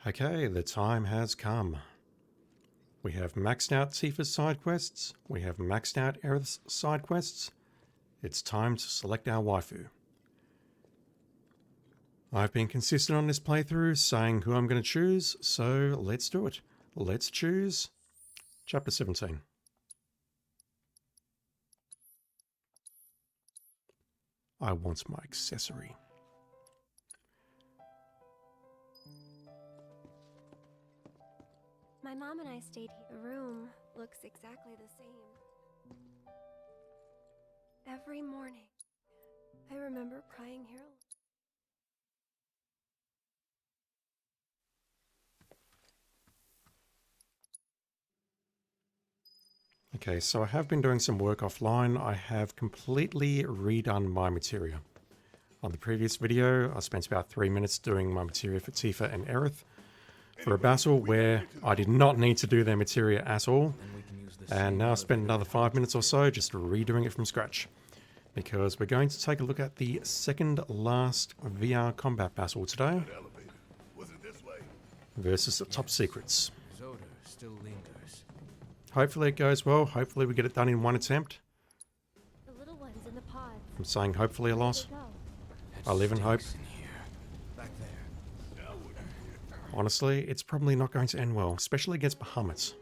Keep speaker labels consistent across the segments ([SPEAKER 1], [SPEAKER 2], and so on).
[SPEAKER 1] Okay, the time has come. We have maxed out Tifa's side quests, we have maxed out Aerith's side quests. It's time to select our waifu. I've been consistent on this playthrough saying who I'm going to choose, so let's do it. Let's choose Chapter 17. I want my accessory.
[SPEAKER 2] My mom and I stayed here. The room looks exactly the same. Every morning, I remember crying here.
[SPEAKER 1] Okay, so I have been doing some work offline. I have completely redone my materia. On the previous video, I spent about 3 minutes doing my materia for Tifa and Aerith for a battle where I did not need to do their materia at all. And now I spent another 5 minutes or so just redoing it from scratch. Because we're going to take a look at the second last VR combat battle today versus the top secrets.
[SPEAKER 3] Still lingers.
[SPEAKER 1] Hopefully it goes well. Hopefully we get it done in one attempt.
[SPEAKER 2] The little ones in the pods.
[SPEAKER 1] I'm saying hopefully a lot. I live in hope. Honestly, it's probably not going to end well, especially against Bahamut.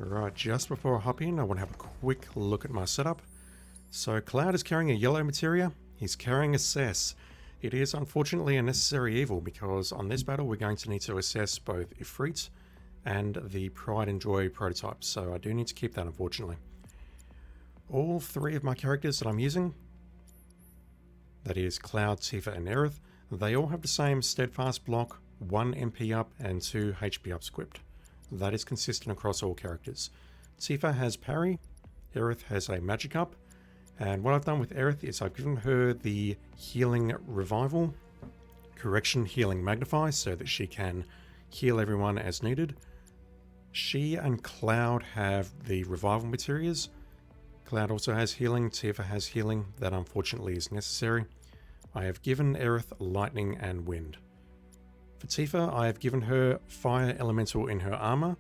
[SPEAKER 1] Right, just before I hop in, I want to have a quick look at my setup. So Cloud is carrying a yellow materia, he's carrying Assess. It is unfortunately a necessary evil because on this battle we're going to need to assess both Ifrit and the Pride and Joy prototypes, so I do need to keep that unfortunately. All three of my characters that I'm using, that is Cloud, Tifa and Aerith, they all have the same steadfast block, 1 MP up and 2 HP up script. That is consistent across all characters. Tifa has parry, Aerith has a magic up, and what I've done with Aerith is I've given her the healing revival, correction healing magnify, so that she can heal everyone as needed. She and Cloud have the revival materials. Cloud also has healing, Tifa has healing, that unfortunately is necessary. I have given Aerith lightning and wind. For Tifa, I have given her fire elemental in her armor.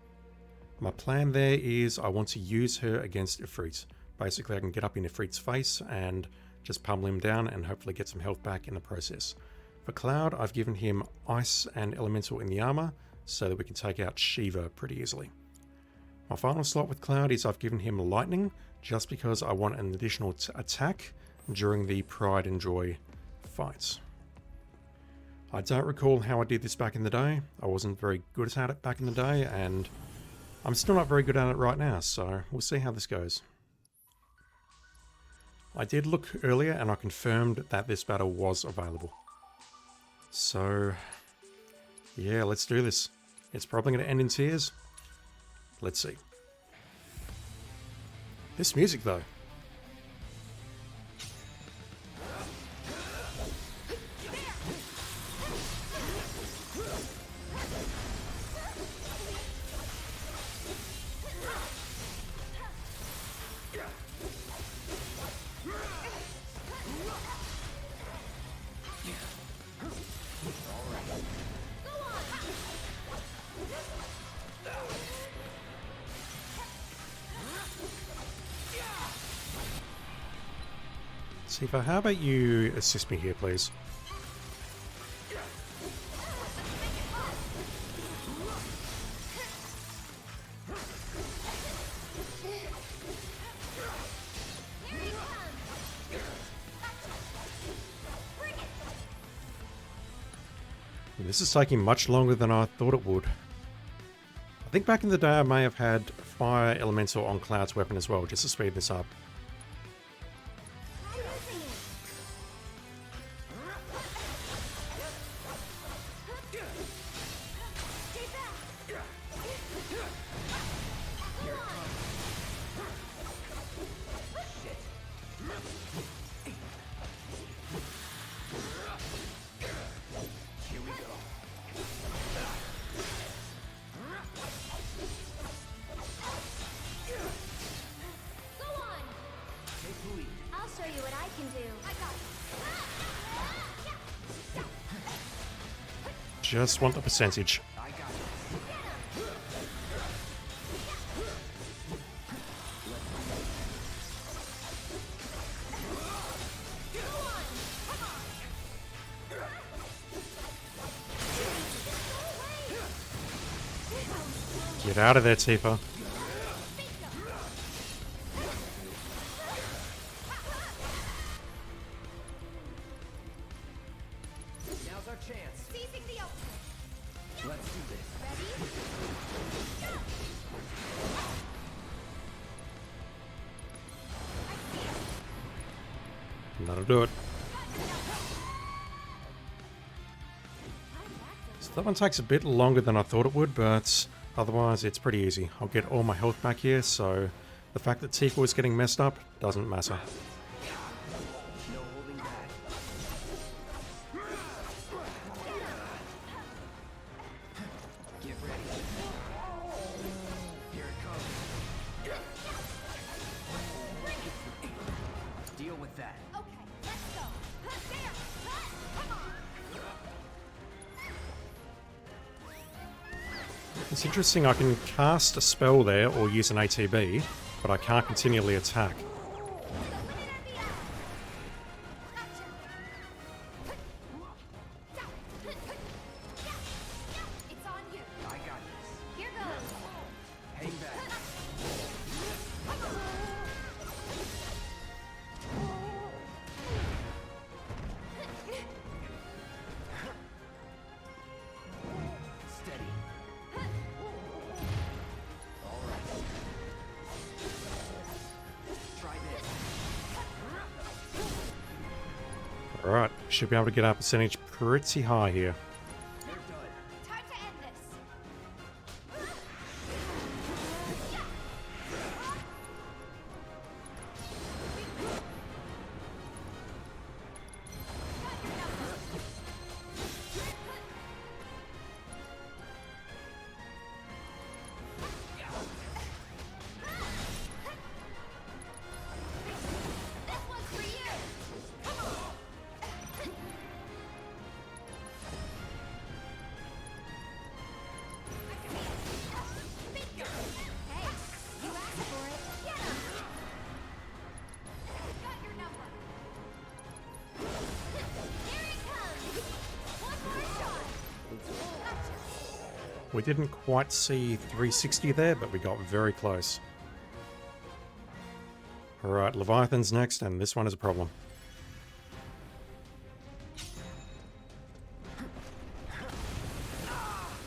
[SPEAKER 1] My plan there is I want to use her against Ifrit. Basically, I can get up in Ifrit's face and just pummel him down and hopefully get some health back in the process. For Cloud, I've given him ice and elemental in the armor so that we can take out Shiva pretty easily. My final slot with Cloud is I've given him lightning just because I want an additional attack during the Pride and Joy fights. I don't recall how I did this back in the day. I wasn't very good at it back in the day, and I'm still not very good at it right now, so we'll see how this goes. I did look earlier and I confirmed that this battle was available. So, yeah, let's do this. It's probably going to end in tears. Let's see. This music, though. Tifa, how about you assist me here, please? This is taking much longer than I thought it would. I think back in the day I may have had fire elemental on Cloud's weapon as well, just to speed this up. Just want the percentage.
[SPEAKER 3] I got
[SPEAKER 1] Get out of there, Tifa.
[SPEAKER 3] Now's our chance.
[SPEAKER 2] Seizing the opening.
[SPEAKER 3] Let's do this.
[SPEAKER 1] That'll do it. So that one takes a bit longer than I thought it would, but otherwise it's pretty easy. I'll get all my health back here, so the fact that Tifa was getting messed up doesn't matter.
[SPEAKER 3] No holding back. Get ready. Here it comes. Deal with that.
[SPEAKER 2] Okay, let's go. There. Come on.
[SPEAKER 1] It's interesting, I can cast a spell there or use an ATB, but I can't continually attack.
[SPEAKER 2] It's on you.
[SPEAKER 3] I got this.
[SPEAKER 2] Here goes.
[SPEAKER 3] Hang back. Steady. All right. Try this.
[SPEAKER 1] Alright, should be able to get our percentage pretty high here.
[SPEAKER 3] They're done.
[SPEAKER 2] Time to end this. This one's for you. Come on. Hey, you asked for it. Get him. Got your number. Here he comes. One more shot. Gotcha.
[SPEAKER 1] We didn't quite see 360 there, but we got very close. Alright, Leviathan's next, and this one is a problem.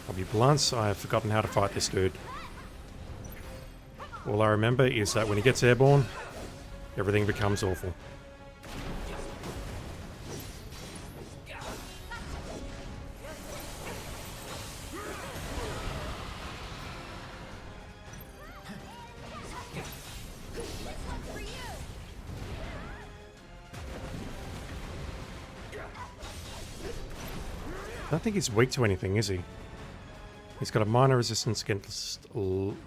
[SPEAKER 1] I'll be blunt, I have forgotten how to fight this dude. All I remember is that when he gets airborne, everything becomes awful.
[SPEAKER 2] This one's for you.
[SPEAKER 1] I don't think he's weak to anything, is he? He's got a minor resistance against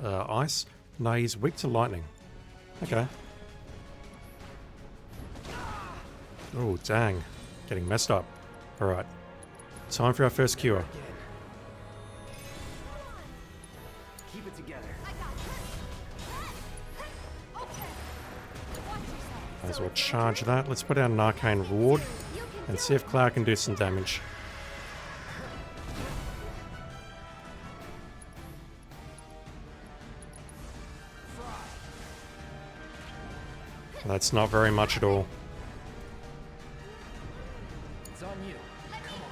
[SPEAKER 1] ice. No, he's weak to lightning. Okay. Oh, dang. Getting messed up. Alright. Time for our first cure.
[SPEAKER 3] Again. Keep it together.
[SPEAKER 2] I got this. Okay. Watch yourself.
[SPEAKER 1] Might as well charge that. Let's put out an arcane ward
[SPEAKER 2] You can
[SPEAKER 1] and
[SPEAKER 2] do
[SPEAKER 1] see if Cloud can do some damage. That's not very much at all.
[SPEAKER 3] It's on you.
[SPEAKER 2] Let me handle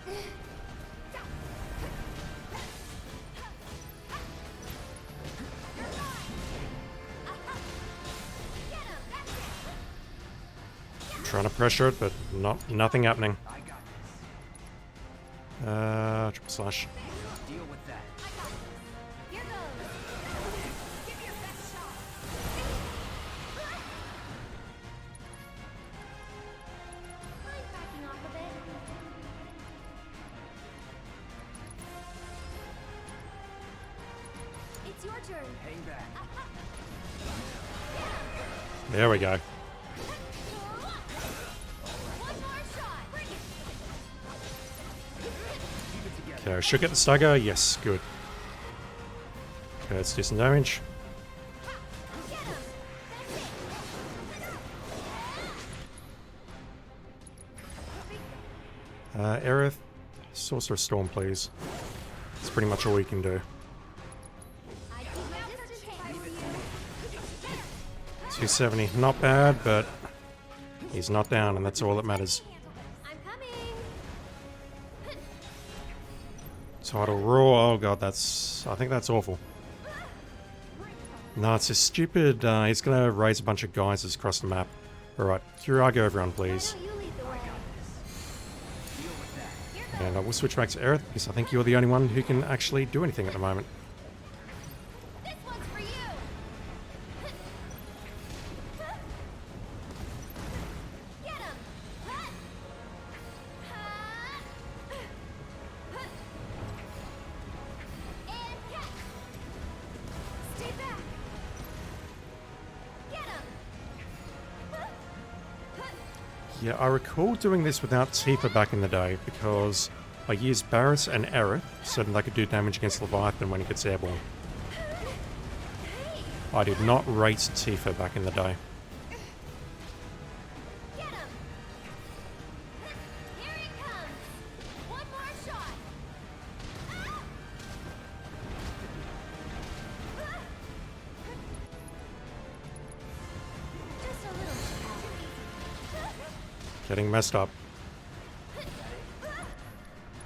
[SPEAKER 2] this. You're mine. Aha. Get him. That's it.
[SPEAKER 1] Trying to pressure it, but nothing happening.
[SPEAKER 3] I got this.
[SPEAKER 1] Triple slash.
[SPEAKER 3] Deal with that.
[SPEAKER 2] I got this. Here goes. Give your best shot. Mind backing off a bit? It's your turn.
[SPEAKER 3] Hang back.
[SPEAKER 1] There we go.
[SPEAKER 2] One more shot.
[SPEAKER 1] Okay, should get the stagger. Yes, good. Okay, let's do some damage. Aerith, Sorcerer Storm, please. That's pretty much all we can do. 270, not bad, but he's not down, and that's all that matters.
[SPEAKER 2] I'm coming.
[SPEAKER 1] Tidal Roar, oh god, I think that's awful. No, it's just stupid, he's gonna raise a bunch of geysers across the map. Alright, Curago everyone, please.
[SPEAKER 2] You lead the way.
[SPEAKER 1] And we'll switch back to Aerith, because I think you're the only one who can actually do anything at the moment.
[SPEAKER 2] This one's for you. Get him. And catch. Stay back. Get him.
[SPEAKER 1] Yeah, I recall doing this without Tifa back in the day, because I used Barris and Aerith so that they could do damage against Leviathan when he gets airborne. I did not rate Tifa back in the day.
[SPEAKER 2] Get him. Here he comes. One more shot. Just a little.
[SPEAKER 1] Getting messed up.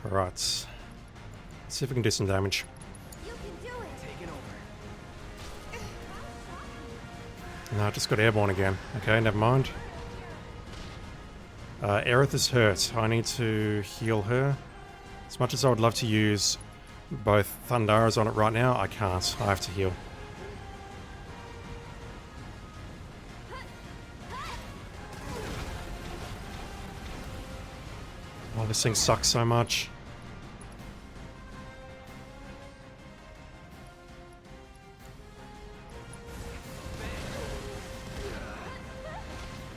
[SPEAKER 1] Alright. Let's see if we can do some damage.
[SPEAKER 2] You can do it.
[SPEAKER 3] Taking over.
[SPEAKER 1] No, I just got airborne again. Okay, never mind. Aerith is hurt. I need to heal her. As much as I would love to use both Thundaras on it right now, I can't. I have to heal. Oh, this thing sucks so much.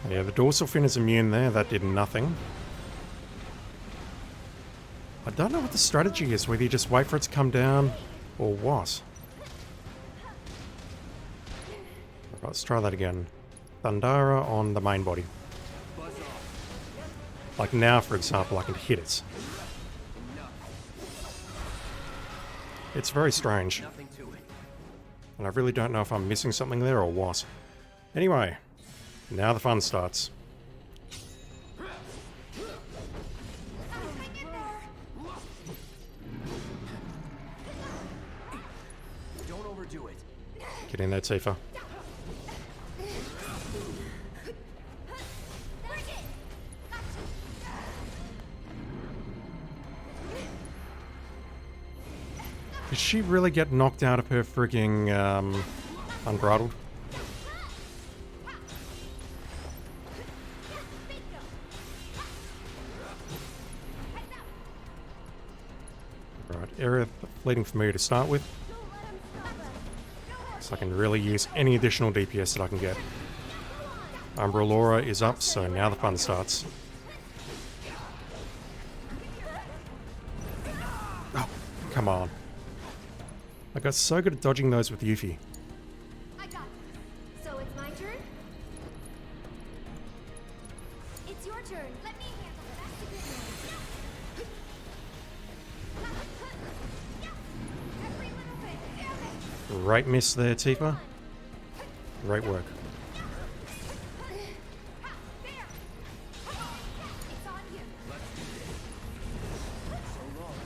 [SPEAKER 1] Yeah, the dorsal fin is immune there. That did nothing. I don't know what the strategy is, whether you just wait for it to come down or what. Right, let's try that again. Thundara on the main body.
[SPEAKER 3] Buzz off.
[SPEAKER 1] Like now, for example, I can hit it. It's very strange.
[SPEAKER 3] Nothing to it.
[SPEAKER 1] And I really don't know if I'm missing something there or what. Anyway, now the fun starts.
[SPEAKER 3] Don't overdo it.
[SPEAKER 1] Get in there, Tifa. Did she really get knocked out of her frigging unbridled? Right, Aerith leading for me to start with. So I can really use any additional DPS that I can get. Umbra Laura is up, so now the fun starts. Oh, come on. I got so good at dodging those with Yuffie.
[SPEAKER 2] I got this. So it's my turn? It's your turn. Let me handle it. That's a good one. Every little bit. Damn it.
[SPEAKER 1] Right miss there, Tifa. Great work.
[SPEAKER 2] There. It's on you.
[SPEAKER 3] So long.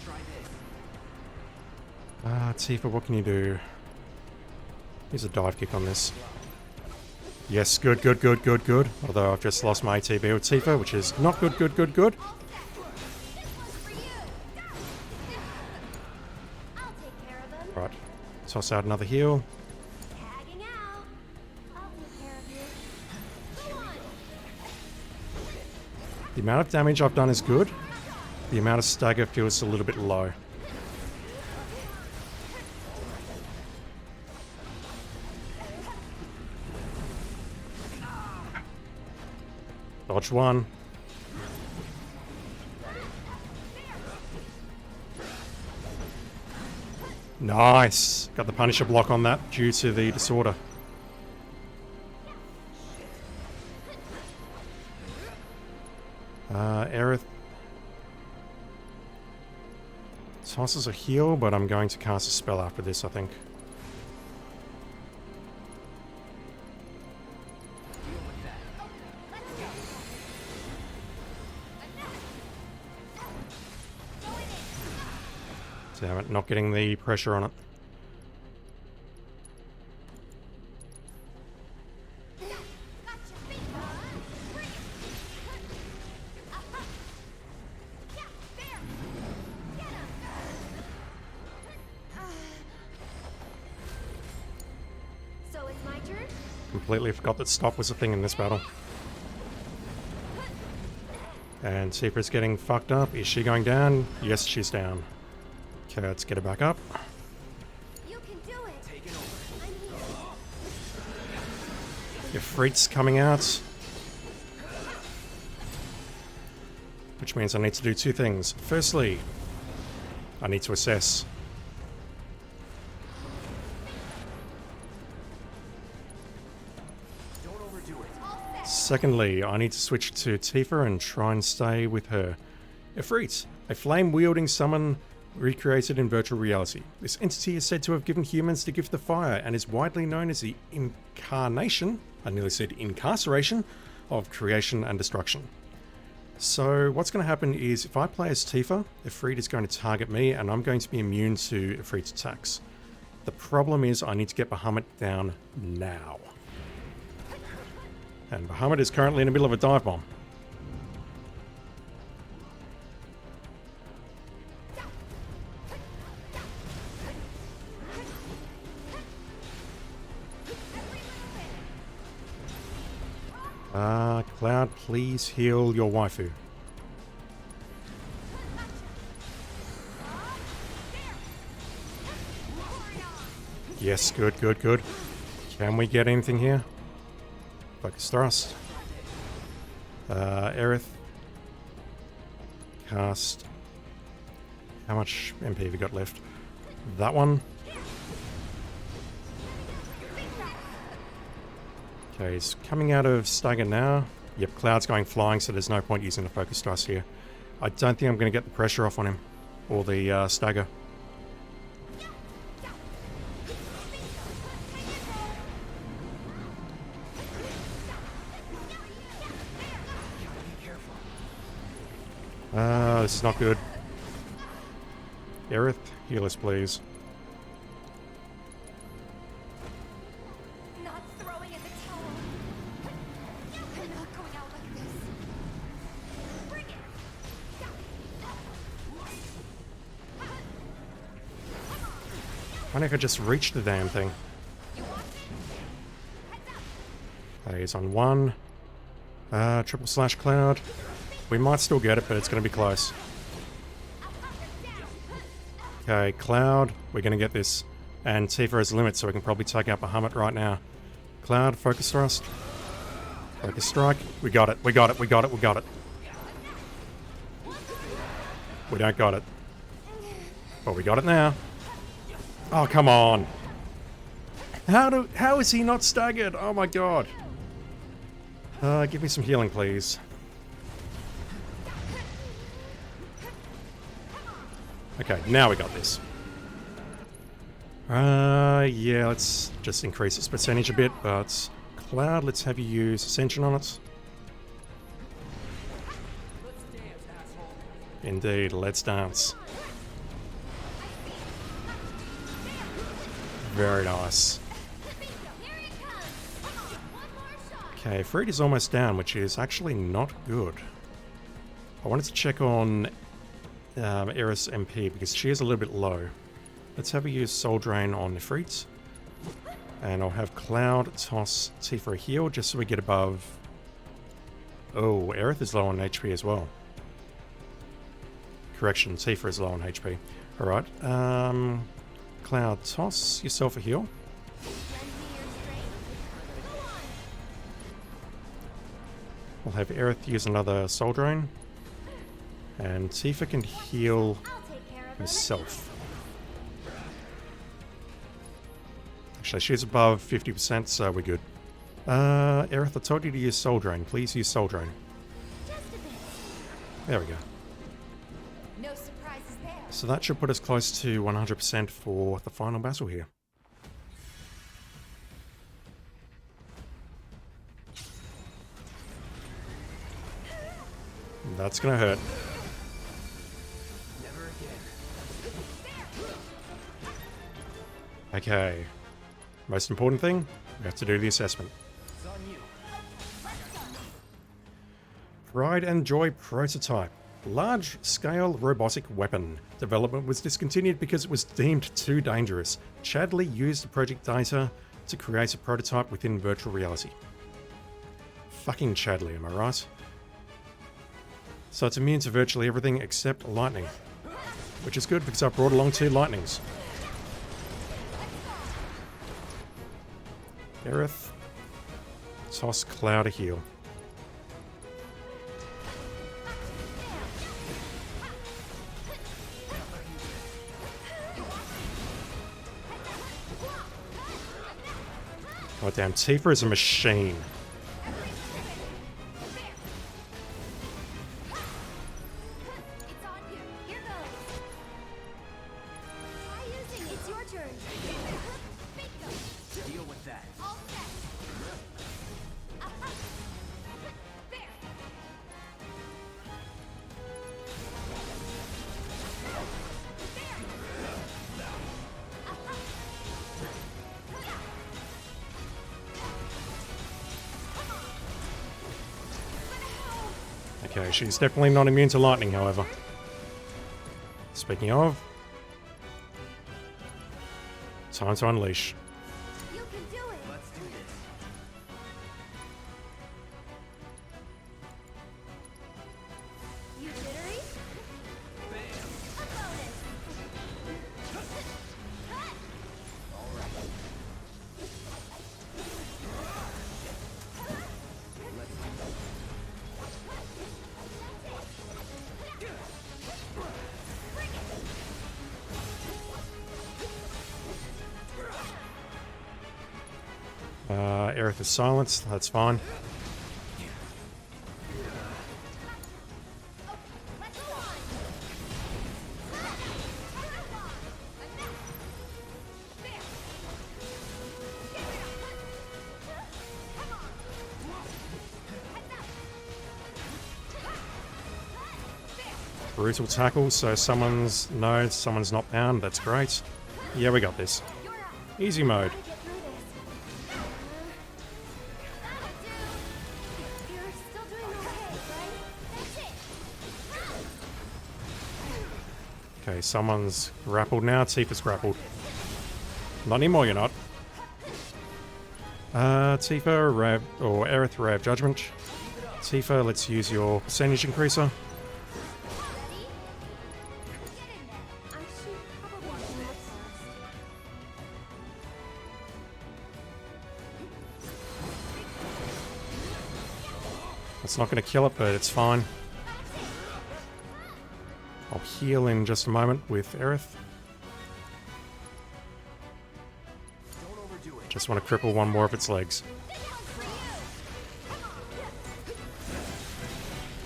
[SPEAKER 3] Try this.
[SPEAKER 1] Tifa, what can you do? Here's a dive kick on this. Yes, good, good, good, good, good. Although I've just lost my ATB with Tifa, which is not good, good, good, good.
[SPEAKER 2] This one's for you. I'll take care of them.
[SPEAKER 1] Right, toss out another heal.
[SPEAKER 2] Tagging out. I'll take care of you. Go on.
[SPEAKER 1] The amount of damage I've done is good. The amount of stagger feels a little bit low. Dodge one. Nice. Got the Punisher block on that due to the disorder. Aerith tosses a heal, but I'm going to cast a spell after this, I think. Damn it, not getting the pressure on it.
[SPEAKER 2] So it's my turn?
[SPEAKER 1] Completely forgot that stop was a thing in this battle. And Tifa's getting fucked up. Is she going down? Yes, she's down. Okay, let's get her back up.
[SPEAKER 2] You can do it.
[SPEAKER 3] Take it over.
[SPEAKER 2] I'm here.
[SPEAKER 1] Ifrit's coming out. Which means I need to do two things. Firstly, I need to assess.
[SPEAKER 3] Don't overdo it.
[SPEAKER 1] Secondly, I need to switch to Tifa and try and stay with her. Ifrit, a flame-wielding summon recreated in virtual reality. This entity is said to have given humans the gift of fire and is widely known as the incarnation, I nearly said incarceration, of creation and destruction. So what's going to happen is if I play as Tifa, Ifrit is going to target me and I'm going to be immune to Ifrit's attacks. The problem is I need to get Bahamut down now. And Bahamut is currently in the middle of a dive bomb. Cloud, please heal your waifu. Yes, good, good, good. Can we get anything here? Focus thrust. Aerith. Cast. How much MP have we got left? That one. Okay, he's coming out of stagger now. Yep, Cloud's going flying, so there's no point using the focus thrust here. I don't think I'm going to get the pressure off on him. Or the stagger. This is not good. Aerith, heal us, please.
[SPEAKER 2] Not throwing in the towel. I'm not going out like this. Bring it.
[SPEAKER 1] Why don't I just reach the damn thing? Okay, he's on one. Triple slash Cloud. We might still get it, but it's going to be close. Okay, Cloud, we're going to get this. And Tifa has a limit, so we can probably take out Bahamut right now. Cloud, focus thrust. Focus strike. We got it, we got it, we got it, we got it. We don't got it. But we got it now. Oh, come on. How is he not staggered? Oh my god. Give me some healing, please. Okay, now we got this. Yeah, let's just increase its percentage a bit, but Cloud, let's have you use Ascension on it. Indeed, let's dance. Very nice. Okay, Fred is almost down, which is actually not good. I wanted to check on Aerith's MP because she is a little bit low. Let's have her use Soul Drain on Ifrit. And I'll have Cloud toss Tifa a heal just so we get above. Oh, Aerith is low on HP as well. Correction, Tifa is low on HP. Alright, Cloud, toss yourself a heal. We'll have Aerith use another Soul Drain. And Tifa can heal
[SPEAKER 2] I'll take care of it.
[SPEAKER 1] herself. Actually, she's above 50%, so we're good. Aerith, I told you to use Soul Drain. Please use Soul Drain.
[SPEAKER 2] Just a bit.
[SPEAKER 1] There we go.
[SPEAKER 2] No surprises there.
[SPEAKER 1] So that should put us close to 100% for the final battle here. That's gonna hurt.
[SPEAKER 3] Never again.
[SPEAKER 1] Okay. Most important thing, we have to do the assessment.
[SPEAKER 3] It's on you.
[SPEAKER 1] Pride and Joy Prototype. Large-scale robotic weapon. Development was discontinued because it was deemed too dangerous. Chadley used the project data to create a prototype within virtual reality. Fucking Chadley, am I right? So it's immune to virtually everything except lightning. Which is good because I brought along 2 lightnings. Aerith. Toss Cloud a heal. God damn, Tifa is a machine.
[SPEAKER 2] It's on you. Here goes. Try using. It's your turn. Bingo.
[SPEAKER 3] Deal with that.
[SPEAKER 2] All set. There.
[SPEAKER 1] Okay, she's definitely not immune to lightning, however. Speaking of, time to unleash.
[SPEAKER 2] You can do it.
[SPEAKER 3] Let's do this.
[SPEAKER 2] You jittery? A bonus.
[SPEAKER 1] Aerith is silenced, that's fine.
[SPEAKER 2] Let's go on. There. Come on.
[SPEAKER 1] Brutal tackle, so someone's not bound, that's great. Yeah, we got this.
[SPEAKER 2] You're up.
[SPEAKER 1] Easy mode.
[SPEAKER 2] Gotta get through this. That'll do. You're still doing okay, right? That's it.
[SPEAKER 1] Okay, someone's grappled now, Tifa's grappled. Not anymore, you're not. Tifa, Rev, or Aerith, Rev Judgment. Tifa, let's use your percentage increaser.
[SPEAKER 2] Ready? Get in there. I should probably do it first.
[SPEAKER 1] It's not going to kill it, but it's fine. I'll heal in just a moment with Aerith.
[SPEAKER 3] Don't overdo it.
[SPEAKER 1] Just want to cripple one more of its legs.
[SPEAKER 2] This one's for you.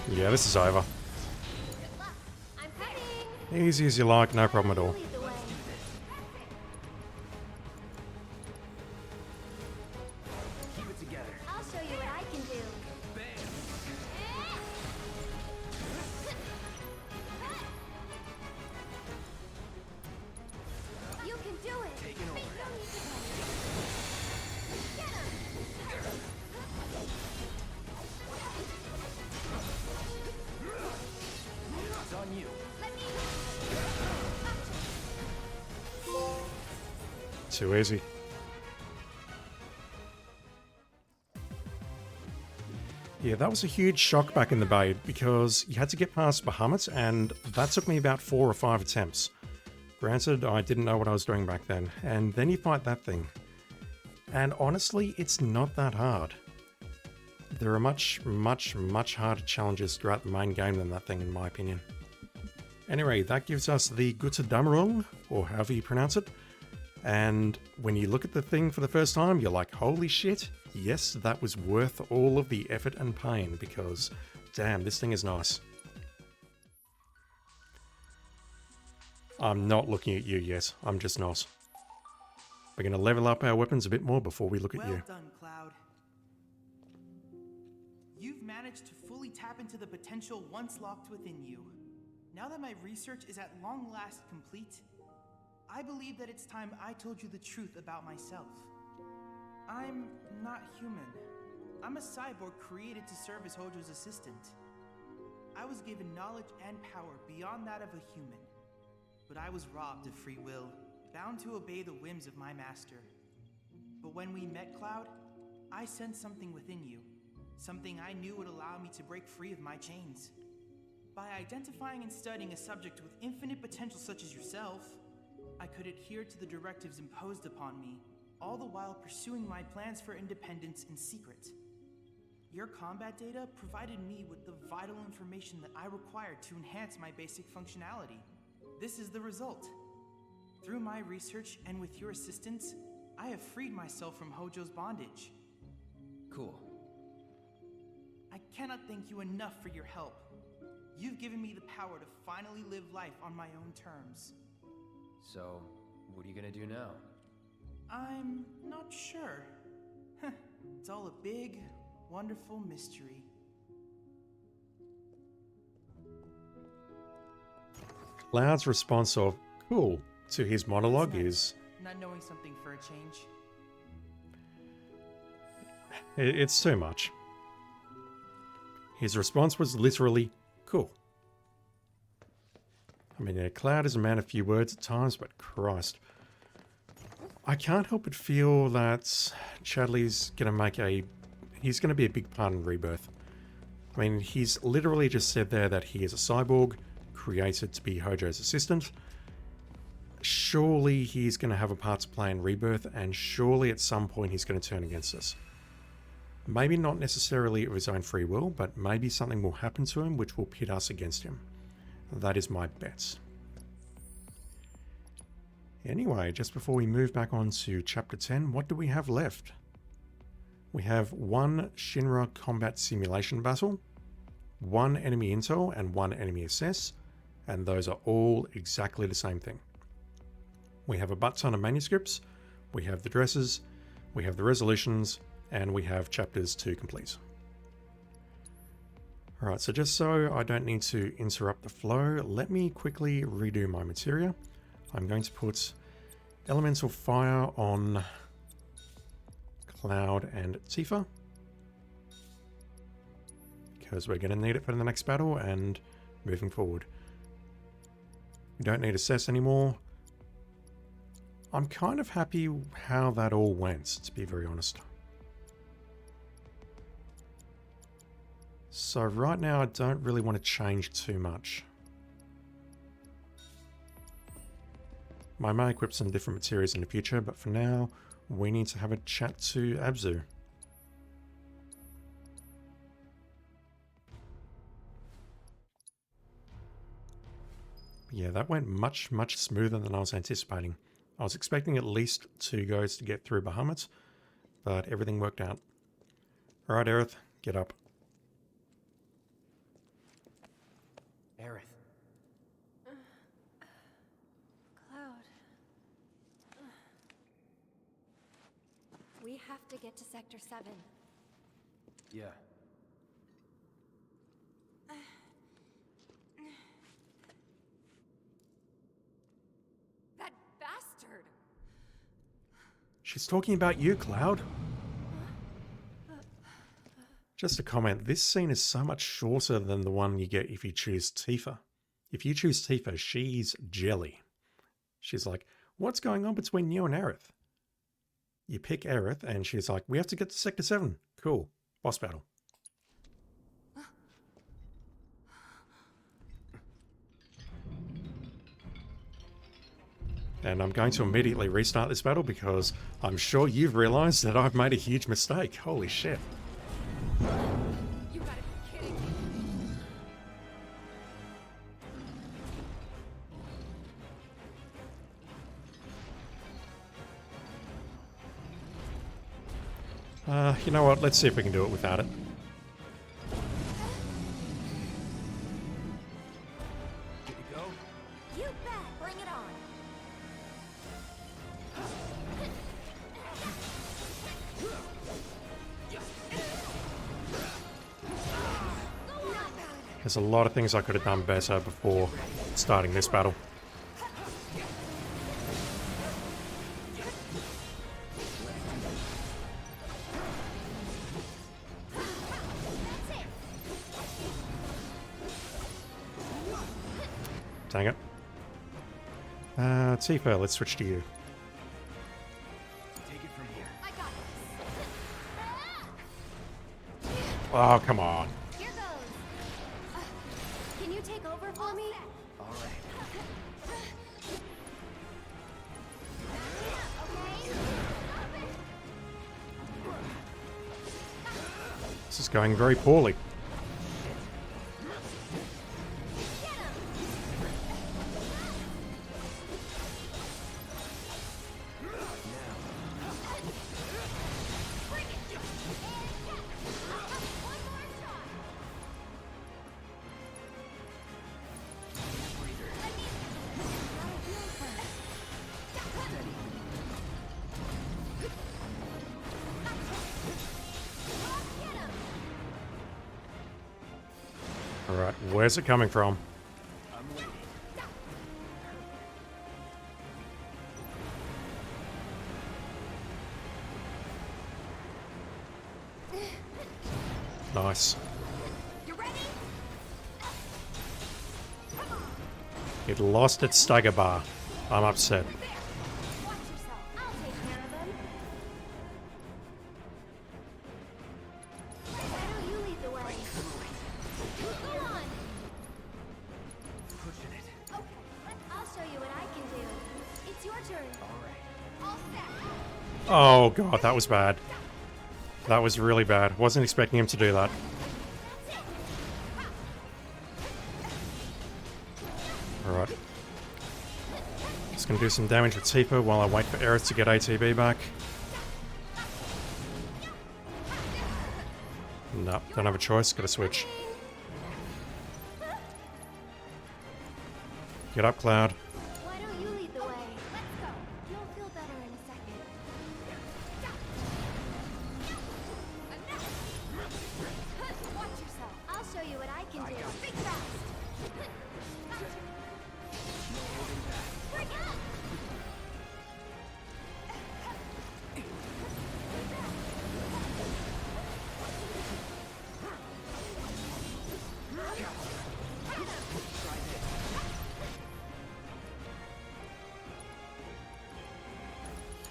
[SPEAKER 2] Come on.
[SPEAKER 1] Yeah, this is over.
[SPEAKER 2] Good luck. I'm heading.
[SPEAKER 1] Easy as you like, no problem at all.
[SPEAKER 2] Lead the way.
[SPEAKER 3] Keep it together.
[SPEAKER 2] I'll show you what I can do. You can do it.
[SPEAKER 3] Taking over.
[SPEAKER 2] No need to panic. Get him.
[SPEAKER 3] It's on you.
[SPEAKER 2] Let me.
[SPEAKER 1] Too easy. Yeah, that was a huge shock back in the day because you had to get past Bahamut, and that took me about 4 or 5 attempts. Granted, I didn't know what I was doing back then, and then you fight that thing. And honestly, it's not that hard. There are much harder challenges throughout the main game than that thing, in my opinion. Anyway, that gives us the Gutadamarong, or however you pronounce it. And when you look at the thing for the first time, you're like, holy shit, yes, that was worth all of the effort and pain, because damn, this thing is nice. I'm not looking at you yet, I'm just not. We're going to level up our weapons a bit more before we look at you.
[SPEAKER 4] Well done, Cloud. You've managed to fully tap into the potential once locked within you. Now that my research is at long last complete, I believe that it's time I told you the truth about myself. I'm not human. I'm a cyborg created to serve as Hojo's assistant. I was given knowledge and power beyond that of a human, but I was robbed of free will, bound to obey the whims of my master. But when we met, Cloud, I sensed something within you, something I knew would allow me to break free of my chains. By identifying and studying a subject with infinite potential such as yourself, I could adhere to the directives imposed upon me, all the while pursuing my plans for independence in secret. Your combat data provided me with the vital information that I required to enhance my basic functionality. This is the result. Through my research and with your assistance, I have freed myself from Hojo's bondage.
[SPEAKER 3] Cool.
[SPEAKER 4] I cannot thank you enough for your help. You've given me the power to finally live life on my own terms.
[SPEAKER 3] So, what are you gonna do now?
[SPEAKER 4] I'm not sure. It's all a big, wonderful mystery.
[SPEAKER 1] Cloud's response of cool to his monologue
[SPEAKER 4] It's nice,
[SPEAKER 1] is...
[SPEAKER 4] not knowing something for a change.
[SPEAKER 1] It's too much. His response was literally, cool. I mean, Cloud is a man of few words at times, but Christ. I can't help but feel that Chadley's he's going to be a big part in Rebirth. I mean, he's literally just said there that he is a cyborg, created to be Hojo's assistant. Surely he's going to have a part to play in Rebirth, and surely at some point he's going to turn against us. Maybe not necessarily of his own free will, but maybe something will happen to him which will pit us against him. That is my bet. Anyway, just before we move back on to Chapter 10, what do we have left? We have one Shinra combat simulation battle, one enemy intel, and one enemy assess, and those are all exactly the same thing. We have a butt ton of manuscripts, we have the dresses, we have the resolutions, and we have chapters to complete. Alright, so just so I don't need to interrupt the flow, let me quickly redo my materia. I'm going to put Elemental Fire on Cloud and Tifa, because we're going to need it for the next battle and moving forward. We don't need Assess anymore. I'm kind of happy how that all went, to be very honest. So right now I don't really want to change too much. I may equip some different materials in the future, but for now we need to have a chat to Abzu. Yeah, that went much smoother than I was anticipating. I was expecting at least 2 goes to get through Bahamut, but everything worked out. Alright, Aerith, get up.
[SPEAKER 3] Aerith.
[SPEAKER 2] Cloud. We have to get to Sector 7.
[SPEAKER 3] Yeah.
[SPEAKER 2] That bastard!
[SPEAKER 1] She's talking about you, Cloud. Just a comment, this scene is so much shorter than the one you get if you choose Tifa. If you choose Tifa, she's jelly. She's like, what's going on between you and Aerith? You pick Aerith and she's like, we have to get to Sector 7. Cool. Boss battle. And I'm going to immediately restart this battle because I'm sure you've realized that I've made a huge mistake. Holy shit. You know what? Let's see if we can do it without it.
[SPEAKER 3] Good to go?
[SPEAKER 2] You bet. Bring it on.
[SPEAKER 1] There's a lot of things I could have done better before starting this battle. Dang it. Tifa, let's switch to you.
[SPEAKER 3] Take it from here.
[SPEAKER 2] I got this.
[SPEAKER 1] Oh, come on.
[SPEAKER 2] Here goes. Can you take over for me?
[SPEAKER 3] All right.
[SPEAKER 1] This is going very poorly. Alright, where's it coming from?
[SPEAKER 3] I'm waiting.
[SPEAKER 1] Nice.
[SPEAKER 2] You ready?
[SPEAKER 1] It lost its stagger bar. I'm upset.
[SPEAKER 2] There. Watch yourself. I'll take care of them. Why don't you lead the way? Go on.
[SPEAKER 3] Pushing it.
[SPEAKER 2] Okay, I'll show you what I can do. It's your turn.
[SPEAKER 3] All right.
[SPEAKER 2] All set.
[SPEAKER 1] Oh god, that was bad. That was really bad. Wasn't expecting him to do that.
[SPEAKER 2] That's it.
[SPEAKER 1] Alright. Just gonna do some damage with Tifa while I wait for Aerith to get ATB back. No, don't have a choice. Gotta switch. Get up, Cloud.
[SPEAKER 2] Why don't you lead the way? Let's go. You'll feel better in a second. Watch yourself. I'll show you what I can do. Think fast. Bring it up.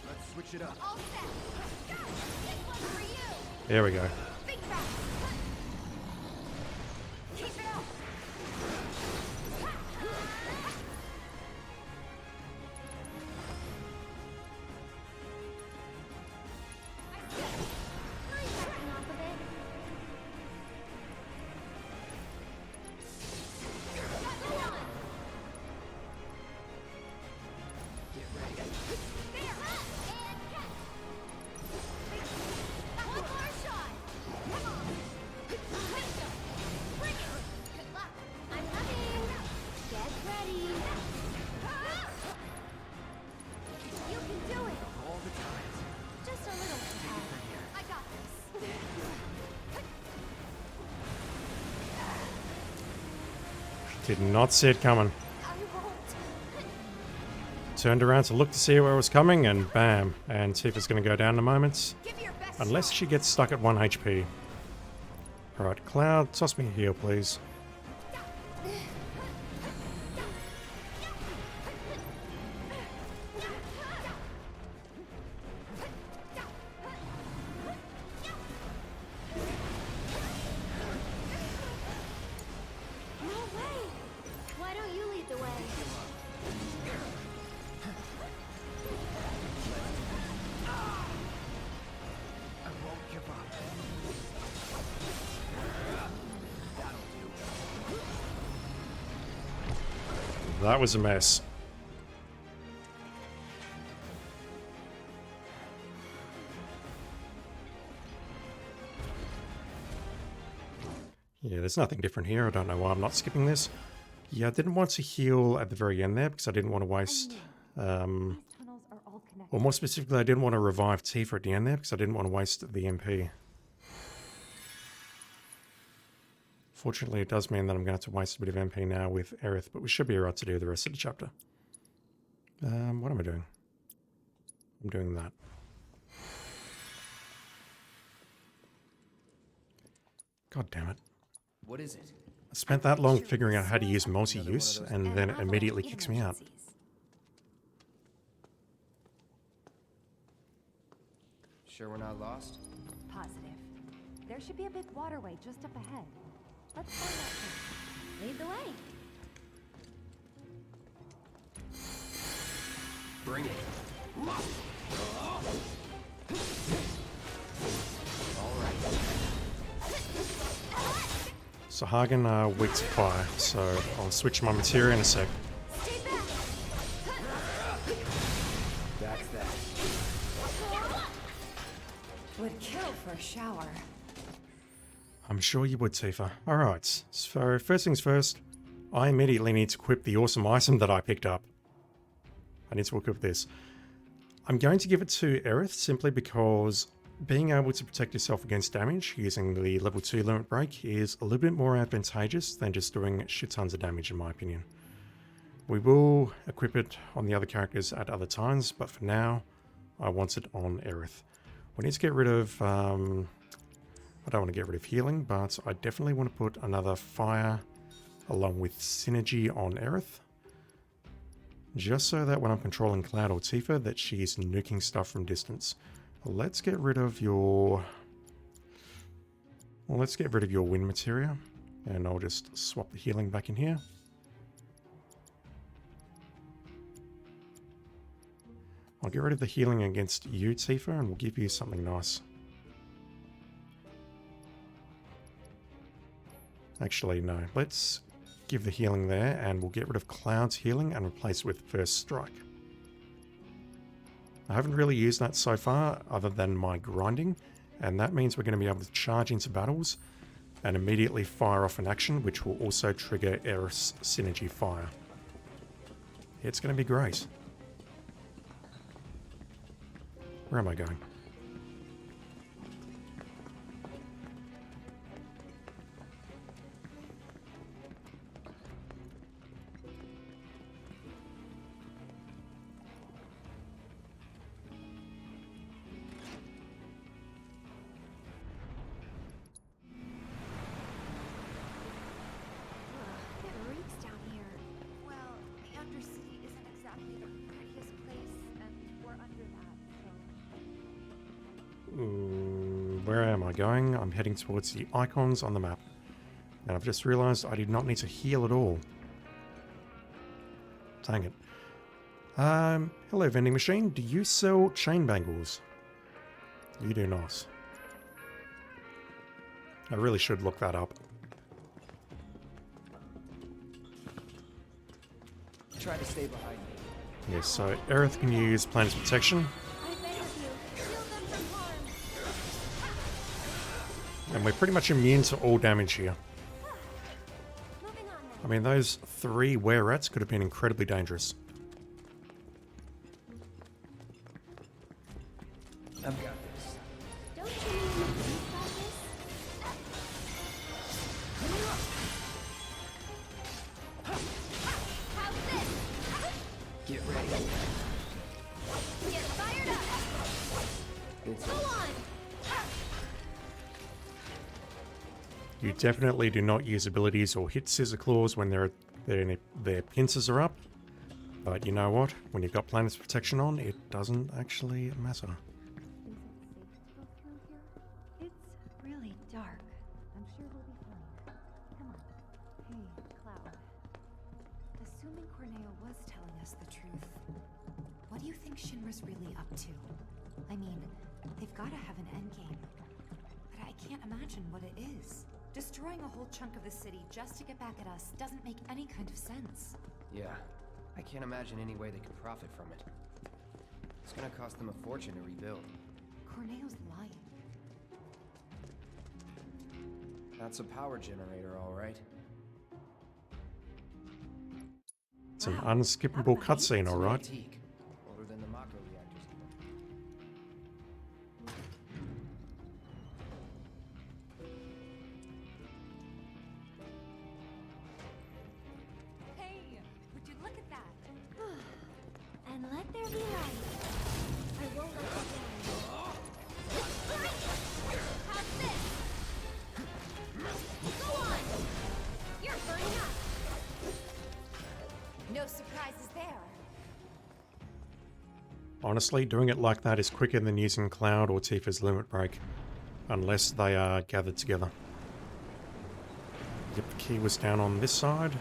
[SPEAKER 3] Let's switch it up.
[SPEAKER 2] All set. This one's for you.
[SPEAKER 1] There we go.
[SPEAKER 2] Think fast. Keep it up. I see it. Nice backing off of it. Go on.
[SPEAKER 3] Get ready.
[SPEAKER 2] There. And catch. One more shot. Come on. Bring it. Good luck. I'm coming. Get ready. You can do it.
[SPEAKER 3] All the time.
[SPEAKER 2] Just a little more. I got this.
[SPEAKER 1] Did not see it coming.
[SPEAKER 2] I won't.
[SPEAKER 1] Turned around to look to see where it was coming, and bam. And Tifa's gonna go down in a moment.
[SPEAKER 2] Give your best
[SPEAKER 1] Unless
[SPEAKER 2] shot.
[SPEAKER 1] she gets stuck at 1 HP. Alright, Cloud, toss me a heal, please.
[SPEAKER 2] No way. Why don't you lead the way?
[SPEAKER 3] I won't give up. That'll do.
[SPEAKER 1] That was a mess. Yeah, there's nothing different here. I don't know why I'm not skipping this. Yeah, I didn't want to heal at the very end there because I didn't want to waste...
[SPEAKER 2] These tunnels are all connected.
[SPEAKER 1] or more specifically, I didn't want to revive Tifa at the end there because I didn't want to waste the MP. Fortunately, it does mean that I'm going to have to waste a bit of MP now with Aerith, but we should be alright to do the rest of the chapter. What am I doing? I'm doing that. God damn it.
[SPEAKER 3] What is it?
[SPEAKER 1] I spent that long figuring out how to use multi-use, and then it immediately kicks me out.
[SPEAKER 3] Sure we're not lost?
[SPEAKER 2] Positive. There should be a big waterway just up ahead. Let's find out first. Lead the way.
[SPEAKER 3] Bring it. All right.
[SPEAKER 1] So Hagen weak to fire, so I'll switch my materia in a sec.
[SPEAKER 2] Stay back.
[SPEAKER 3] That's that.
[SPEAKER 2] Would kill for a shower.
[SPEAKER 1] I'm sure you would, Tifa. Alright, so first things first, I immediately need to equip the awesome item that I picked up. I need to equip this. I'm going to give it to Aerith simply because being able to protect yourself against damage using the level 2 limit break is a little bit more advantageous than just doing shit tons of damage in my opinion. We will equip it on the other characters at other times, but for now, I want it on Aerith. We need to get rid of, I don't want to get rid of healing, but I definitely want to put another fire along with synergy on Aerith. Just so that when I'm controlling Cloud or Tifa, that she's nuking stuff from distance. Let's get rid of your... Well, let's get rid of your wind materia. And I'll just swap the healing back in here. I'll get rid of the healing against you, Tifa, and we'll give you something nice. Actually, no. Let's give the healing there, and we'll get rid of Cloud's healing and replace it with First Strike. I haven't really used that so far, other than my grinding, and that means we're going to be able to charge into battles and immediately fire off an action, which will also trigger Aerith's synergy fire. It's going to be great. Where am I going?
[SPEAKER 2] It reeks down here. Well, the Undercity isn't exactly the prettiest place, and we're under that, so...
[SPEAKER 1] Where am I going? I'm heading towards the icons on the map. And I've just realized I did not need to heal at all. Dang it. Hello vending machine. Do you sell chain bangles? You do not. I really should look that up.
[SPEAKER 3] Try to stay behind me.
[SPEAKER 1] Yes, so Aerith can use Planet's Protection.
[SPEAKER 2] I beg of you, shield them from harm.
[SPEAKER 1] And we're pretty much immune to all damage here.
[SPEAKER 2] Moving on
[SPEAKER 1] I
[SPEAKER 2] then.
[SPEAKER 1] mean, those 3 were-rats could have been incredibly dangerous.
[SPEAKER 3] I've got this.
[SPEAKER 2] Don't you mean you've got this? How's this?
[SPEAKER 3] Get ready.
[SPEAKER 2] Get fired up!
[SPEAKER 3] It's
[SPEAKER 2] Go on!
[SPEAKER 1] You definitely do not use abilities or hit Scissor Claws when their pincers are up. But you know what? When you've got Planet's Protection on, it doesn't actually matter.
[SPEAKER 2] It's really dark. I'm sure we'll be fine. Come on. Hey, Cloud. Assuming Corneo was telling us the truth, what do you think Shinra's really up to? I mean, they've got to have an endgame. But I can't imagine what it is. Destroying a whole chunk of the city just to get back at us doesn't make any kind of sense.
[SPEAKER 3] Yeah. I can't imagine any way they could profit from it. It's gonna cost them a fortune to rebuild.
[SPEAKER 2] Corneo's lying.
[SPEAKER 3] That's a power generator, all right.
[SPEAKER 1] It's an
[SPEAKER 2] Wow,
[SPEAKER 1] unskippable
[SPEAKER 2] that was
[SPEAKER 1] cutscene,
[SPEAKER 3] It's an
[SPEAKER 1] alright.
[SPEAKER 3] antique. Older than the Mako reactors even.
[SPEAKER 2] Hey, would you look at that? And let there be light. I won't let you down. Have this! Go on! You're burning up! No surprises there.
[SPEAKER 1] Honestly, doing it like that is quicker than using Cloud or Tifa's limit break. Unless they are gathered together. Yep, the key was down on this side.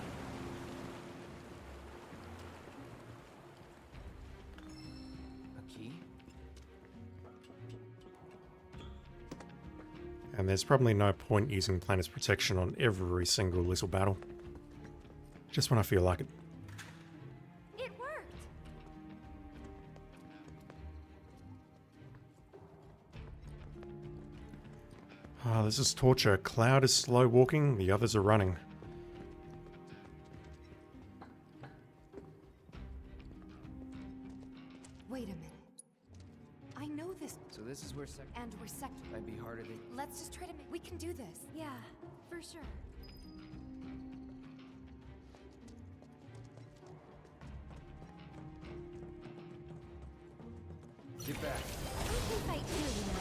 [SPEAKER 3] A key?
[SPEAKER 1] And there's probably no point using Planet's protection on every single little battle. Just when I feel like it.
[SPEAKER 2] It worked!
[SPEAKER 1] Ah, this is torture. Cloud is slow walking, the others are running.
[SPEAKER 2] Wait a minute. I know this,
[SPEAKER 3] So this is where
[SPEAKER 2] and we're sector.
[SPEAKER 3] might be harder than...
[SPEAKER 2] Let's just try to make. We can do this. Yeah, for sure.
[SPEAKER 3] Get back.
[SPEAKER 2] We can fight too, you know.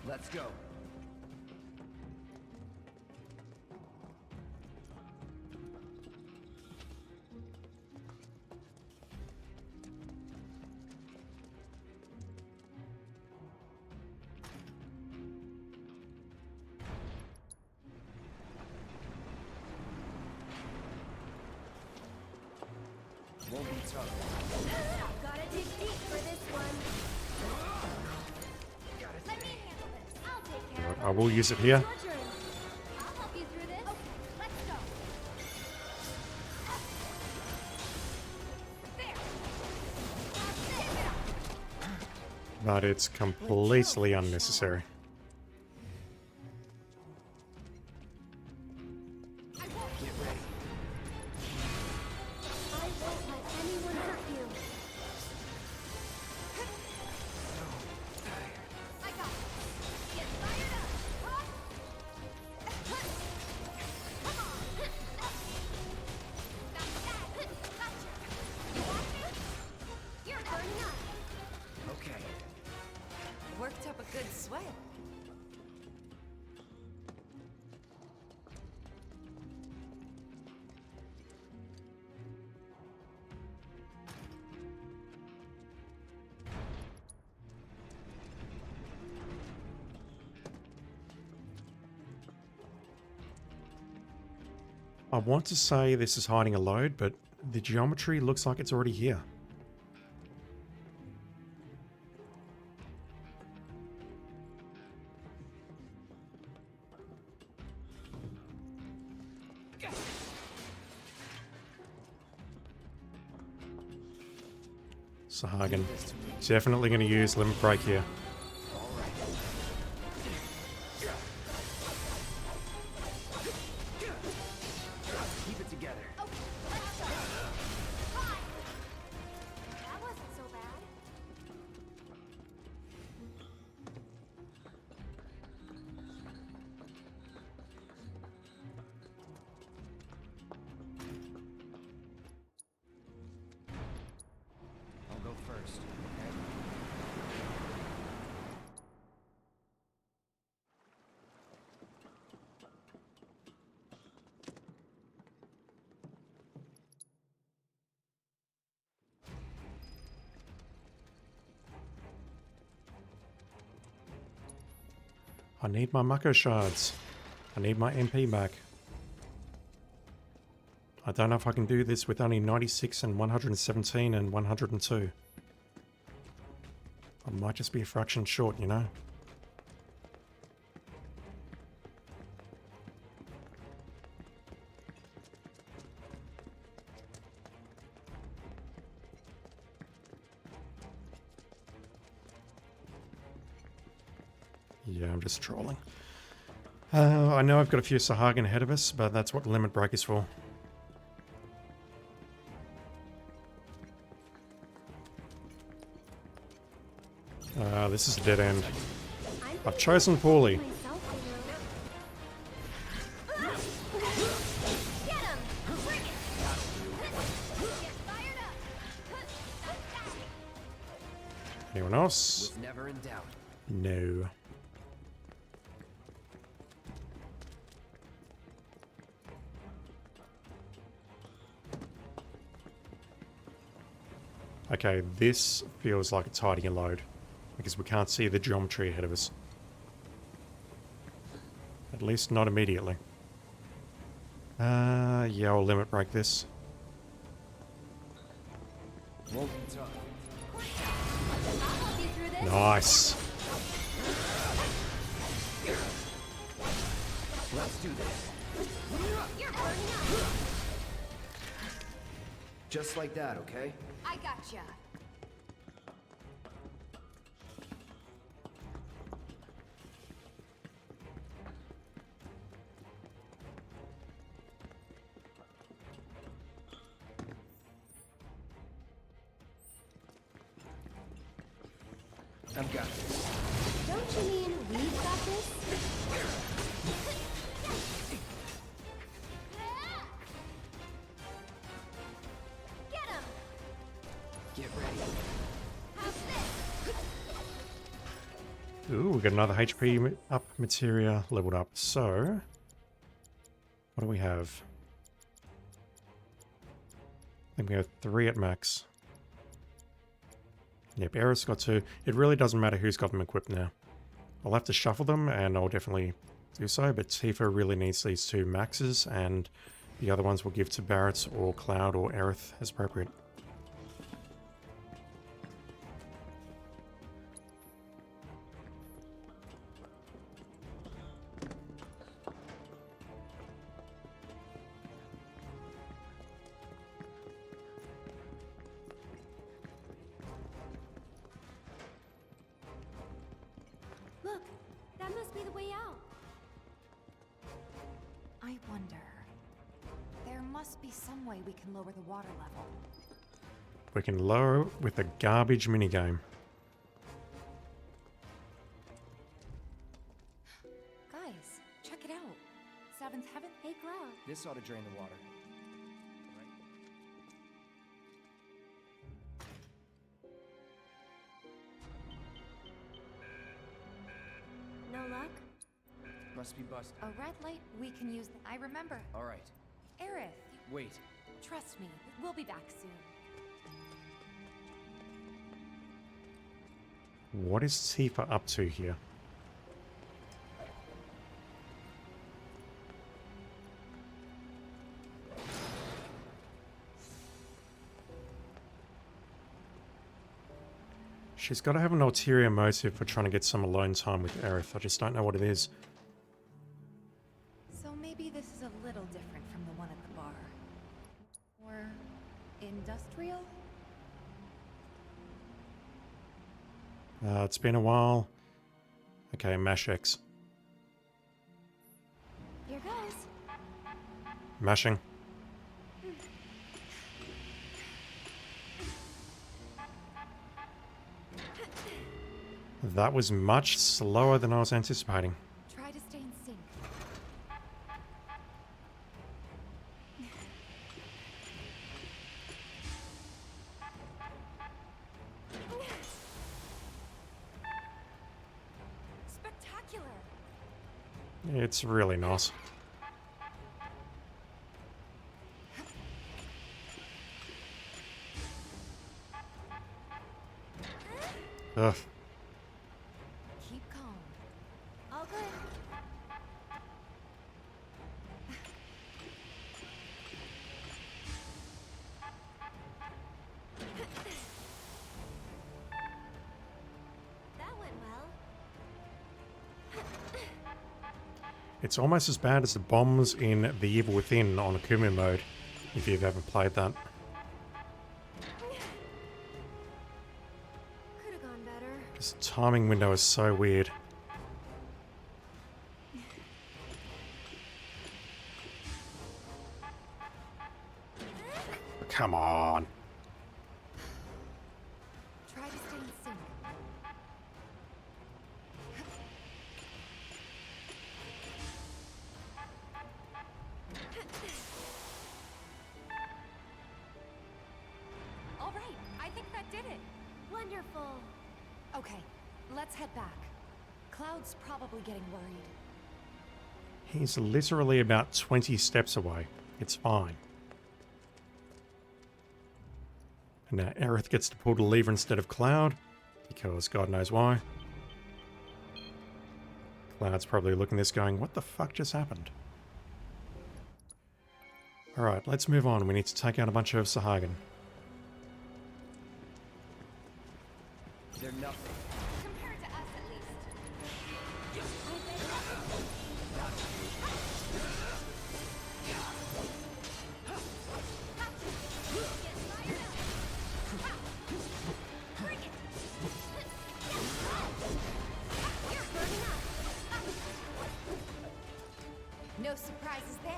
[SPEAKER 3] Let's go. Won't be tough.
[SPEAKER 2] Gotta dig deep for this one. Let me handle this. I'll take care of it.
[SPEAKER 1] I will use it here.
[SPEAKER 2] Your turn. I'll help you through this. Okay, let's go. There.
[SPEAKER 1] But it's completely unnecessary.
[SPEAKER 3] Get ready.
[SPEAKER 2] I won't let anyone hurt you. I got it. Get fired up. Come on. That's that. Gotcha. You want me? You're burning up.
[SPEAKER 3] Okay.
[SPEAKER 2] Worked up a good sweat.
[SPEAKER 1] I want to say this is hiding a load, but the geometry looks like it's already here. Sahagan. Definitely going to use limit break here.
[SPEAKER 3] Keep it together.
[SPEAKER 2] That wasn't so bad.
[SPEAKER 3] I'll go first, okay?
[SPEAKER 1] I need my Mako shards. I need my MP back. I don't know if I can do this with only 96 and 117 and 102. I might just be a fraction short, you know? Yeah, I'm just trolling. I know I've got a few Sahagin ahead of us, but that's what Limit Break is for. This is a dead end. I've chosen poorly. Anyone else?
[SPEAKER 3] Was never in doubt.
[SPEAKER 1] No. Okay, this feels like it's hiding a load, because we can't see the geometry ahead of us. At least not immediately. Yeah, I'll limit break this.
[SPEAKER 3] Won't be tough.
[SPEAKER 1] Nice.
[SPEAKER 3] Let's do this. Just like that, okay?
[SPEAKER 2] I gotcha.
[SPEAKER 3] I've got this.
[SPEAKER 2] Don't you mean we've got this? Get him!
[SPEAKER 3] Get ready.
[SPEAKER 2] How's this?
[SPEAKER 1] Ooh, we got another HP up materia leveled up. So, what do we have? I think we have 3 at max. Yep, Aerith's got 2. It really doesn't matter who's got them equipped now. I'll have to shuffle them, and I'll definitely do so, but Tifa really needs these 2 maxes, and the other ones we'll give to Barrett or Cloud or Aerith as appropriate.
[SPEAKER 2] Look, that must be the way out. I wonder. There must be some way we can lower the water level.
[SPEAKER 1] We can lower it with a garbage minigame.
[SPEAKER 2] Guys, check it out. Seventh heaven, hey Cloud.
[SPEAKER 3] This ought to drain the water.
[SPEAKER 2] No luck?
[SPEAKER 3] Must be busted.
[SPEAKER 2] A red light we can use. I remember.
[SPEAKER 3] All right.
[SPEAKER 2] Aerith,
[SPEAKER 3] Wait.
[SPEAKER 2] trust me. We'll be back soon.
[SPEAKER 1] What is Tifa up to here? She's got to have an ulterior motive for trying to get some alone time with Aerith. I just don't know what it is.
[SPEAKER 2] So maybe this is a little different from the one at the bar. Or industrial?
[SPEAKER 1] It's been a while. Okay, mash X.
[SPEAKER 2] Here goes.
[SPEAKER 1] Mashing. That was much slower than I was anticipating.
[SPEAKER 2] Try to stay in sync. Spectacular!
[SPEAKER 1] It's really nice. Ugh.
[SPEAKER 2] Keep calm. All good. That went well.
[SPEAKER 1] It's almost as bad as the bombs in The Evil Within on Akuma mode, if you've ever played that.
[SPEAKER 2] Could have gone better.
[SPEAKER 1] This timing window is so weird. come on.
[SPEAKER 2] Try to stay in sync. All right, I think that did it. Wonderful. Okay, let's head back. Cloud's probably getting worried.
[SPEAKER 1] He's literally about 20 steps away. It's fine. And now Aerith gets to pull the lever instead of Cloud, because God knows why. Cloud's probably looking at this going, what the fuck just happened? Alright, let's move on. We need to take out a bunch of Sahagin.
[SPEAKER 3] They're nothing.
[SPEAKER 2] Compared to us, at least. No surprises there.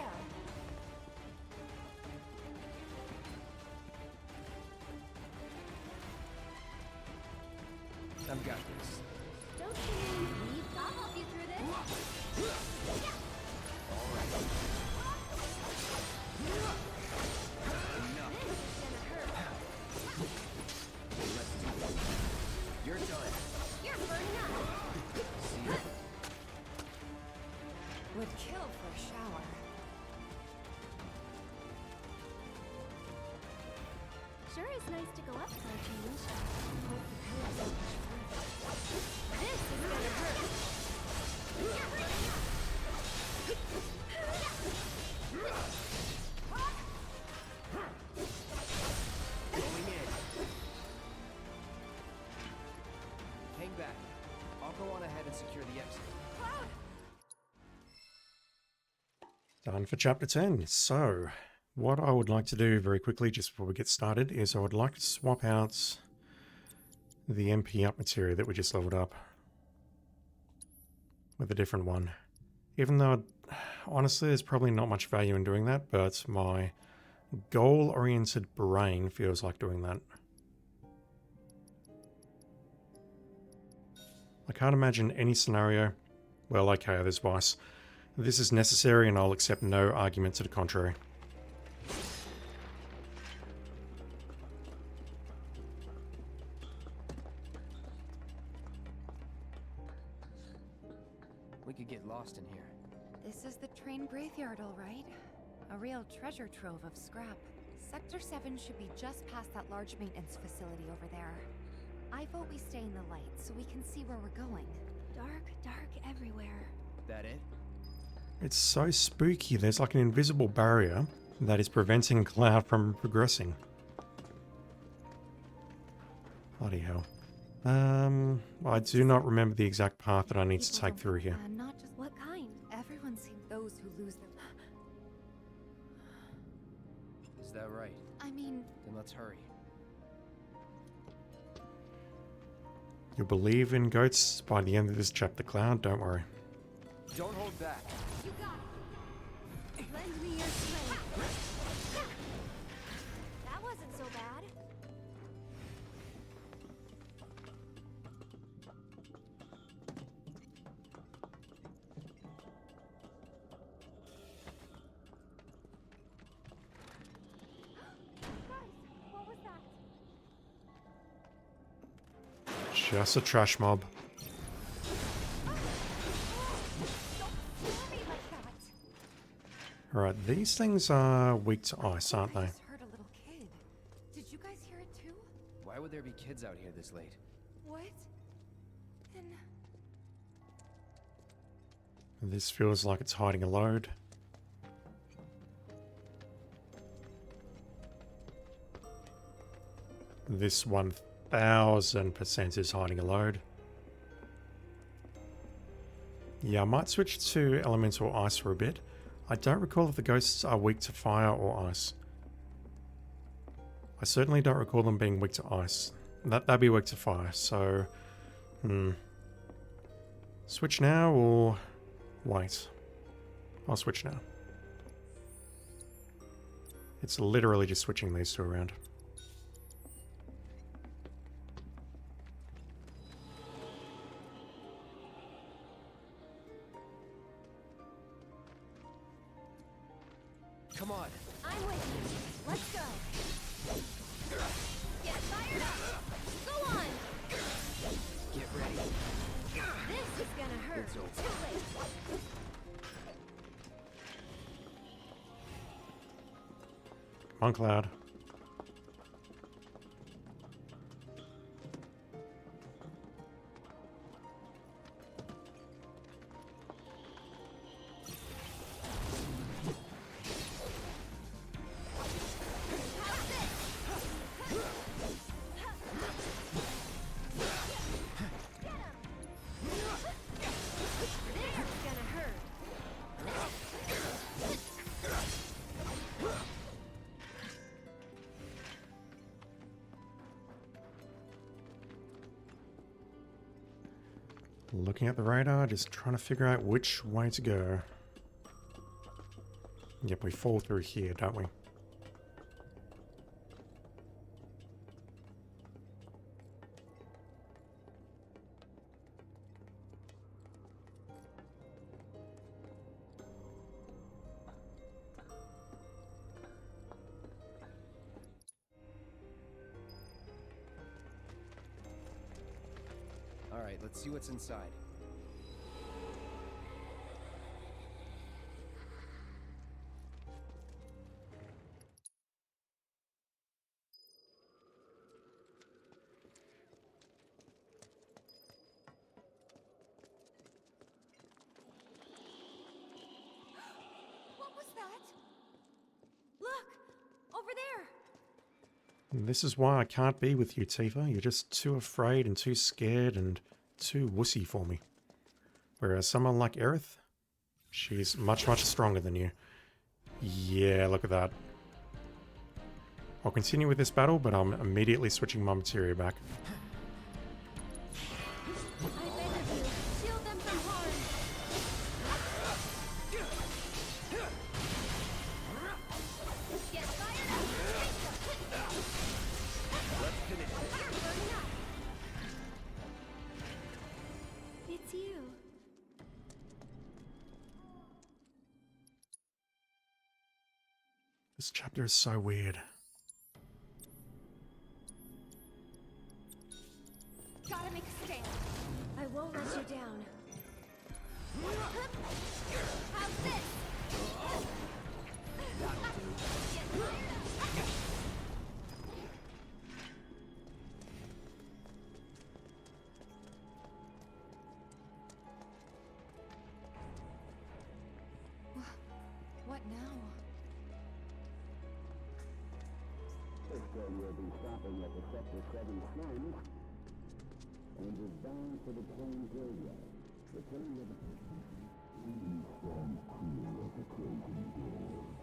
[SPEAKER 3] I've got this.
[SPEAKER 2] Don't you leave? I'll help you through this.
[SPEAKER 3] All right. Enough.
[SPEAKER 2] This is gonna hurt.
[SPEAKER 3] Let's do this. You're done.
[SPEAKER 2] You're burning up.
[SPEAKER 3] See ya.
[SPEAKER 2] Would kill for a shower. Sure is nice to go up for a change. Hope the pool is much further. This is gonna hurt. You're burning up.
[SPEAKER 3] Going in. Hang back. I'll go on ahead and secure the exit.
[SPEAKER 2] Cloud!
[SPEAKER 1] Done for chapter 10. So, what I would like to do very quickly, just before we get started, is I would like to swap out the MP up material that we just leveled up with a different one. Even though, honestly, there's probably not much value in doing that, but my goal-oriented brain feels like doing that. I can't imagine any scenario. Well, okay, there's Vice. This is necessary and I'll accept no argument to the contrary.
[SPEAKER 3] We could get lost in here.
[SPEAKER 2] This is the train graveyard, all right. A real treasure trove of scrap. Sector 7 should be just past that large maintenance facility over there. I vote we stay in the light so we can see where we're going. Dark everywhere.
[SPEAKER 3] That it?
[SPEAKER 1] It's so spooky. There's like an invisible barrier that is preventing Cloud from progressing. Bloody hell. I do not remember the exact path that I need to
[SPEAKER 2] People
[SPEAKER 1] take through here.
[SPEAKER 2] Not just what kind. Everyone seems those who lose their...
[SPEAKER 3] Is that right?
[SPEAKER 2] I mean,
[SPEAKER 3] Then let's hurry.
[SPEAKER 1] You'll believe in goats by the end of this chapter, Cloud. Don't worry.
[SPEAKER 3] Don't hold back.
[SPEAKER 2] you got it. Lend me your strength. That wasn't so bad. Guys, what was that?
[SPEAKER 1] Just a trash mob. Alright, these things are weak to ice, aren't
[SPEAKER 2] I
[SPEAKER 1] they?
[SPEAKER 2] just heard a little kid. Did you guys hear it too?
[SPEAKER 3] Why would there be kids out here this late?
[SPEAKER 2] What? Then
[SPEAKER 1] This feels like it's hiding a load. This 1000% is hiding a load. Yeah, I might switch to elemental ice for a bit. I don't recall if the ghosts are weak to fire or ice. I certainly don't recall them being weak to ice. That'd be weak to fire, so... Switch now or... wait. I'll switch now. It's literally just switching these two around.
[SPEAKER 3] Come on.
[SPEAKER 2] I'm with you. Let's go. Get fired up. Go on.
[SPEAKER 3] Get ready.
[SPEAKER 2] This is gonna hurt.
[SPEAKER 3] It's over.
[SPEAKER 2] Too late.
[SPEAKER 1] Come on, Cloud.
[SPEAKER 2] This is gonna hurt.
[SPEAKER 1] Looking at the radar, just trying to figure out which way to go. Yep, we fall through here, don't we?
[SPEAKER 3] All right, let's see what's inside.
[SPEAKER 2] What was that? Look! Over there!
[SPEAKER 1] This is why I can't be with you, Tifa. You're just too afraid and too scared and too wussy for me. Whereas someone like Aerith, she's much, much stronger than you. Yeah, look at that. I'll continue with this battle, but I'm immediately switching my materia back.
[SPEAKER 2] I beg of you, shield them from harm. Get fired up!
[SPEAKER 3] Let's finish it.
[SPEAKER 2] Fire burning up! It's you.
[SPEAKER 1] This chapter is so weird.
[SPEAKER 2] Gotta make a stand. I won't let you down. How's this? Get fired up! What now?
[SPEAKER 5] This girl will be stopping at the Sector 7 slums and is bound for the Plains area. Returning with the... Please stand clear of the closing doors.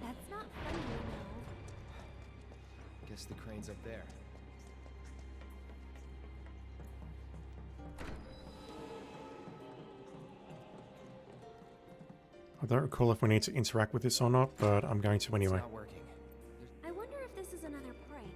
[SPEAKER 2] That's not funny, you know.
[SPEAKER 3] Guess the crane's up there.
[SPEAKER 1] I don't recall if we need to interact with this or not, but I'm going to anyway.
[SPEAKER 3] It's not working.
[SPEAKER 2] I wonder if this is another prank.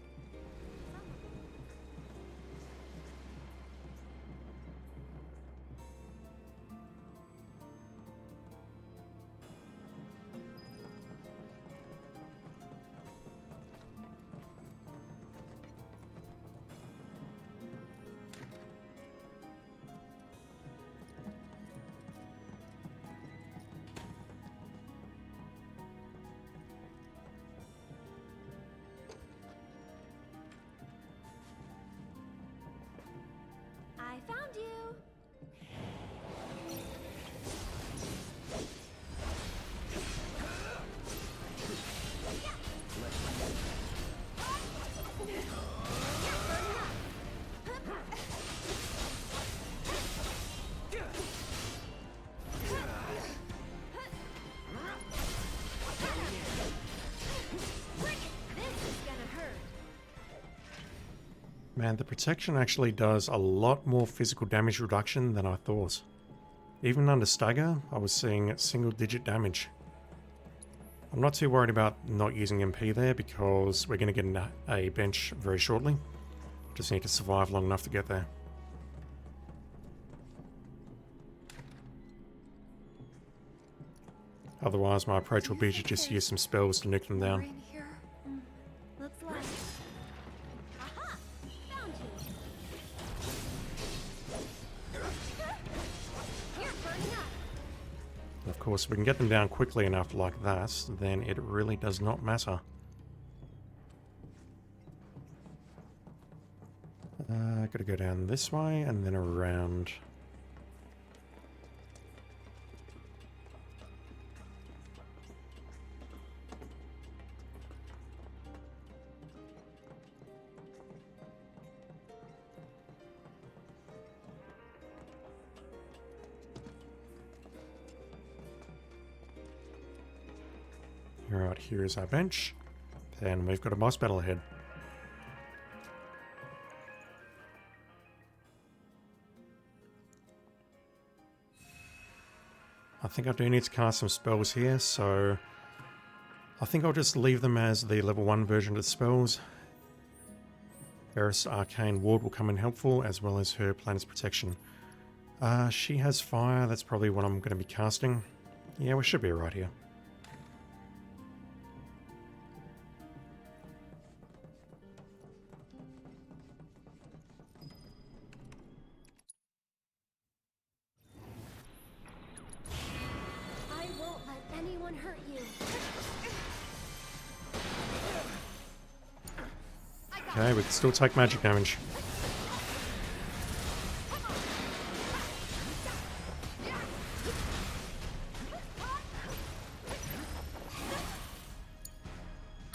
[SPEAKER 1] Man, the protection actually does a lot more physical damage reduction than I thought. Even under stagger, I was seeing single digit damage. I'm not too worried about not using MP there because we're going to get a bench very shortly. Just need to survive long enough to get there. Otherwise, my approach will be to just use some spells to nuke them down.
[SPEAKER 2] In here. Looks like. Aha! Found you. You're burning up.
[SPEAKER 1] Of course, if we can get them down quickly enough like that, then it really does not matter. Gotta go down this way and then around. Alright, here's our bench. And we've got a boss battle ahead. I think I do need to cast some spells here, so I think I'll just leave them as the level 1 version of the spells. Eris' Arcane Ward will come in helpful, as well as her Planet's Protection. She has fire, that's probably what I'm going to be casting. Yeah, we should be right here.
[SPEAKER 2] I won't let anyone hurt you.
[SPEAKER 1] Okay, we can still take magic damage.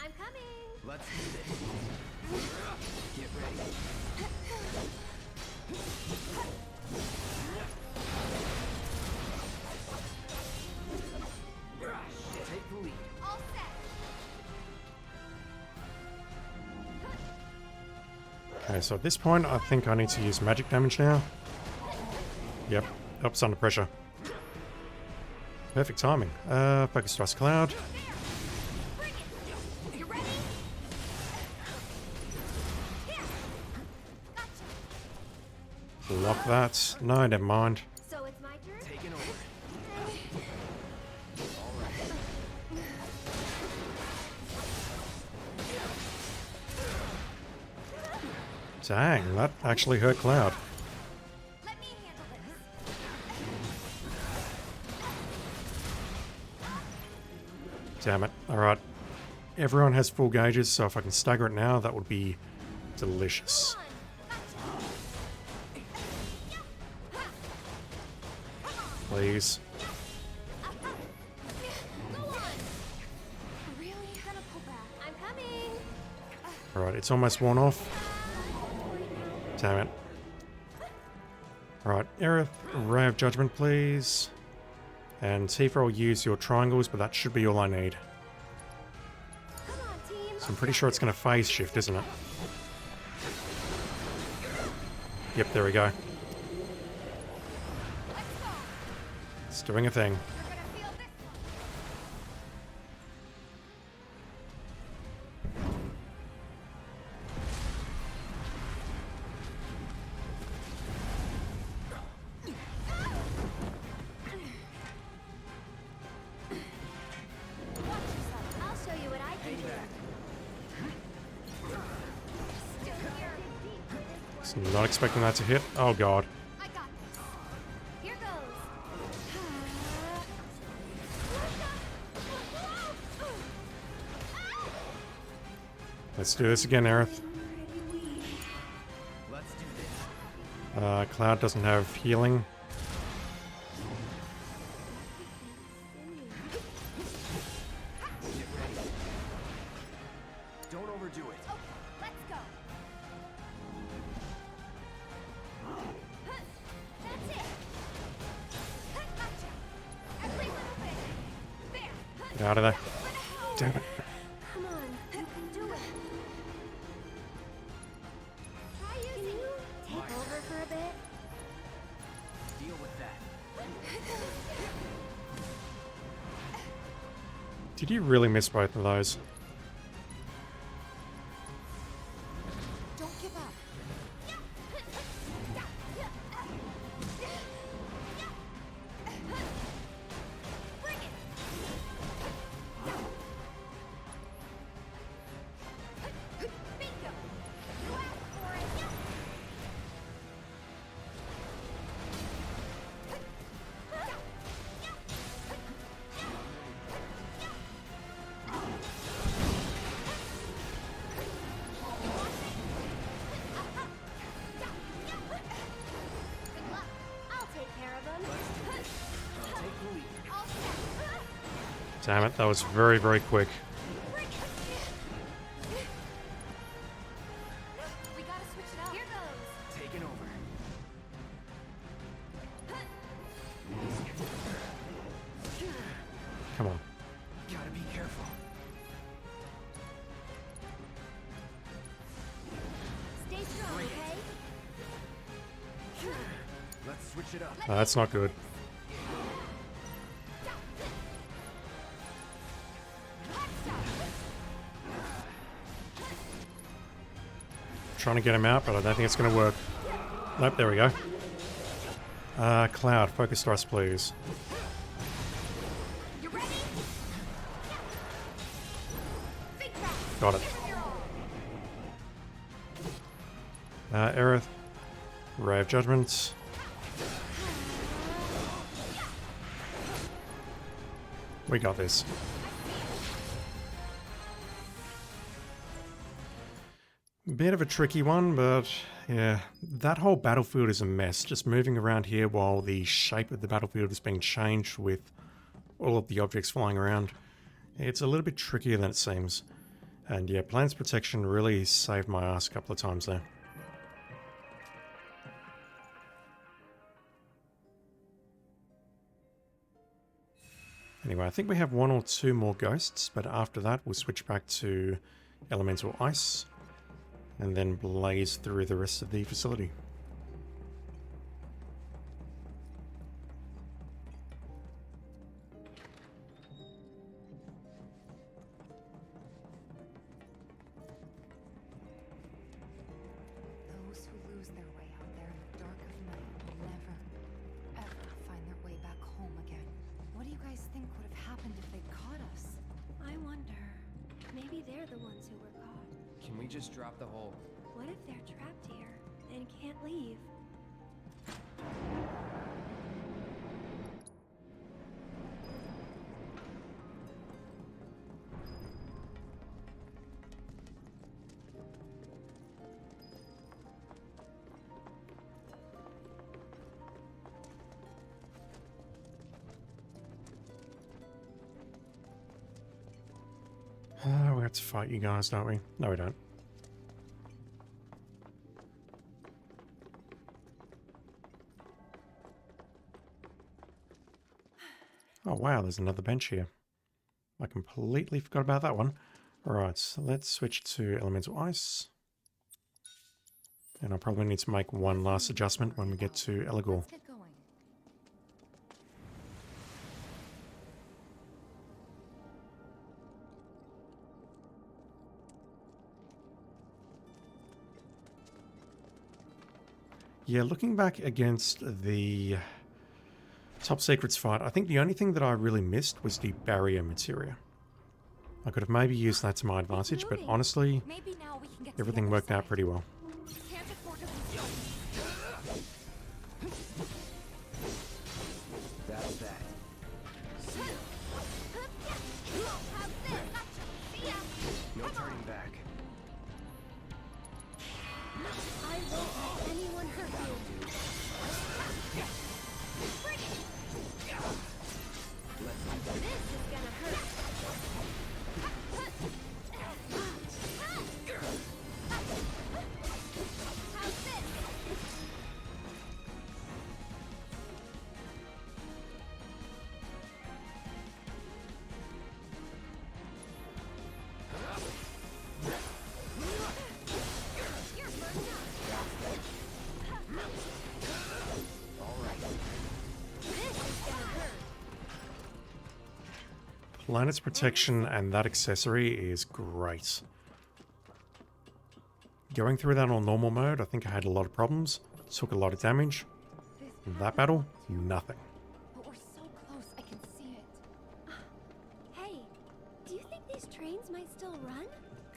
[SPEAKER 2] I'm coming.
[SPEAKER 3] Let's do this. Get ready. Take the lead.
[SPEAKER 2] All set.
[SPEAKER 1] Okay, so at this point, I think I need to use magic damage now. Yep, helps under pressure. Perfect timing. Focus Thrust Cloud.
[SPEAKER 2] Bring it. You ready? Here. Gotcha.
[SPEAKER 1] Lock that. No, never mind.
[SPEAKER 2] So it's my turn.
[SPEAKER 3] Taking over.
[SPEAKER 1] Dang, that actually hurt Cloud.
[SPEAKER 2] Let me handle this.
[SPEAKER 1] Damn it. Alright. Everyone has full gauges, so if I can stagger it now, that would be delicious. Please.
[SPEAKER 2] Go on. Really gonna pull back. I'm coming.
[SPEAKER 1] Alright, it's almost worn off. Damn it. Alright, Aerith, Ray of Judgment, please. And Tifa, I'll use your triangles, but that should be all I need.
[SPEAKER 2] Come on, team.
[SPEAKER 1] So I'm pretty sure it's going to phase shift, isn't it? Yep, there we go.
[SPEAKER 2] Let's go.
[SPEAKER 1] It's doing a thing.
[SPEAKER 2] You're gonna feel this one. Watch yourself. I'll show you what I can do. Still here.
[SPEAKER 1] So not expecting that to hit. Oh god.
[SPEAKER 2] I got this. Here goes.
[SPEAKER 1] Let's do this again, Aerith.
[SPEAKER 3] Let's do this.
[SPEAKER 1] Cloud doesn't have healing.
[SPEAKER 3] Get ready. Don't overdo it.
[SPEAKER 2] Oh, let's go. That's it. Gotcha. Every little bit. There.
[SPEAKER 1] Get out of there. Damn it.
[SPEAKER 2] Come on, you can do it. Try
[SPEAKER 1] Did you really miss both of those?
[SPEAKER 2] Don't give up. Bring it. Bingo. You asked for it. Good luck. I'll take care of them.
[SPEAKER 3] Take the lead.
[SPEAKER 2] All set.
[SPEAKER 1] Damn it, that was very, very quick.
[SPEAKER 2] Bring it. We gotta switch it up. Here goes.
[SPEAKER 3] Taking over.
[SPEAKER 1] Come on.
[SPEAKER 3] Gotta be careful.
[SPEAKER 2] Stay strong, okay?
[SPEAKER 3] Let's switch it up.
[SPEAKER 1] No, that's not good. Trying to get him out, but I don't think it's going to work. Nope, there we go. Cloud, focus thrust, please.
[SPEAKER 2] You ready? Think fast.
[SPEAKER 1] Got it. Aerith, Ray of Judgment. We got this. Bit of a tricky one, but yeah, that whole battlefield is a mess. Just moving around here while the shape of the battlefield is being changed with all of the objects flying around. It's a little bit trickier than it seems. And yeah, Planet's Protection really saved my ass a couple of times there. Anyway, I think we have one or two more ghosts, but after that we'll switch back to Elemental Ice and then blaze through the rest of the facility.
[SPEAKER 2] Those who lose their way out there in the dark of night will never, ever find their way back home again. What do you guys think would have happened if they caught us?
[SPEAKER 6] I wonder. Maybe they're the ones who were caught.
[SPEAKER 3] Can we just drop the whole...
[SPEAKER 6] What if they're trapped here and can't leave?
[SPEAKER 1] We have to fight you guys, don't we? No, we don't. Oh wow, there's another bench here. I completely forgot about that one. Alright, so let's switch to Elemental Ice. And I'll probably need to make one last adjustment when we get to Eligor.
[SPEAKER 2] Let's get going.
[SPEAKER 1] Yeah, looking back against the Top Secrets fight, I think the only thing that I really missed was the barrier materia. I could have maybe used that to my advantage, but honestly,
[SPEAKER 2] Maybe now we can get to the
[SPEAKER 1] everything
[SPEAKER 2] other
[SPEAKER 1] worked out
[SPEAKER 2] side.
[SPEAKER 1] pretty well.
[SPEAKER 2] Can't afford to lose.
[SPEAKER 3] That's that. No turning back.
[SPEAKER 6] I won't let anyone hurt you. This is gonna hurt. How's this? You're burned up.
[SPEAKER 1] Planet's protection and that accessory is great. Going through that on normal mode, I think I had a lot of problems. Took a lot of damage. In that battle, nothing.
[SPEAKER 2] But we're so close, I can see it.
[SPEAKER 6] Hey, do you think these trains might still run?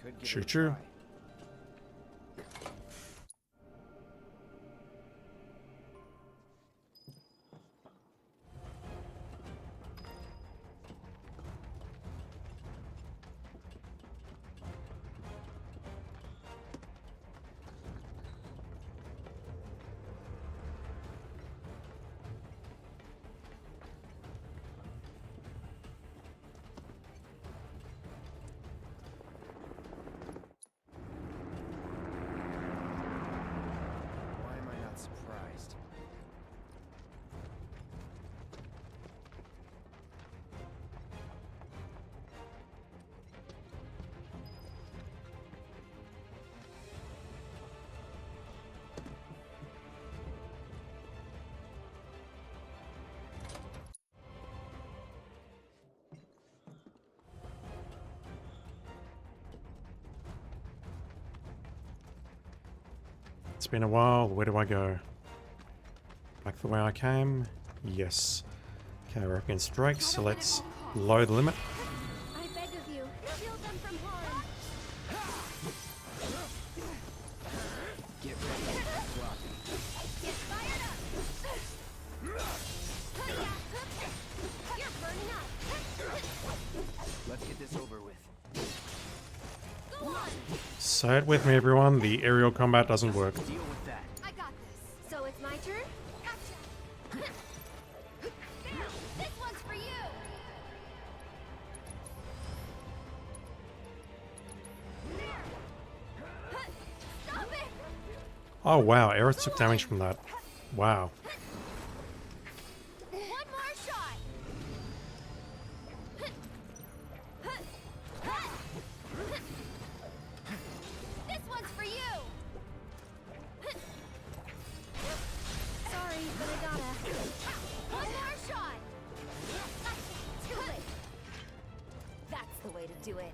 [SPEAKER 3] Could give it a
[SPEAKER 1] Choo-choo.
[SPEAKER 3] try. Why am I not surprised?
[SPEAKER 1] It's been a while. Where do I go? Back the way I came? Yes. Okay, we're up against Drake, so let's lower the limit.
[SPEAKER 6] I beg of you, shield them from harm.
[SPEAKER 3] Get ready. Block.
[SPEAKER 6] Get fired up. You're burning up.
[SPEAKER 3] Let's get this over with.
[SPEAKER 6] Go on.
[SPEAKER 1] Say it with me, everyone. The aerial combat doesn't work.
[SPEAKER 3] Deal with that.
[SPEAKER 6] I got this. So it's my turn? Gotcha. This one's for you. Stop it.
[SPEAKER 1] Oh wow, Aerith took damage from that. Wow.
[SPEAKER 6] One more shot. This one's for you. Sorry, but I gotta. One more shot. Too late. That's the way to do it.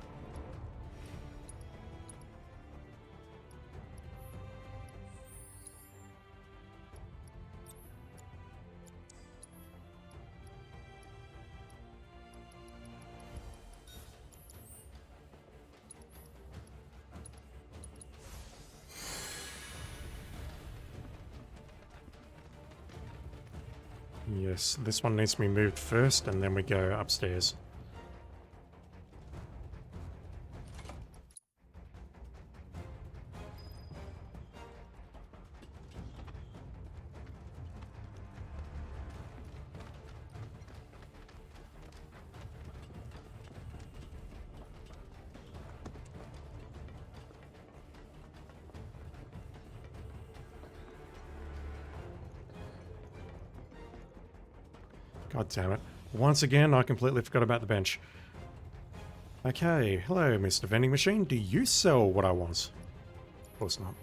[SPEAKER 1] Yes, this one needs to be moved first, and then we go upstairs. God damn it. Once again, I completely forgot about the bench. Okay, hello, Mr. Vending Machine. Do you sell what I want? Of course not.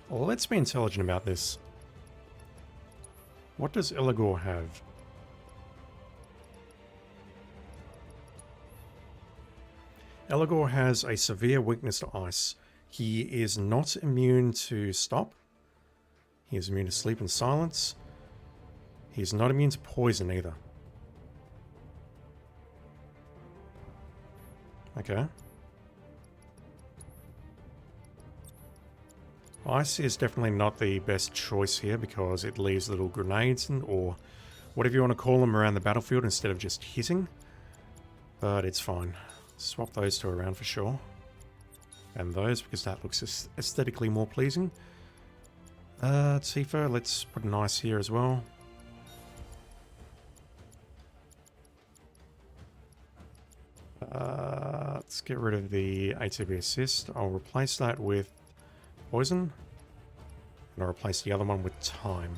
[SPEAKER 1] Well, let's be intelligent about this. What does Eligor have? Eligor has a severe weakness to ice. He is not immune to stop. He is immune to sleep and silence. He is not immune to poison either. Okay. Ice is definitely not the best choice here because it leaves little grenades or whatever you want to call them around the battlefield instead of just hitting. But it's fine. Swap those two around for sure. And those because that looks aesthetically more pleasing. Tifa, let's put an ice here as well. Let's get rid of the ATB assist. I'll replace that with poison. And I'll replace the other one with time.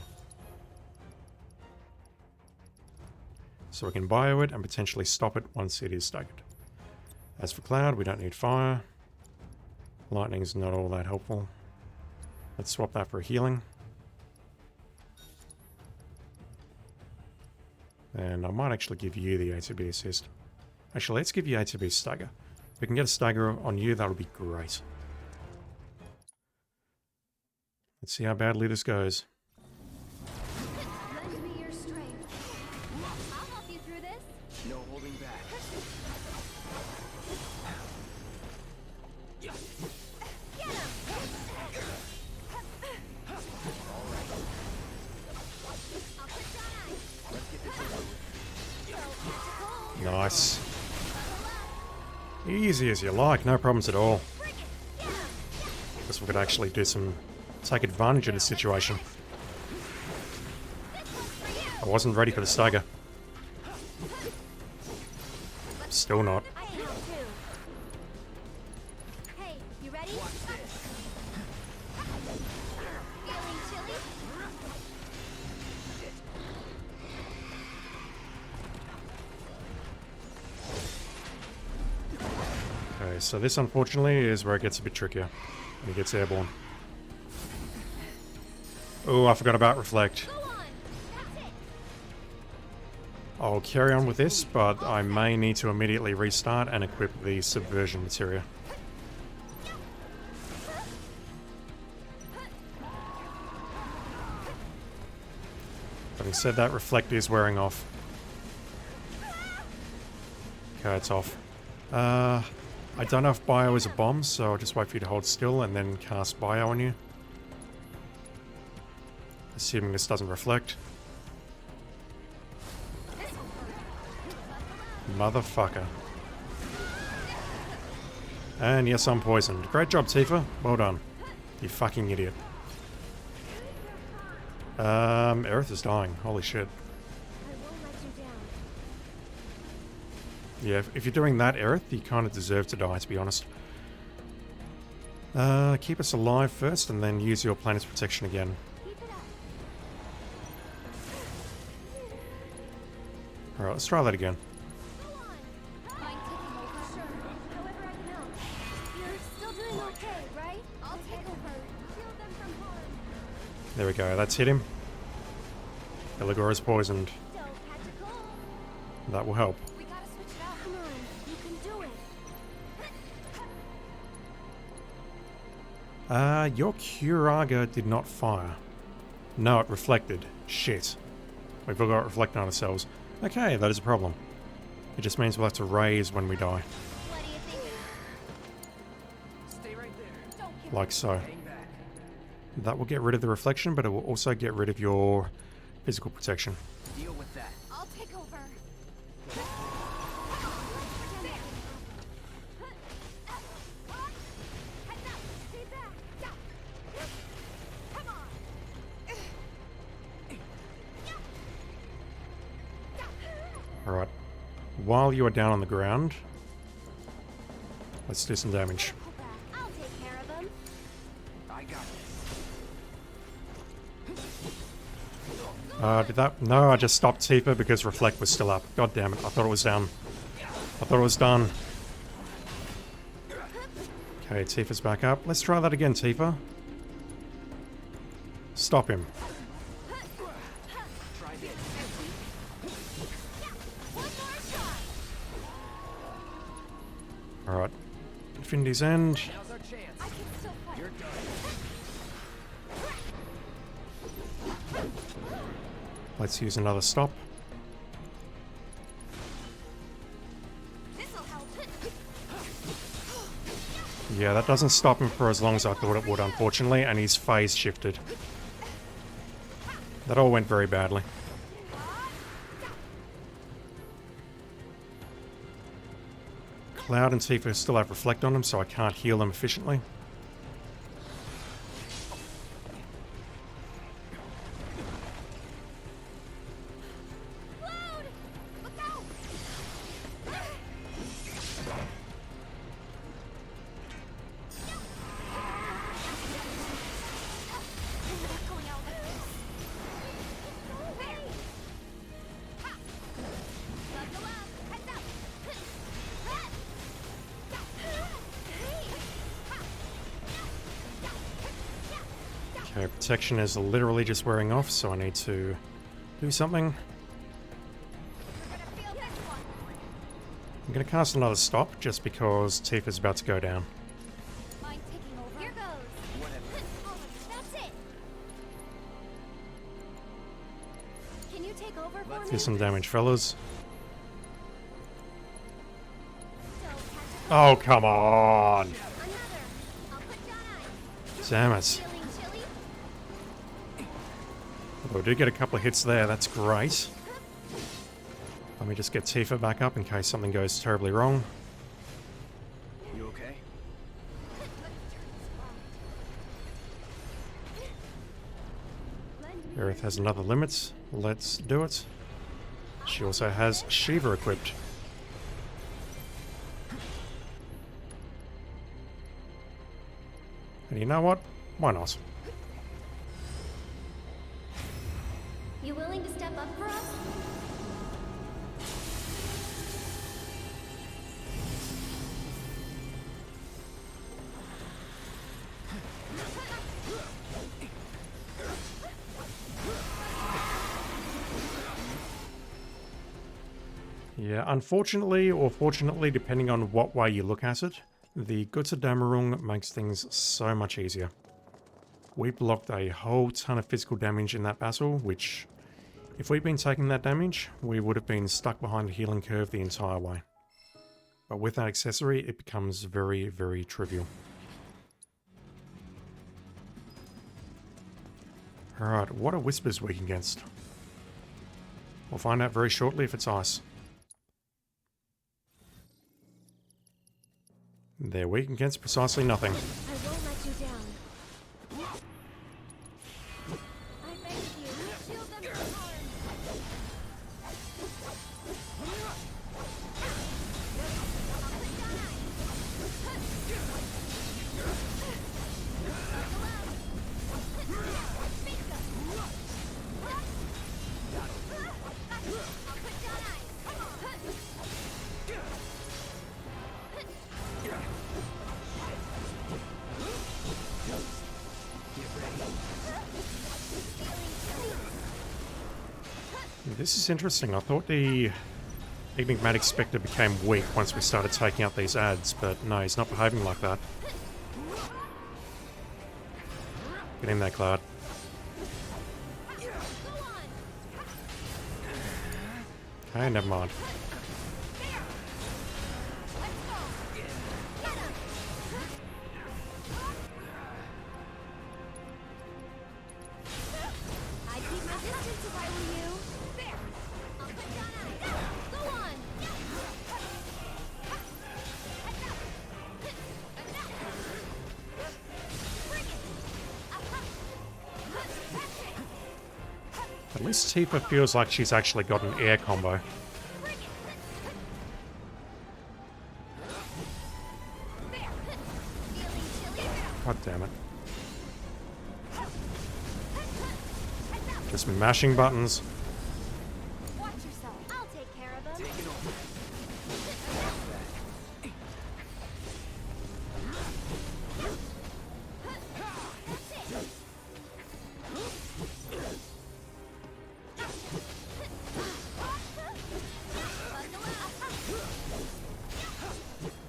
[SPEAKER 1] So we can bio it and potentially stop it once it is staggered. As for Cloud, we don't need fire. Lightning is not all that helpful. Let's swap that for healing. And I might actually give you the ATB assist. Actually, let's give you ATB stagger. If we can get a stagger on you, that'll be great. Let's see how badly this goes.
[SPEAKER 6] Lend me your strength. I'll help you through this.
[SPEAKER 3] No holding back.
[SPEAKER 6] Get him! I'll put down ice.
[SPEAKER 3] Let's get this over with.
[SPEAKER 6] So, catch a cold.
[SPEAKER 1] Nice. Easy as you like, no problems at all.
[SPEAKER 6] Bring it! Get him!
[SPEAKER 1] Guess we could actually do some... take advantage of this situation.
[SPEAKER 6] This one's for you!
[SPEAKER 1] I wasn't ready for the stagger. Still not.
[SPEAKER 6] I am too. Hey, you ready? Feeling chilly?
[SPEAKER 1] Okay, so this unfortunately is where it gets a bit trickier. When he gets airborne. Oh, I forgot about Reflect.
[SPEAKER 6] Go on! That's it!
[SPEAKER 1] I'll carry on with this, but I may need to immediately restart and equip the Subversion materia. Having said that, Reflect is wearing off. Okay, it's off. I don't know if Bio is a bomb, so I'll just wait for you to hold still and then cast Bio on you. Assuming this doesn't reflect. Motherfucker. And yes, I'm poisoned. Great job, Tifa. Well done. You fucking idiot. Aerith is dying. Holy shit.
[SPEAKER 6] I won't let you down.
[SPEAKER 1] Yeah, if you're doing that, Aerith, you kind of deserve to die, to be honest. Keep us alive first, and then use your planet's protection again.
[SPEAKER 6] Keep it up.
[SPEAKER 1] Alright, let's try that again.
[SPEAKER 6] Go on. Mind taking over? Sure. However I can help. You're still doing okay, right? I'll take over. Shield them from harm.
[SPEAKER 1] There we go, that's hit him. Eligor is poisoned.
[SPEAKER 6] Don't catch a cold.
[SPEAKER 1] That will help.
[SPEAKER 6] We gotta switch it out. Come on. You can do it.
[SPEAKER 1] Your Curaga did not fire. No, it reflected. Shit. We forgot reflecting on ourselves. Okay, that is a problem. It just means we'll have to raise when we die.
[SPEAKER 6] What do you think?
[SPEAKER 3] Stay right there.
[SPEAKER 6] Don't give
[SPEAKER 1] Like so.
[SPEAKER 3] Hang back.
[SPEAKER 1] That will get rid of the reflection, but it will also get rid of your physical protection.
[SPEAKER 3] Deal with that.
[SPEAKER 6] I'll take over. Come on.
[SPEAKER 1] Alright. While you are down on the ground, let's do some damage.
[SPEAKER 6] I'll take care of them.
[SPEAKER 3] I got this.
[SPEAKER 1] Did that? No, I just stopped Tifa because Reflect was still up. God damn it, I thought it was down. I thought it was done. Okay, Tifa's back up. Let's try that again, Tifa. Stop him.
[SPEAKER 3] Try this.
[SPEAKER 6] One more shot.
[SPEAKER 1] Alright. Infinity's End.
[SPEAKER 3] Now's our chance.
[SPEAKER 6] I can still fight.
[SPEAKER 3] You're done.
[SPEAKER 1] Let's use another stop.
[SPEAKER 6] This'll help.
[SPEAKER 1] Yeah, that doesn't stop him for as long as I thought it would, unfortunately, and his phase shifted. That all went very badly. Cloud and Tifa still have Reflect on them, so I can't heal them efficiently.
[SPEAKER 6] Load! Look out! I'm not going out like this. Hey! Ha! Buckle up! Heads up!
[SPEAKER 1] Okay, protection is literally just wearing off, so I need to do something. going to cast another stop just because Tifa's about to go down.
[SPEAKER 6] Mind taking over? Here goes. Oh, that's it. Can you take over for me?
[SPEAKER 1] Do some damage, fellas.
[SPEAKER 6] So, catch
[SPEAKER 1] Oh, come on!
[SPEAKER 6] another. I'll put down ice.
[SPEAKER 1] Damn it.
[SPEAKER 6] Feeling chilly?
[SPEAKER 1] Although we do get a couple of hits there, that's great. Let me just get Tifa back up in case something goes terribly wrong.
[SPEAKER 3] You okay?
[SPEAKER 1] Aerith has another limit. Let's do it. She also has Shiva equipped. And you know what? Why not?
[SPEAKER 6] You willing to step up for us?
[SPEAKER 1] Yeah, unfortunately, or fortunately, depending on what way you look at it, the Gutadamarung makes things so much easier. We blocked a whole ton of physical damage in that battle, which, if we'd been taking that damage, we would have been stuck behind a healing curve the entire way. But with that accessory, it becomes very, very trivial. Alright, what are Whispers weak against? We'll find out very shortly if it's ice. They're weak against precisely nothing.
[SPEAKER 6] I won't let you down. I beg of you, shield them from harm.
[SPEAKER 1] This is interesting. I thought the Enigmatic Spectre became weak once we started taking out these ads, but no, he's not behaving like that. Get in there, Cloud. Okay, never mind.
[SPEAKER 6] I'd keep my distance if I were you. There. I'll put down ice. Go on.
[SPEAKER 1] At least Tifa feels like she's actually got an air combo. God damn it. Just mashing buttons.
[SPEAKER 6] Watch yourself. I'll take care of them.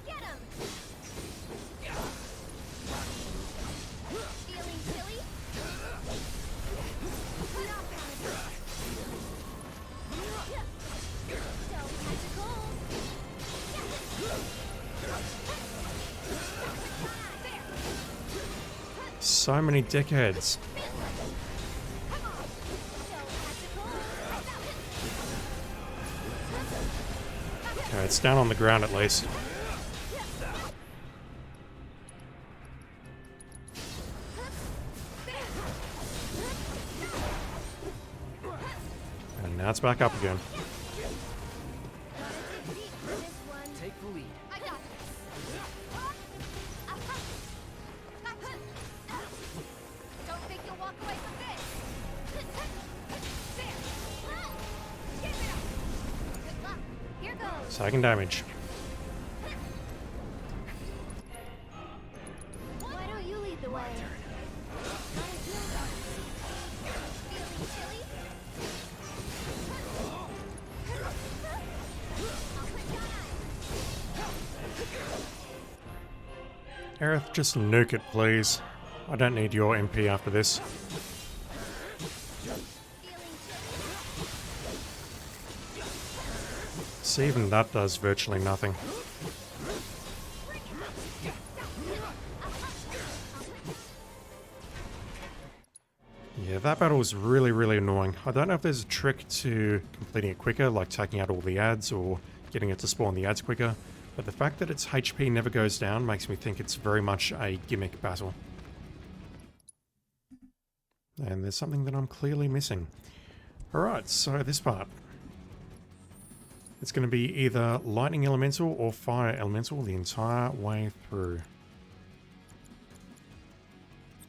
[SPEAKER 6] Get him. Feeling chilly? Don't catch a cold.
[SPEAKER 1] So many dickheads. Okay, it's down on the ground at least. And now it's back up again.
[SPEAKER 3] Take the lead.
[SPEAKER 6] I got this. Don't think you'll walk away from this. There. Get it up. Good luck. Here goes.
[SPEAKER 1] Taking damage.
[SPEAKER 6] Why don't you lead the way? Feeling chilly? I'll put down ice.
[SPEAKER 1] Aerith, just nuke it, please. I don't need your MP after this. See, even that does virtually nothing. Yeah, that battle was really, really annoying. I don't know if there's a trick to completing it quicker, like taking out all the ads or getting it to spawn the ads quicker, but the fact that its HP never goes down makes me think it's very much a gimmick battle. And there's something that I'm clearly missing. Alright, so this part. It's going to be either Lightning Elemental or Fire Elemental the entire way through.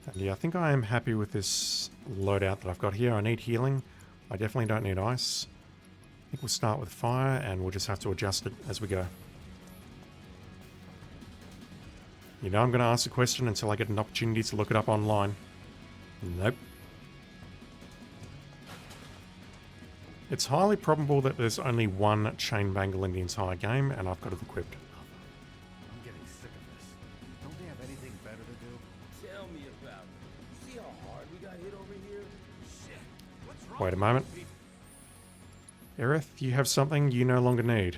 [SPEAKER 1] And yeah, I think I am happy with this loadout that I've got here. I need healing. I definitely don't need ice. I think we'll start with fire and we'll just have to adjust it as we go. You know I'm going to ask a question until I get an opportunity to look it up online. Nope. It's highly probable that there's only one chain bangle in the entire game, and I've got it equipped.
[SPEAKER 7] I'm getting sick of this. Don't they have anything better to do?
[SPEAKER 8] Tell me about it. See how hard we got hit over here? Shit. What's wrong?
[SPEAKER 1] Wait a moment. Aerith, you have something you no longer need.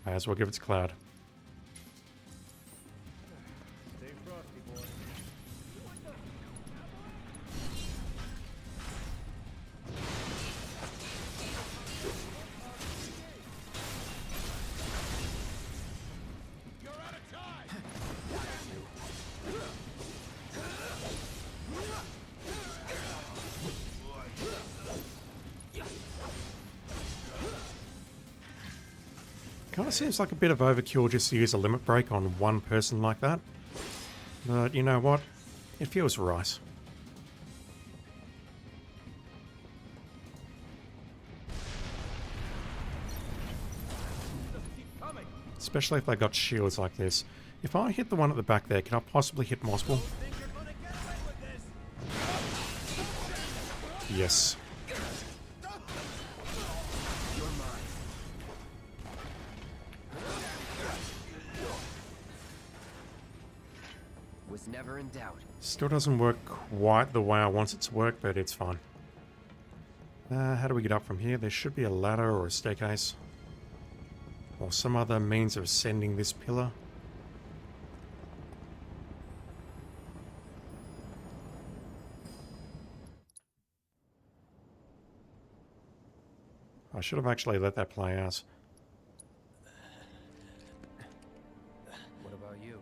[SPEAKER 1] May as well give it to Cloud.
[SPEAKER 7] Stay frosty, boy.
[SPEAKER 1] Kind of seems like a bit of overkill just to use a limit break on one person like that. But you know what? It feels right. Especially if they got shields like this. If I hit the one at the back there, can I possibly hit Mossball? Yes.
[SPEAKER 3] Was never in doubt.
[SPEAKER 1] Still doesn't work quite the way I want it to work, but it's fine. How do we get up from here? There should be a ladder or a staircase. Or some other means of ascending this pillar. I should have actually let that play out.
[SPEAKER 3] What about you?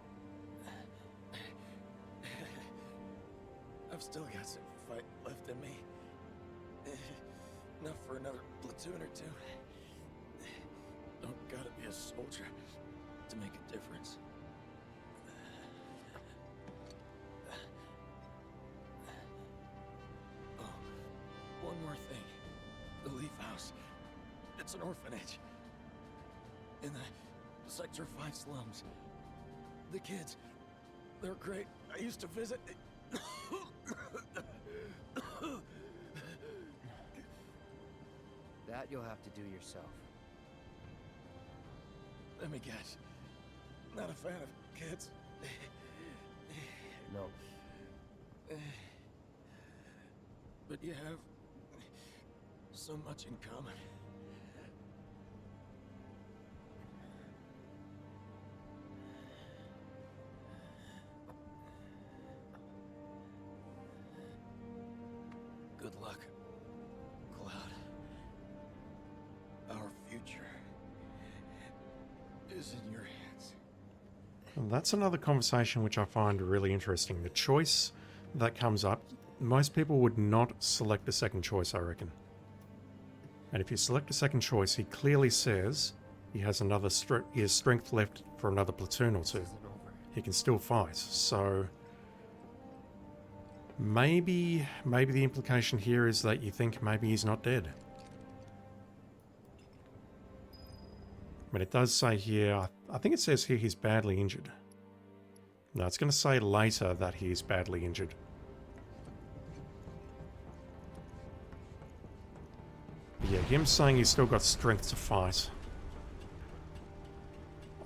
[SPEAKER 8] I've still got some fight left in me. Enough for another platoon or two. Don't gotta be a soldier to make a difference. Oh, one more thing. The Leaf House. It's an orphanage. In the Sector 5 slums. The kids, they're great. I used to visit.
[SPEAKER 3] That you'll have to do yourself.
[SPEAKER 8] Let me guess. Not a fan of kids.
[SPEAKER 3] No.
[SPEAKER 8] But you have so much in common. Good luck, Cloud. Our future is in your hands.
[SPEAKER 1] And that's another conversation which I find really interesting. The choice that comes up, most people would not select the second choice, I reckon. And if you select a second choice, he clearly says he has another he has strength left for another platoon or two. He can still fight, so maybe the implication here is that you think maybe he's not dead. But it does say here, I think it says here he's badly injured. No, it's going to say later that he's badly injured. But yeah, him saying he's still got strength to fight.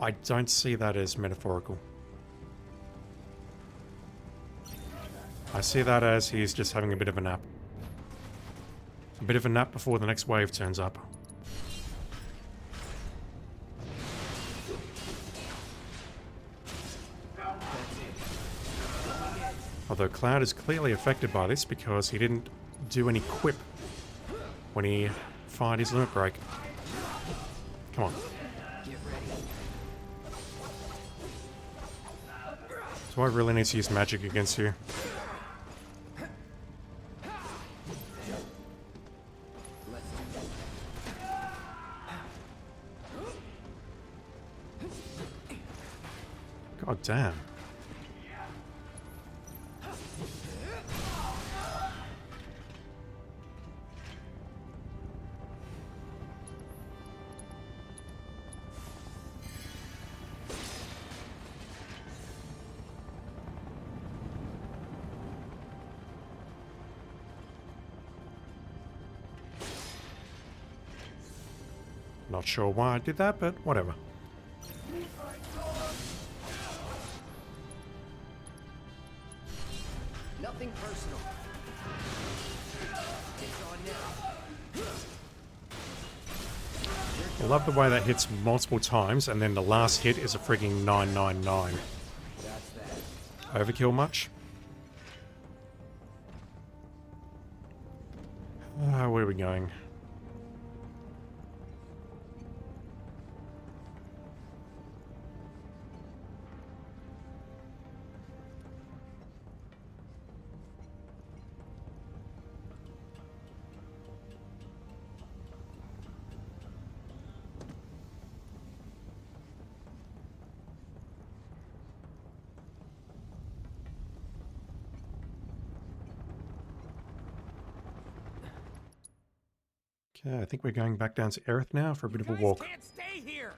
[SPEAKER 1] I don't see that as metaphorical. I see that as he's just having a bit of a nap. A bit of a nap before the next wave turns up. Although Cloud is clearly affected by this because he didn't do any quip when he fired his limit break. Come on. Do I really need to use magic against you? God damn. Not sure why I did that, but whatever.
[SPEAKER 3] Nothing personal. It's on now.
[SPEAKER 1] I love the way that hits multiple times, and then the last hit is a frigging 999.
[SPEAKER 3] That's that.
[SPEAKER 1] Overkill much? Where are we going? Okay, I think we're going back down to Aerith now for a bit of a walk.
[SPEAKER 8] Can't stay here.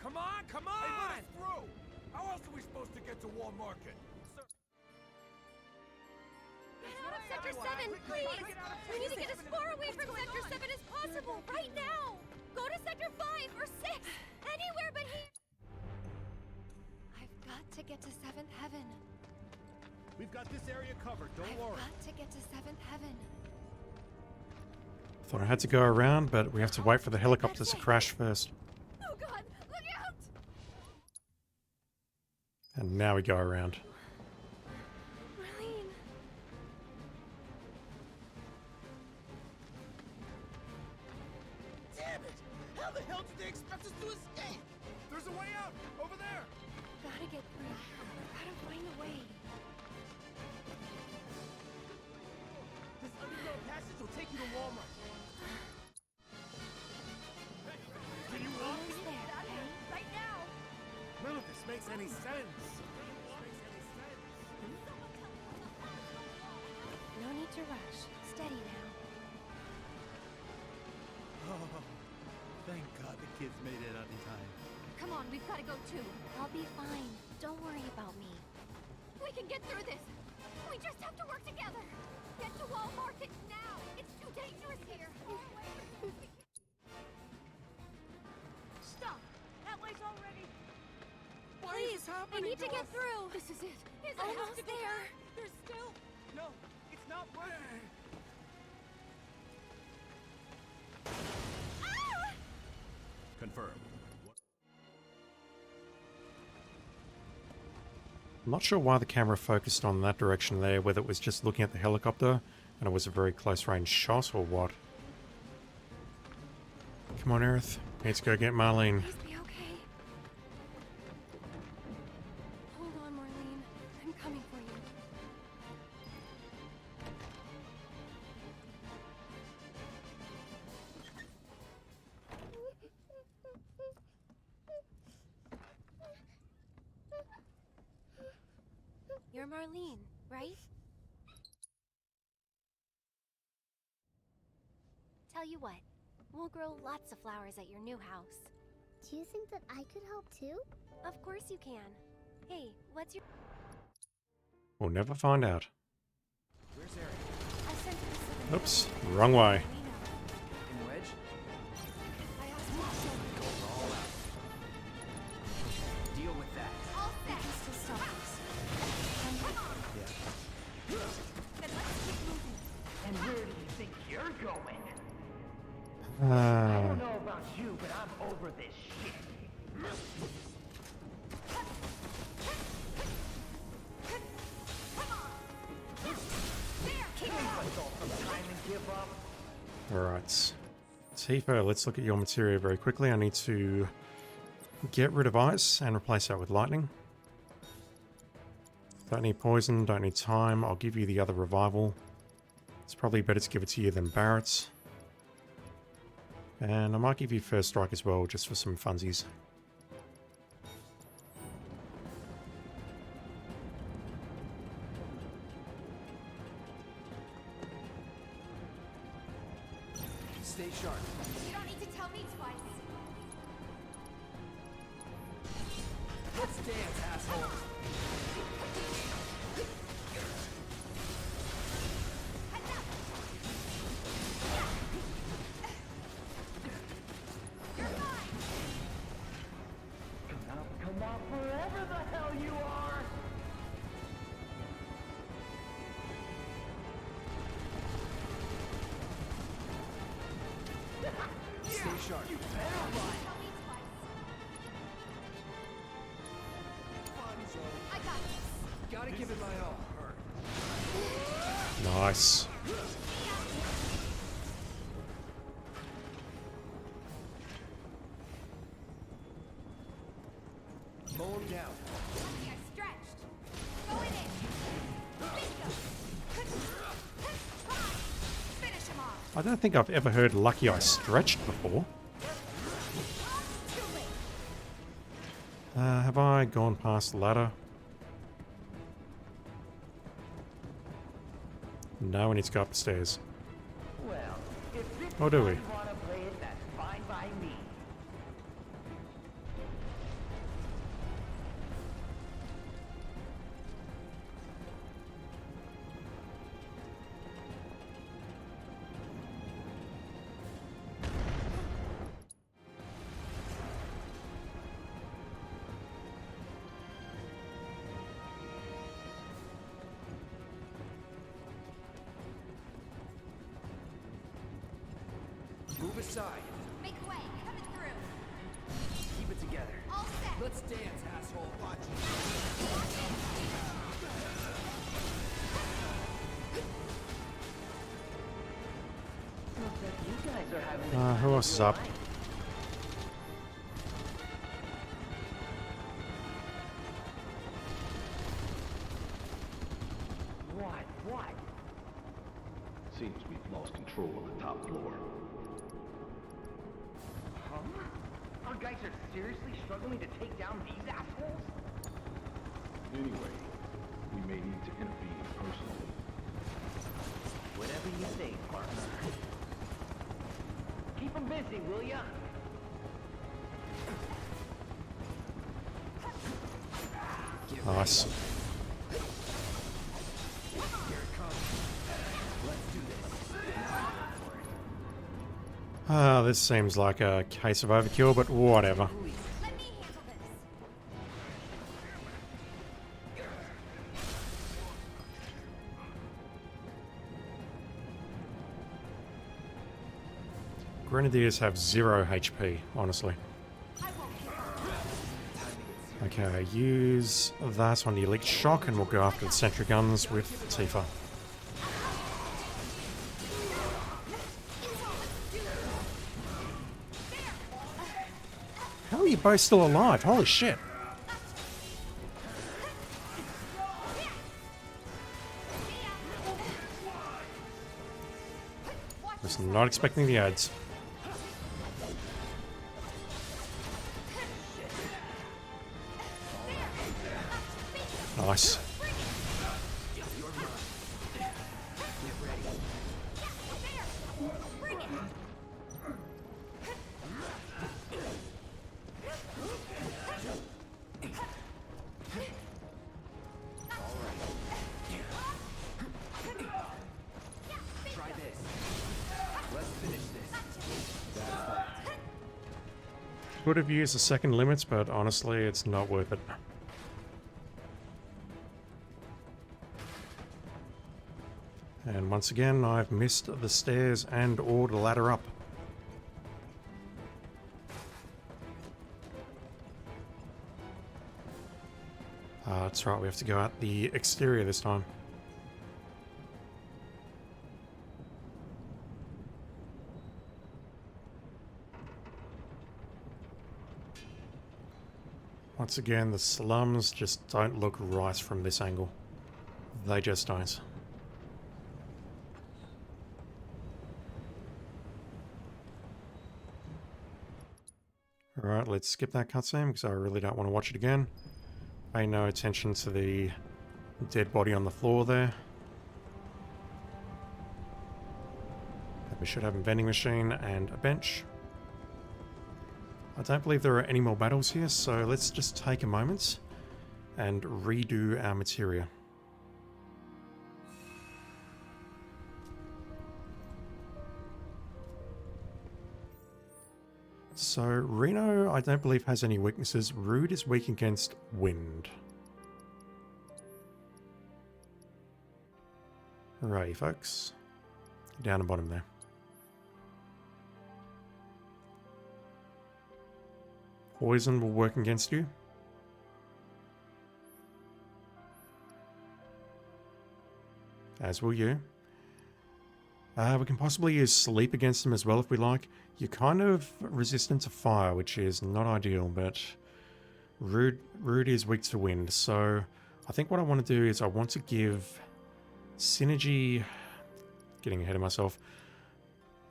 [SPEAKER 8] Come on, come on! Hey, let us through. How else are we supposed to get to Wall Market?
[SPEAKER 6] Get out of Sector 7, please! We need to get as far away from Sector 7 as possible, right now! Go to Sector 5 or 6! Anywhere but here!
[SPEAKER 2] I've got to get to 7th Heaven.
[SPEAKER 7] We've got this area covered, don't
[SPEAKER 2] I've
[SPEAKER 7] worry.
[SPEAKER 2] got to get to 7th Heaven.
[SPEAKER 1] Thought I had to go around, but we have to wait for the helicopters to crash first.
[SPEAKER 6] Oh god, look out!
[SPEAKER 1] And now we go around.
[SPEAKER 6] Marlene.
[SPEAKER 8] Damn it! How the hell did they expect us to escape? There's a way out! Over there!
[SPEAKER 2] Gotta get through. Gotta find a way.
[SPEAKER 8] This underground passage will take you to Walmart. Can you walk?
[SPEAKER 2] Almost there, okay?
[SPEAKER 6] Right now!
[SPEAKER 7] None of this makes any sense.
[SPEAKER 2] No need to rush. Steady now.
[SPEAKER 7] Oh, thank God the kids made it out in time.
[SPEAKER 6] Come on, we've gotta go too.
[SPEAKER 2] I'll be fine. Don't worry about me.
[SPEAKER 6] We can get through this! We just have to work together! Get to Wall Market now! It's too dangerous here! Stop! That way's already...
[SPEAKER 2] Please, I need to get through.
[SPEAKER 6] This is it! Is
[SPEAKER 2] Almost there.
[SPEAKER 6] There's still...
[SPEAKER 4] No, it's not working.
[SPEAKER 7] Confirmed.
[SPEAKER 1] I'm not sure why the camera focused on that direction there, whether it was just looking at the helicopter and it was a very close range shot or what. Come on, Aerith. Need to go get Marlene.
[SPEAKER 2] Please be okay. Hold on, Marlene. I'm coming for you. You're Marlene, right?
[SPEAKER 6] Tell you what, we'll grow lots of flowers at your new house.
[SPEAKER 9] Do you think that I could help too?
[SPEAKER 6] Of course you can. Hey, what's your...
[SPEAKER 1] We'll never find out.
[SPEAKER 3] Where's Eric?
[SPEAKER 6] I sent you the 7th
[SPEAKER 1] Oops,
[SPEAKER 6] Heaven.
[SPEAKER 1] wrong way.
[SPEAKER 3] In Wedge?
[SPEAKER 6] I asked you to show me.
[SPEAKER 3] We're all out.
[SPEAKER 5] you, but I'm over this shit.
[SPEAKER 1] Alright. Tifa, let's look at your materia very quickly. I need to get rid of ice and replace that with lightning. Don't need poison, don't need time. I'll give you the other revival. It's probably better to give it to you than Barrett's. And I might give you first strike as well, just for some funsies.
[SPEAKER 3] Stay sharp.
[SPEAKER 6] You don't need to tell me twice.
[SPEAKER 3] Let's dance, asshole.
[SPEAKER 5] Come out forever the hell you are!
[SPEAKER 3] Stay sharp.
[SPEAKER 6] Tell me twice. I got this.
[SPEAKER 3] Gotta give it my all.
[SPEAKER 1] Nice.
[SPEAKER 3] Mow him down.
[SPEAKER 6] Lucky I stretched. Going in. Bingo. Finish him off.
[SPEAKER 1] I don't think I've ever heard Lucky I Stretched before.
[SPEAKER 6] Too late.
[SPEAKER 1] Have I gone past the ladder? No, we need to go up the stairs.
[SPEAKER 5] Well, if this
[SPEAKER 1] Oh, do we?
[SPEAKER 5] is how you wanna play it, that's fine by me.
[SPEAKER 3] Move aside.
[SPEAKER 6] Make way. Coming through.
[SPEAKER 3] Keep it together.
[SPEAKER 6] All set.
[SPEAKER 3] Let's dance, asshole. Watch.
[SPEAKER 5] Looks like you guys are having the
[SPEAKER 1] Who else is up?
[SPEAKER 5] What?
[SPEAKER 10] Seems we've lost control of the top floor.
[SPEAKER 5] Huh? Our guys are seriously struggling to take down these assholes?
[SPEAKER 10] Anyway, we may need to intervene personally.
[SPEAKER 5] Whatever you say, partner. Keep them busy, will ya?
[SPEAKER 1] Nice.
[SPEAKER 3] Here it comes. Let's do this.
[SPEAKER 1] This seems like a case of overkill, but whatever.
[SPEAKER 6] Let me handle this.
[SPEAKER 1] Grenadiers have 0 HP, honestly.
[SPEAKER 6] I won't give up.
[SPEAKER 1] Okay, use that on the Elite Shock and we'll go after the Sentry Guns with Tifa. How are you both still alive? Holy shit. Was not expecting the ads. Nice.
[SPEAKER 6] Bring it.
[SPEAKER 3] Try this. Let's finish this.
[SPEAKER 1] Could have used the second limits, but honestly, it's not worth it. And once again, I've missed the stairs and or the ladder up. That's right, we have to go out the exterior this time. Once again, the slums just don't look right from this angle. They just don't. Alright, let's skip that cutscene because I really don't want to watch it again. Pay no attention to the dead body on the floor there. We should have a vending machine and a bench. I don't believe there are any more battles here, so let's just take a moment and redo our materia. So, Reno, I don't believe has any weaknesses. Rude is weak against wind. Alrighty, folks. Down the bottom there. Poison will work against you. As will you. We can possibly use sleep against them as well if we like. You're kind of resistant to fire, which is not ideal, but Rude is weak to wind. So I think what I want to do is I want to give synergy... Getting ahead of myself.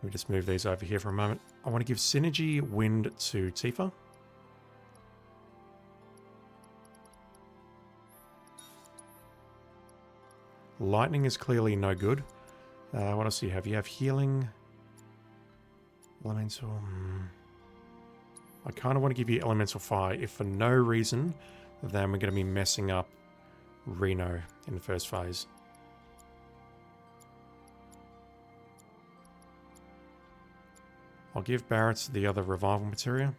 [SPEAKER 1] Let me just move these over here for a moment. I want to give synergy wind to Tifa. Lightning is clearly no good. What else do you have? You have healing. Elemental. I kind of want to give you elemental fire. If for no reason, then we're going to be messing up Reno in the first phase. I'll give Barrett the other revival materia.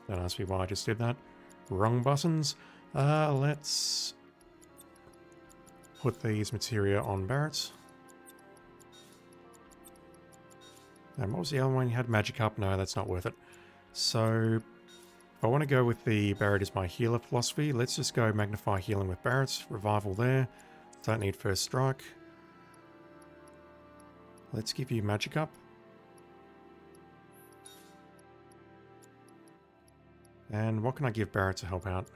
[SPEAKER 1] Don't ask me why I just did that. Wrong buttons. Let's put these materia on Barrett. And what was the other one you had? Magic up? No, that's not worth it. So, if I want to go with the Barrett is my healer philosophy, let's just go Magnify Healing with Barrett. Revival there. Don't need First Strike. Let's give you Magic up. And what can I give Barrett to help out?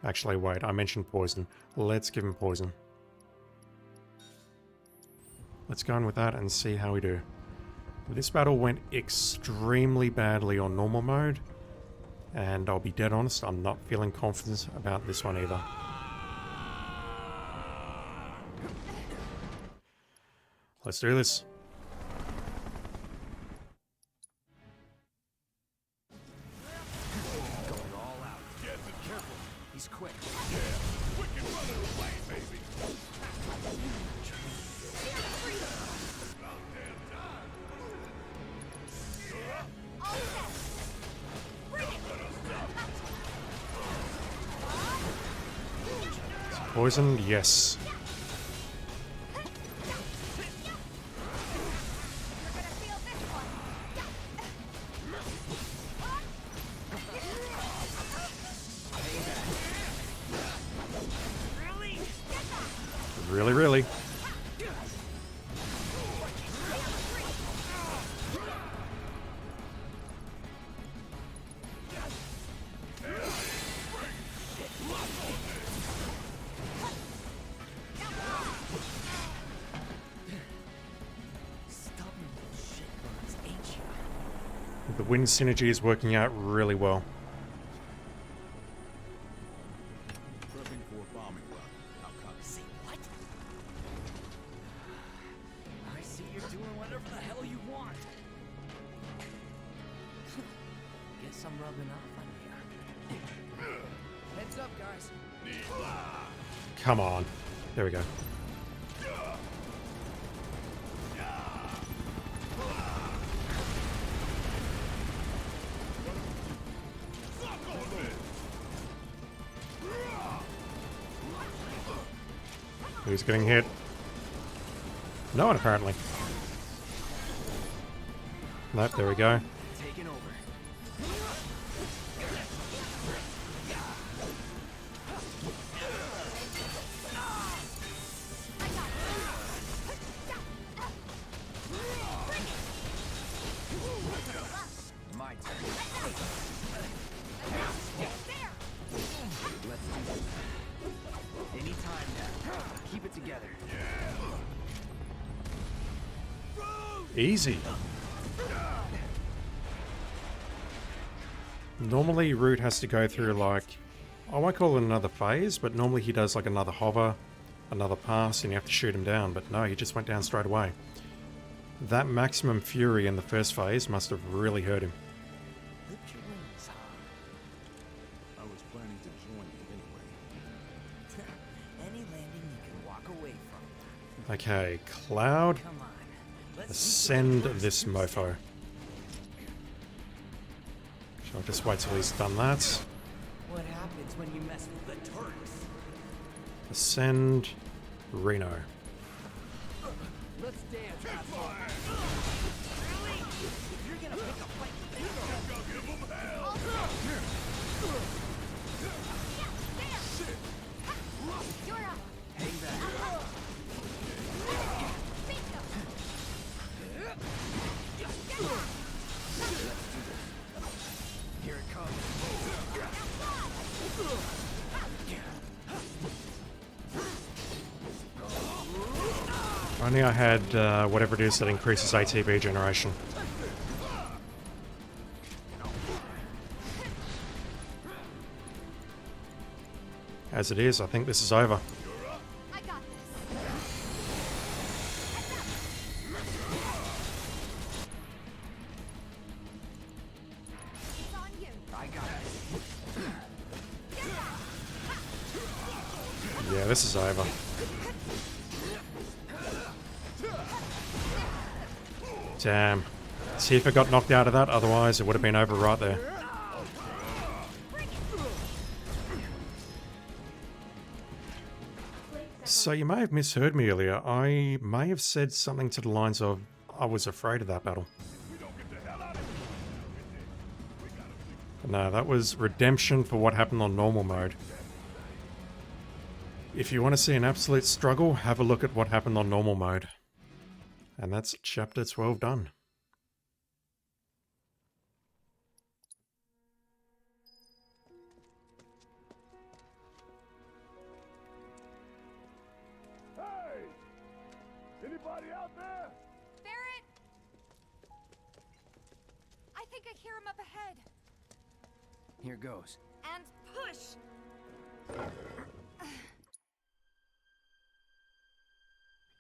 [SPEAKER 1] Actually, wait, I mentioned poison. Let's give him poison. Let's go on with that and see how we do. This battle went extremely badly on normal mode. And I'll be dead honest, I'm not feeling confident about this one either. Let's do this.
[SPEAKER 7] Going all out. Yeah, be careful. He's quick.
[SPEAKER 1] Poisoned, yes. Really, really. The wind synergy is working out really well.
[SPEAKER 7] Prepping for a bombing run. How come?
[SPEAKER 6] Say what? I see you're doing whatever the hell you want. Guess I'm rubbing off on you.
[SPEAKER 3] Heads up, guys.
[SPEAKER 1] Come on. There we go. Who's getting hit? No one, apparently. Nope, there we go.
[SPEAKER 3] Taking over. My turn. Let's do this. Anytime now. Keep it together.
[SPEAKER 1] Easy. Normally, Root has to go through, like, I won't call it another phase, but normally he does like another hover, another pass, and you have to shoot him down. But no, he just went down straight away. That maximum fury in the first phase must have really hurt him.
[SPEAKER 7] I was planning to join you anyway.
[SPEAKER 11] Any landing you can walk away from.
[SPEAKER 1] Okay, Cloud,
[SPEAKER 11] Come on. Let's
[SPEAKER 1] ascend this mofo. Shall I just wait till he's done that?
[SPEAKER 11] What happens when you mess with the Turks?
[SPEAKER 1] Ascend Reno.
[SPEAKER 11] Let's dance, asshole. Really? If you're gonna pick a fight with
[SPEAKER 6] You're up.
[SPEAKER 3] Hang back. Here it comes.
[SPEAKER 1] Only I had whatever it is that increases ATB generation. As it is, I think this is over.
[SPEAKER 6] I got this. It's on you.
[SPEAKER 3] I got it.
[SPEAKER 1] Yeah, this is over. Damn. See if I got knocked out of that, otherwise it would have been over right there. So you may have misheard me earlier. I may have said something to the lines of, I was afraid of that battle. But no, that was redemption for what happened on normal mode. If you want to see an absolute struggle, have a look at what happened on normal mode. And that's chapter 12 done.
[SPEAKER 5] Hey! Anybody out there?
[SPEAKER 6] Barrett! I think I hear him up ahead.
[SPEAKER 3] Here goes.
[SPEAKER 6] And push!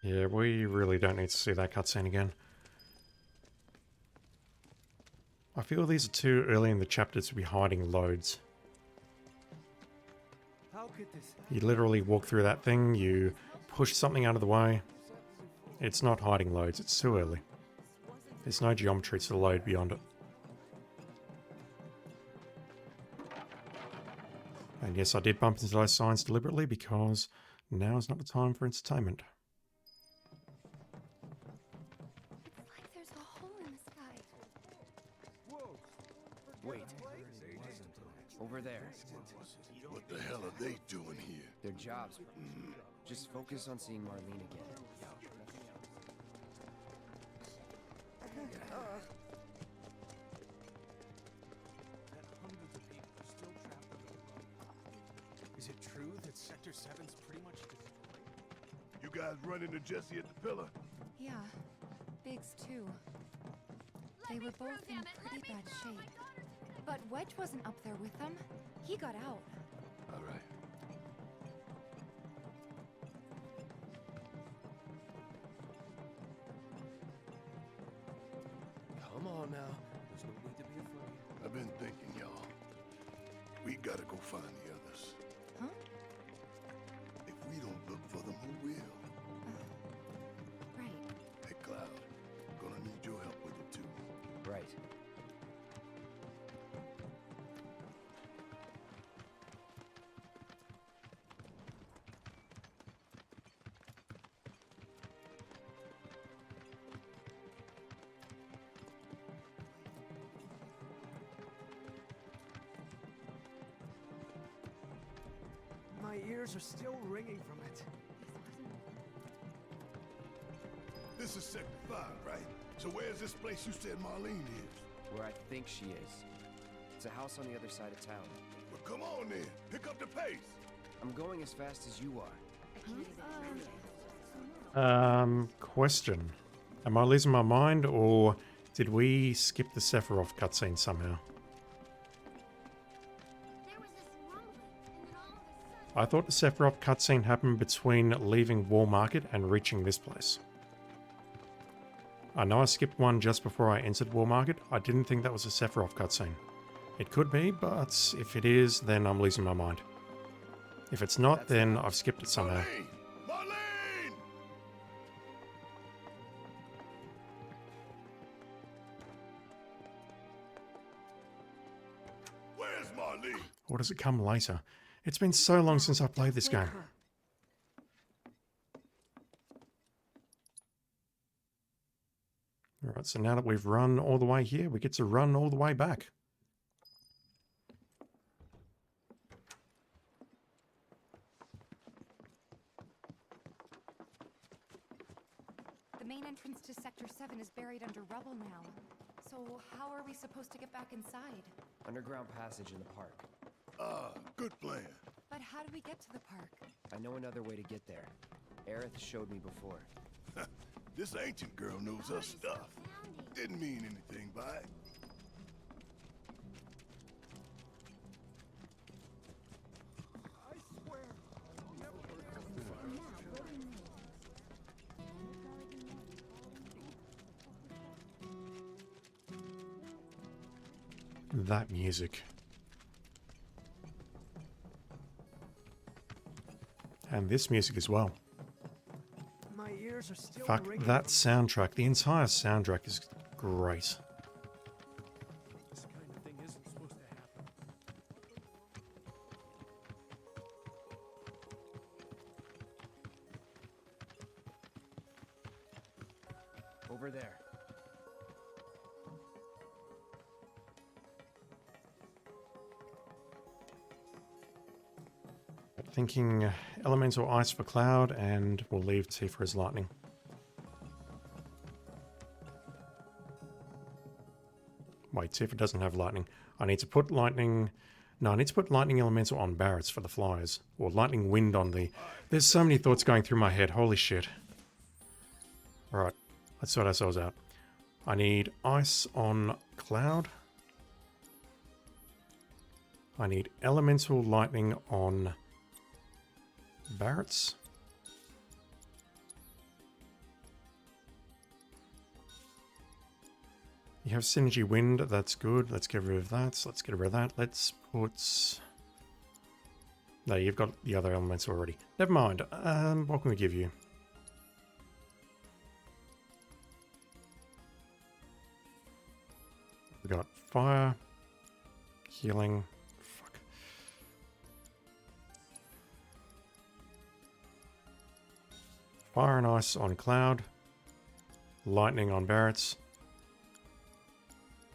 [SPEAKER 1] Yeah, we really don't need to see that cutscene again. I feel these are too early in the chapter to be hiding loads.
[SPEAKER 3] How could this?
[SPEAKER 1] You literally walk through that thing, you push something out of the way. It's not hiding loads, it's too early. There's no geometry to the load beyond it. And yes, I did bump into those signs deliberately because now is not the time for entertainment.
[SPEAKER 6] It's like there's a hole in the sky.
[SPEAKER 3] Wait. Over there.
[SPEAKER 5] What the hell are they doing here?
[SPEAKER 3] Their jobs. Just focus on seeing Marlene again.
[SPEAKER 7] Is it true that Sector 7's pretty much destroyed?
[SPEAKER 5] You guys run into Jesse at the pillar?
[SPEAKER 2] Yeah, Biggs too. They were both in pretty bad shape. But Wedge wasn't up there with them. He got out.
[SPEAKER 5] All right.
[SPEAKER 8] Come on now. There's no need to be afraid.
[SPEAKER 5] I've been thinking, y'all. We gotta go find the others.
[SPEAKER 2] Huh?
[SPEAKER 5] If we don't look for them, who will?
[SPEAKER 2] Right.
[SPEAKER 5] Hey, Cloud. Gonna need your help with it, too.
[SPEAKER 3] Right.
[SPEAKER 11] My ears are still ringing from it.
[SPEAKER 5] This is Sector 5, right? So where's this place you said Marlene is?
[SPEAKER 3] Where I think she is. It's a house on the other side of town.
[SPEAKER 5] Well, come on then. Pick up the pace.
[SPEAKER 3] I'm going as fast as you are.
[SPEAKER 1] Question. Am I losing my mind, or did we skip the Sephiroth cutscene somehow? I thought the Sephiroth cutscene happened between leaving Wall Market and reaching this place. I know I skipped one just before I entered Wall Market. I didn't think that was a Sephiroth cutscene. It could be, but if it is, then I'm losing my mind. If it's not, then I've skipped it somehow.
[SPEAKER 5] Marlene! Marlene! Where's Marlene?
[SPEAKER 1] Or does it come later? It's been so long since I played this game. Alright, so now that we've run all the way here, we get to run all the way back.
[SPEAKER 2] The main entrance to Sector 7 is buried under rubble now. So how are we supposed to get back inside?
[SPEAKER 3] Underground passage in the park.
[SPEAKER 5] Ah, good plan.
[SPEAKER 2] But how do we get to the park?
[SPEAKER 3] I know another way to get there. Aerith showed me before.
[SPEAKER 5] This ancient girl knows her stuff. Didn't mean anything by it.
[SPEAKER 1] That music. And this music as well.
[SPEAKER 11] My ears are still
[SPEAKER 1] Fuck,
[SPEAKER 11] ringing.
[SPEAKER 1] that soundtrack. The entire soundtrack is great.
[SPEAKER 11] This kind of thing isn't supposed to happen.
[SPEAKER 3] Over there.
[SPEAKER 1] Thinking elemental ice for Cloud, and we'll leave Tifa as lightning. Wait, Tifa doesn't have lightning. I need to put lightning... No, I need to put lightning elemental on Barrett's for the flyers. Or lightning wind on the... There's so many thoughts going through my head. Holy shit. Alright, let's sort ourselves out. I need ice on Cloud. I need elemental lightning on Barrett's. You have Synergy Wind, that's good. Let's get rid of that. Let's get rid of that. Let's put... No, you've got the other elements already. Never mind. What can we give you? We got fire, healing. Fuck. Fire and ice on Cloud. Lightning on Barrett's.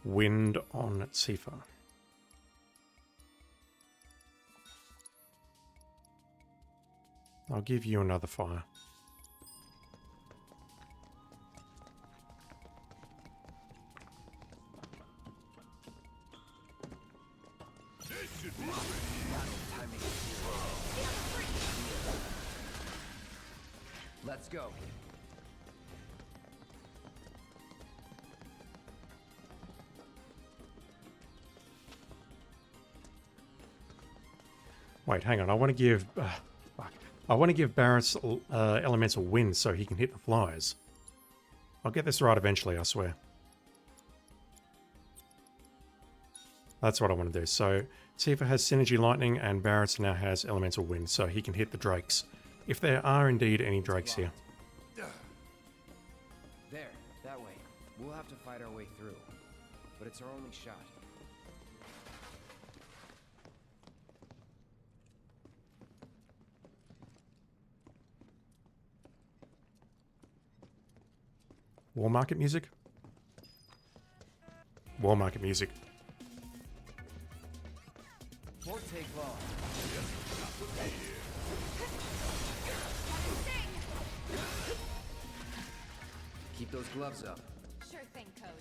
[SPEAKER 1] Wind on Tifa. I'll give you another fire.
[SPEAKER 5] This should be pretty
[SPEAKER 3] Let's go.
[SPEAKER 1] Wait, hang on. I want to give... fuck. I want to give Barrett's elemental wind so he can hit the flyers. I'll get this right eventually, I swear. That's what I want to do. So, Tifa has Synergy Lightning and Barrett's now has elemental wind so he can hit the drakes. If there are indeed any drakes here.
[SPEAKER 3] There, that way. We'll have to fight our way through. But it's our only shot.
[SPEAKER 1] War Market music? War Market music.
[SPEAKER 3] Won't take long. Keep those gloves up.
[SPEAKER 2] Sure thing, Coach.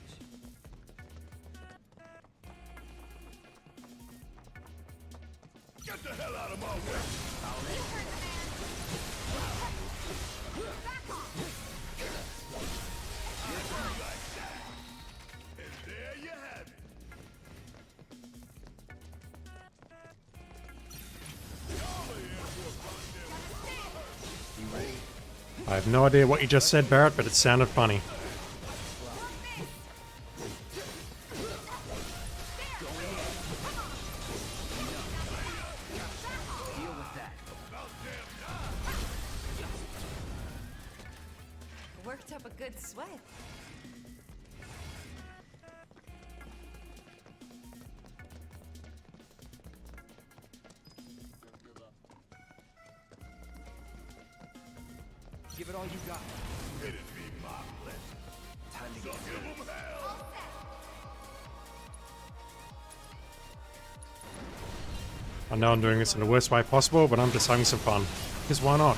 [SPEAKER 5] Get the hell out of my way!
[SPEAKER 2] You heard the man. Back off.
[SPEAKER 5] Like that. And there you have it.
[SPEAKER 3] You ready?
[SPEAKER 1] I have no idea what you just said, Barrett, but it sounded funny.
[SPEAKER 3] Deal with that.
[SPEAKER 2] Worked up a good sweat.
[SPEAKER 3] Give it all you got.
[SPEAKER 5] It'd be my pleasure.
[SPEAKER 3] Time to
[SPEAKER 5] So
[SPEAKER 3] get
[SPEAKER 5] give 'em hell.
[SPEAKER 1] I know I'm doing this in the worst way possible, but I'm just having some fun. Because why not?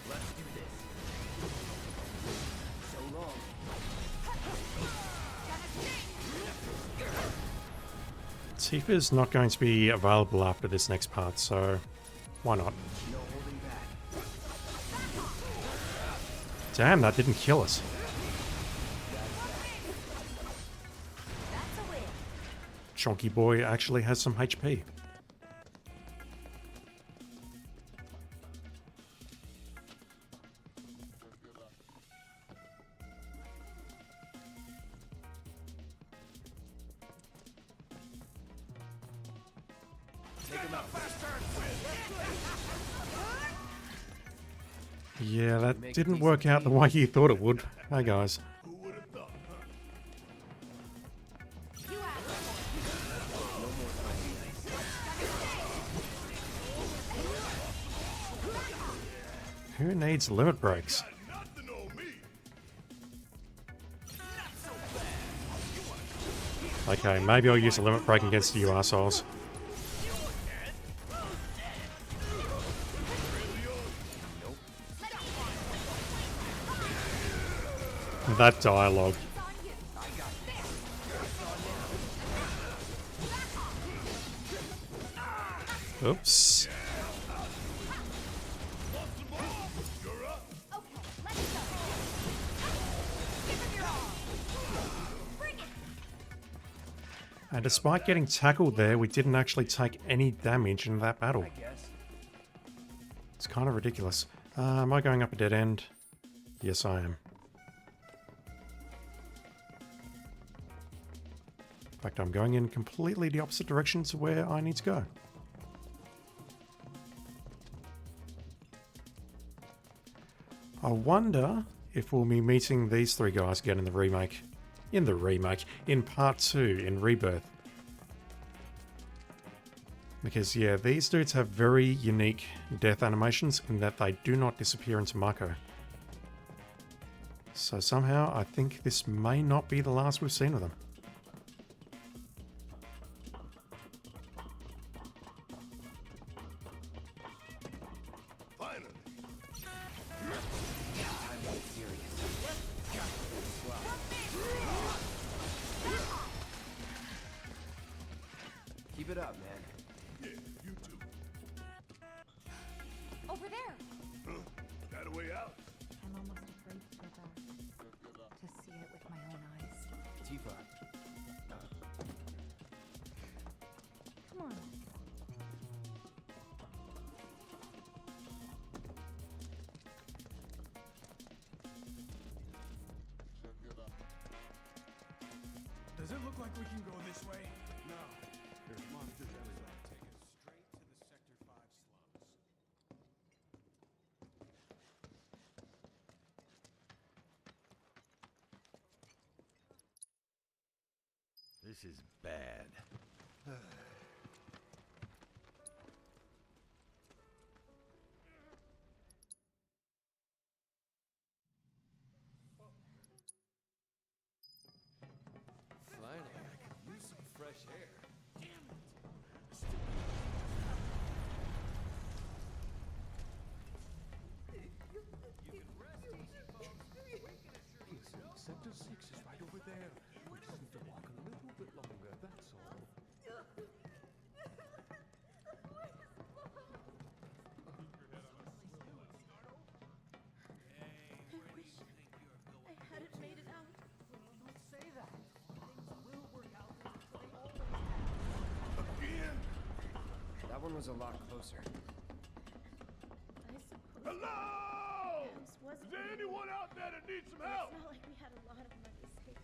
[SPEAKER 3] Let's do this. So long.
[SPEAKER 1] Tifa's not going to be available after this next part, so why not?
[SPEAKER 3] No holding back.
[SPEAKER 1] Damn, that didn't kill us.
[SPEAKER 2] That's a win.
[SPEAKER 1] Chonky boy actually has some HP.
[SPEAKER 3] Take him out.
[SPEAKER 1] Yeah, that didn't work out the way you thought it would. Hey guys.
[SPEAKER 5] Who would have thought, huh?
[SPEAKER 2] You asked for
[SPEAKER 3] No more fighting nice.
[SPEAKER 1] Who needs limit breaks?
[SPEAKER 5] Got nothing on me.
[SPEAKER 1] Okay, maybe I'll use a limit break against you assholes. That dialogue. Oops. And despite getting tackled there, we didn't actually take any damage in that battle.
[SPEAKER 3] I guess.
[SPEAKER 1] It's kind of ridiculous. Am I going up a dead end? Yes, I am. In fact, I'm going in completely the opposite direction to where I need to go. I wonder if we'll be meeting these three guys again in the remake. In part 2, in Rebirth. Because, yeah, these dudes have very unique death animations in that they do not disappear into Mako. So somehow, I think this may not be the last we've seen of them.
[SPEAKER 5] Finally.
[SPEAKER 3] Time to get serious. Keep it up, man.
[SPEAKER 5] Yeah, you too.
[SPEAKER 2] Over there.
[SPEAKER 5] Huh? Got a way out?
[SPEAKER 2] I'm almost afraid to go back. To see it with my own eyes.
[SPEAKER 3] Tifa.
[SPEAKER 2] Come on.
[SPEAKER 11] Does it look like we can go this way? No. There's monsters everywhere. Take us straight to the Sector 5 slums.
[SPEAKER 7] This is bad.
[SPEAKER 8] Finally, I could use some fresh air.
[SPEAKER 11] Listen, Sector 6 is right over there. We just need to walk a little bit longer, that's all.
[SPEAKER 6] I hadn't made it out.
[SPEAKER 11] Don't say that. Things will work out. They always have.
[SPEAKER 10] Again?
[SPEAKER 3] That one was a lot closer.
[SPEAKER 6] I suppose.
[SPEAKER 10] Hello!
[SPEAKER 6] House was
[SPEAKER 10] Is there anyone out there that needs some help?
[SPEAKER 6] It's not like we had a lot of money saved.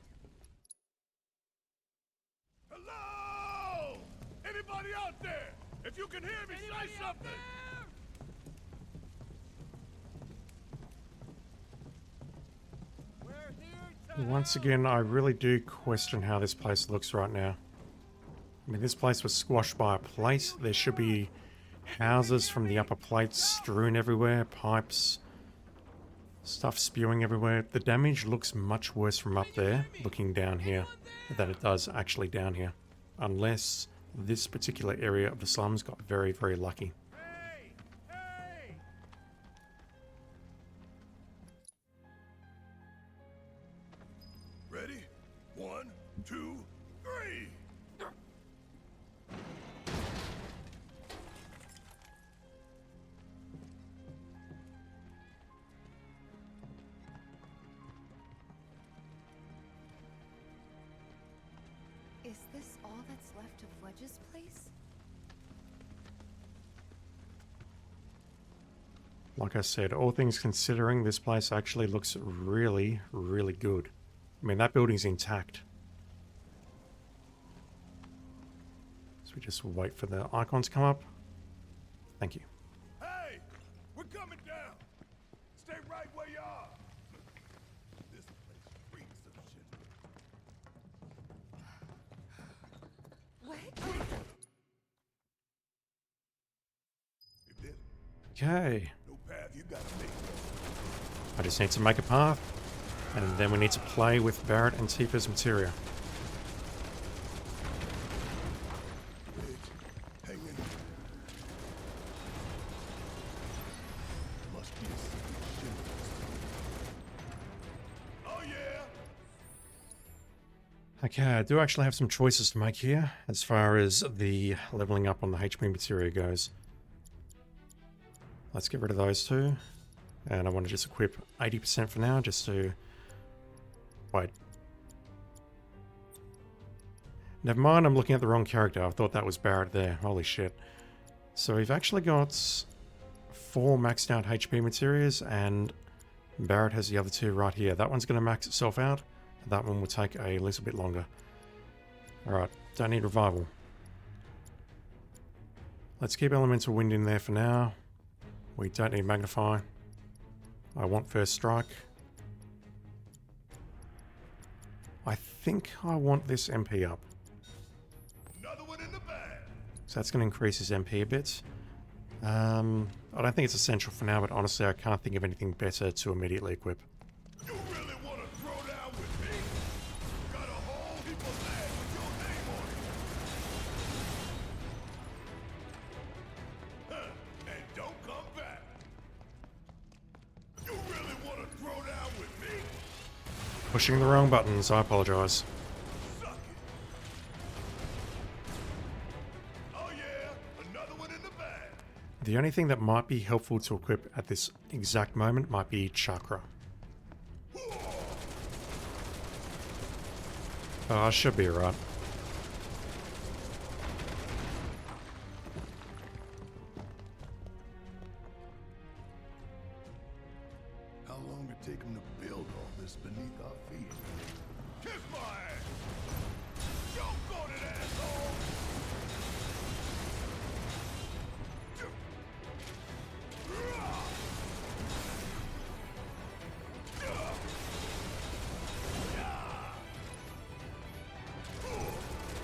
[SPEAKER 10] Hello! Anybody out there? If you can hear me, say something!
[SPEAKER 1] Once again, I really do question how this place looks right now. I mean, this place was squashed by a plate. There should be houses from the upper plates strewn everywhere, pipes, stuff spewing everywhere. The damage looks much worse from up there, looking down here, than it does actually down here. Unless this particular area of the slums got very, very lucky.
[SPEAKER 10] Hey! Hey! Ready? 1, 2, 3!
[SPEAKER 2] Is this all that's left of Wedge's place?
[SPEAKER 1] Like I said, all things considering, this place actually looks really, really good. I mean, that building's intact. So we just wait for the icon to come up. Thank you.
[SPEAKER 10] Hey! We're coming down! Stay right where you are! This place reeks of shit.
[SPEAKER 2] What?
[SPEAKER 10] If there's
[SPEAKER 1] Okay.
[SPEAKER 10] no path, you gotta make it.
[SPEAKER 1] I just need to make a path. And then we need to play with Barrett and Tifa's materia.
[SPEAKER 10] Hang in there. Must be a secret ship. Oh yeah!
[SPEAKER 1] Okay, I do actually have some choices to make here as far as the leveling up on the HP materia goes. Let's get rid of those two. And I want to just equip 80% for now, just to... Wait. Never mind, I'm looking at the wrong character. I thought that was Barrett there. Holy shit. So we've actually got 4 maxed out HP materials, and Barrett has the other 2 right here. That one's going to max itself out. That one will take a little bit longer. Alright, don't need revival. Let's keep elemental wind in there for now. We don't need magnify. I want first strike. I think I want this MP up.
[SPEAKER 10] Another one in the bag.
[SPEAKER 1] So that's going to increase his MP a bit. I don't think it's essential for now, but honestly I can't think of anything better to immediately equip.
[SPEAKER 10] You really want to throw down with me? Got a whole heap of land with your name on it. Huh, and don't come back. You really want to throw down with me?
[SPEAKER 1] Pushing the wrong buttons, I apologize.
[SPEAKER 10] Suck it. Oh yeah, another one in the bag.
[SPEAKER 1] The only thing that might be helpful to equip at this exact moment might be chakra. I should be alright.
[SPEAKER 10] How long did it take him to build all this beneath our feet? Kiss my ass! Choke on it, asshole!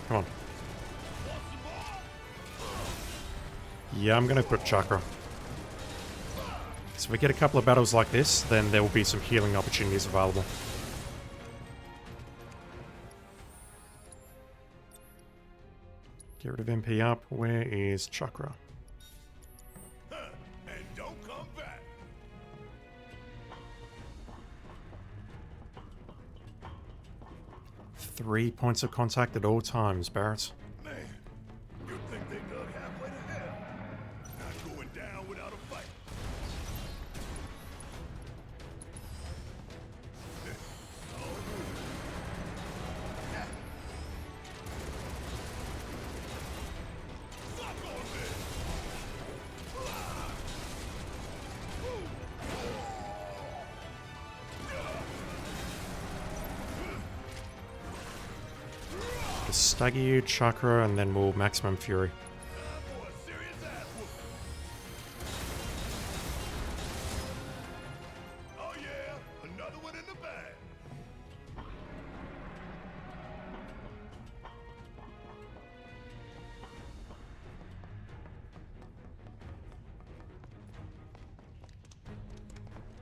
[SPEAKER 1] Come on. Yeah, I'm gonna equip chakra. So if we get a couple of battles like this, then there will be some healing opportunities available. Get rid of MP up. Where is chakra?
[SPEAKER 10] And don't come back.
[SPEAKER 1] 3 points of contact at all times, Barrett.
[SPEAKER 10] Man, you think they dug halfway to hell? Not going down without a fight.
[SPEAKER 1] Stagger you, Chakra, and then we'll Maximum Fury.
[SPEAKER 10] Oh yeah, another one in the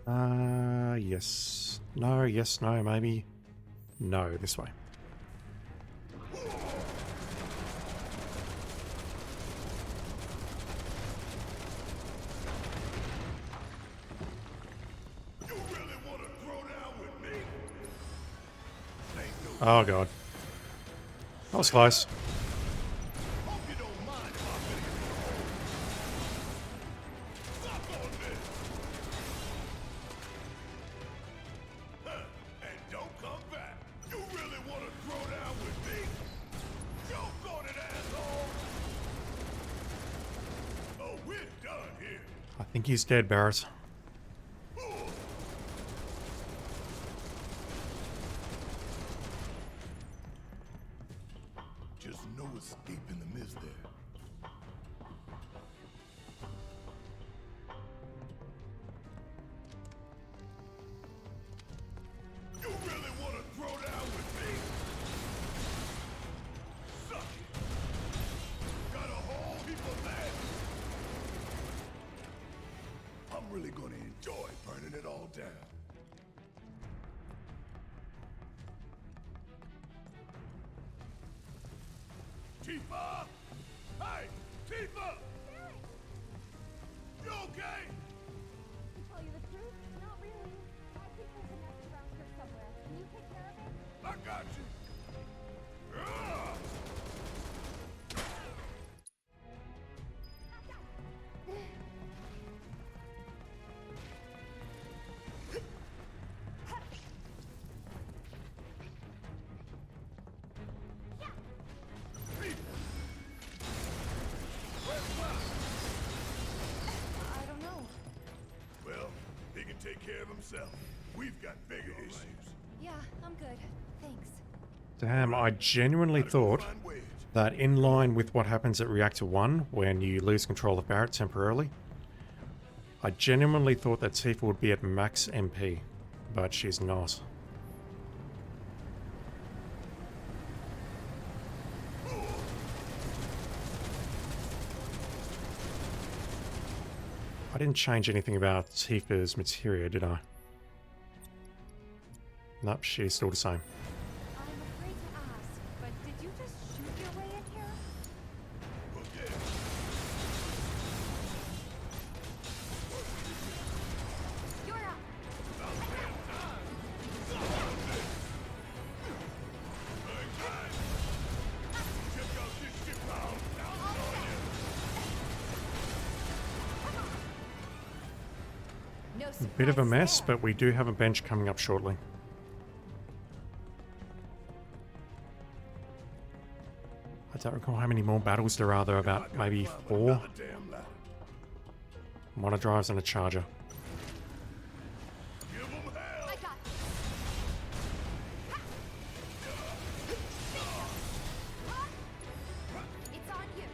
[SPEAKER 10] bag.
[SPEAKER 1] Yes. No, yes, no, maybe. No, this way. Oh god. That was close. I think he's dead, Barrett.
[SPEAKER 10] Just no escape in the mist there. You really want to throw down with me? Suck it. Got a whole heap of that. I'm really going to enjoy burning it all down. Tifa! Hey! Tifa! You okay?
[SPEAKER 6] To tell you the truth, not really. I think there's a nest around here somewhere. Can you take care of it?
[SPEAKER 10] I got you. Ah!
[SPEAKER 6] I don't know.
[SPEAKER 10] Well, he can take care of himself. We've got bigger issues.
[SPEAKER 6] Yeah, I'm good. Thanks.
[SPEAKER 1] Damn, I genuinely thought that in line with what happens at Reactor 1 when you lose control of Barrett temporarily, I genuinely thought that Tifa would be at max MP, but she's not. I didn't change anything about Tifa's materia, did I? Nope, she's still the same.
[SPEAKER 6] I'm afraid to ask, but did you just shoot your way in here? You're up. No
[SPEAKER 1] Bit of a
[SPEAKER 6] surprises
[SPEAKER 1] mess,
[SPEAKER 6] there.
[SPEAKER 1] but we do have a bench coming up shortly. I don't recall how many more battles there are. There are about maybe 4. Monodrives and a charger.
[SPEAKER 6] I got this. It's on you.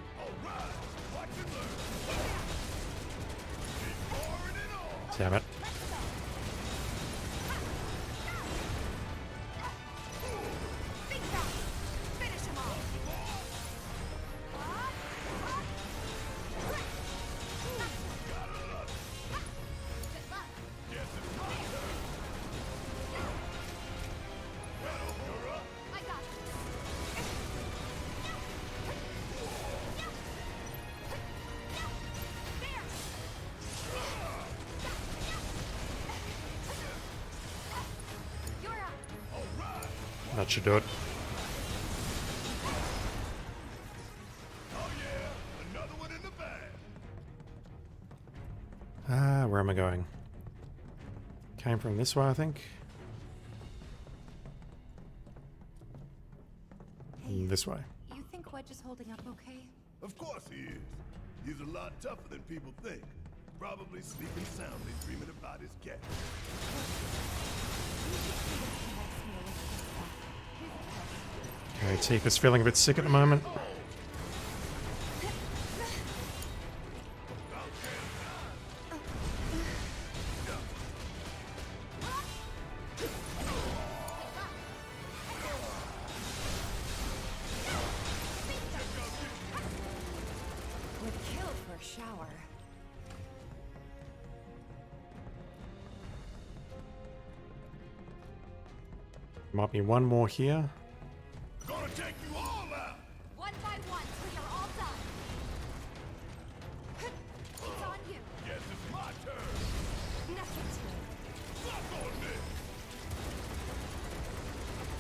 [SPEAKER 1] Damn it.
[SPEAKER 6] Big bounce. Finish him off. Good luck. I got
[SPEAKER 1] That should do it. Where am I going? Came from this way, I think. This way.
[SPEAKER 2] You think Wedge is holding up okay?
[SPEAKER 10] Of course he is. He's a lot tougher than people think. Probably sleeping soundly, dreaming about his cat.
[SPEAKER 1] Okay, Tifa's feeling a bit sick at the moment.
[SPEAKER 2] Would kill for a shower.
[SPEAKER 1] Might be one more here.
[SPEAKER 10] Gonna take you all out!
[SPEAKER 6] One by one till you're all done. It's on you.
[SPEAKER 10] Guess it's my turn!
[SPEAKER 6] Nothing to it.
[SPEAKER 10] Suck on this!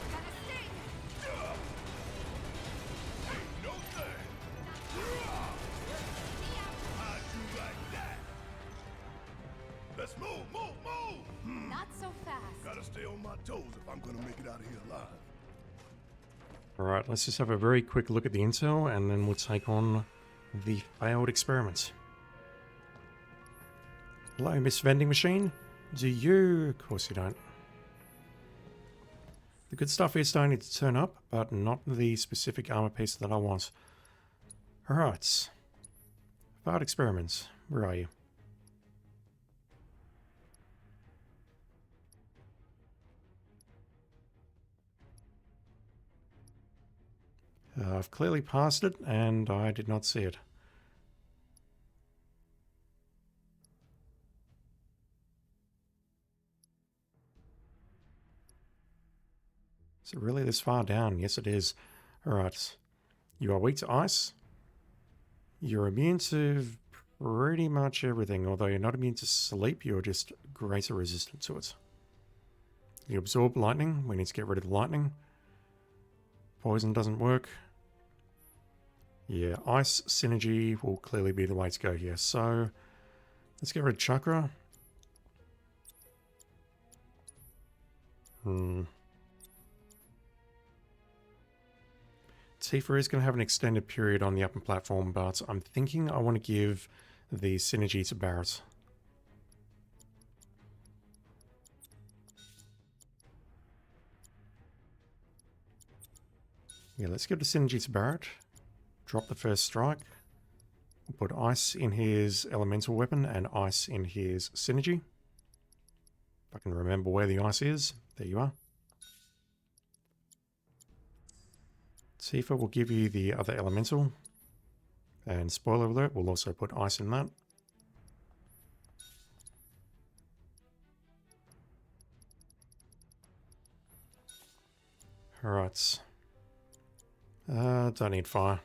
[SPEAKER 6] Gotta sting.
[SPEAKER 10] Ain't no thing! How'd you like that? Let's move, move, move!
[SPEAKER 6] Not so fast.
[SPEAKER 10] Gotta stay on my toes if I'm gonna make it out of here alive.
[SPEAKER 1] Alright, let's just have a very quick look at the intel and then we'll take on the failed experiments. Hello, Miss Vending Machine. Do you... Of course you don't. The good stuff is starting to turn up, but not the specific armor piece that I want. Alright. Failed experiments. Where are you? I've clearly passed it, and I did not see it. Is it really this far down? Yes, it is. Alright. You are weak to ice. You're immune to pretty much everything, although you're not immune to sleep, you're just greater resistant to it. You absorb lightning. We need to get rid of the lightning. Poison doesn't work. Yeah, ice synergy will clearly be the way to go here. So, let's get rid of chakra. Tifa is going to have an extended period on the upper platform, but I'm thinking I want to give the synergy to Barret. Yeah, let's give the synergy to Barret. Drop the first strike. We'll put ice in his elemental weapon and ice in his synergy. If I can remember where the ice is. There you are. Tifa will give you the other elemental. And spoiler alert, we'll also put ice in that. Alright. Don't need fire.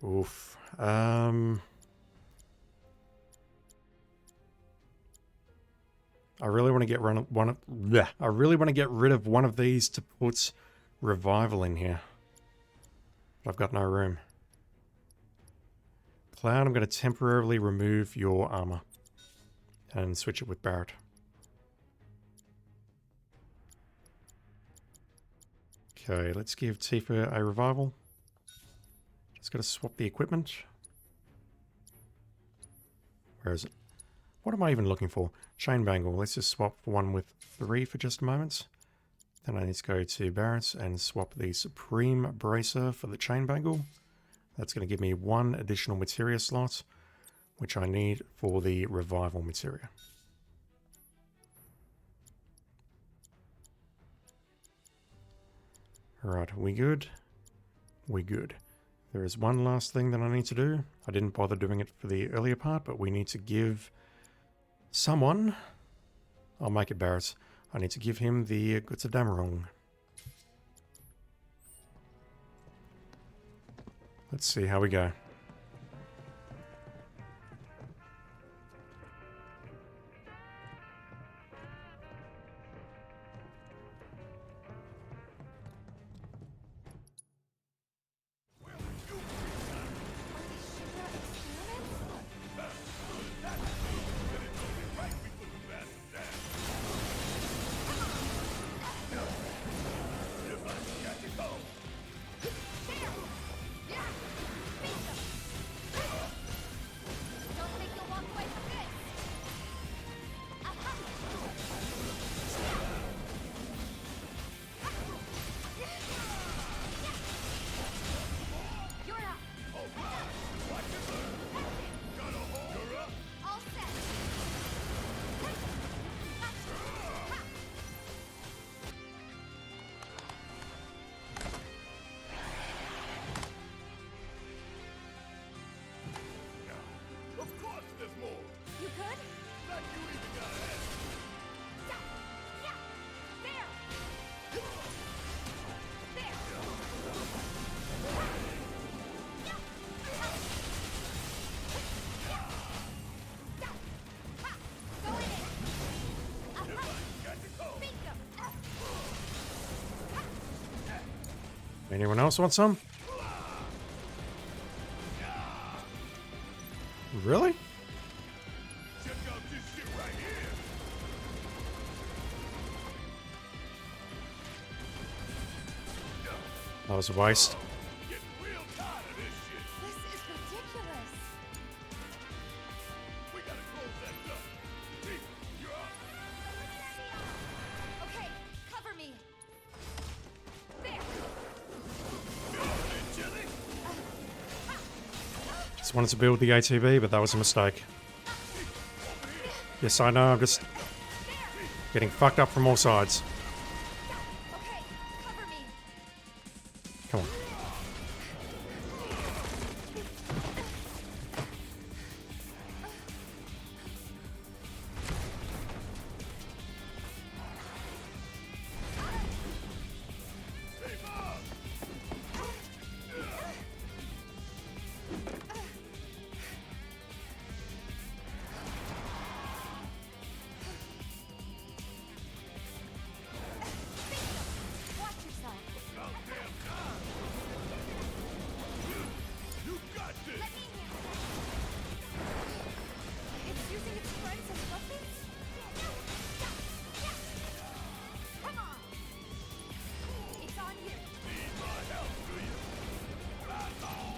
[SPEAKER 1] Oof. I really want to get rid of one of these to put revival in here. But I've got no room. Cloud, I'm going to temporarily remove your armor and switch it with Barret. Okay, let's give Tifa a revival. Just got to swap the equipment. Where is it? What am I even looking for? Chain bangle. Let's just swap for one with 3 for just a moment. Then I need to go to Barret and swap the Supreme Bracer for the chain bangle. That's going to give me 1 additional materia slot, which I need for the revival materia. Alright, we good? We good. There is one last thing that I need to do. I didn't bother doing it for the earlier part, but we need to give someone... I'll make it Barret. I need to give him the Guts of Damarung. Let's see how we go. Anyone else want some? Really?
[SPEAKER 10] Check out this shit right here.
[SPEAKER 1] That was a waste.
[SPEAKER 10] Getting real tired of this shit.
[SPEAKER 6] This is ridiculous.
[SPEAKER 10] We gotta close that door. Chief, you're up.
[SPEAKER 6] Okay, cover me. There.
[SPEAKER 10] Chili?
[SPEAKER 1] Just wanted to build the ATV, but that was a mistake. Yes, I know, I'm just getting fucked up from all sides.
[SPEAKER 6] Okay, cover me.
[SPEAKER 1] Come on.
[SPEAKER 6] Watch yourself.
[SPEAKER 10] You got this.
[SPEAKER 6] Let me handle it. It's using its friends as weapons? Come on. It's on you.
[SPEAKER 10] Need my help, do you? Right on.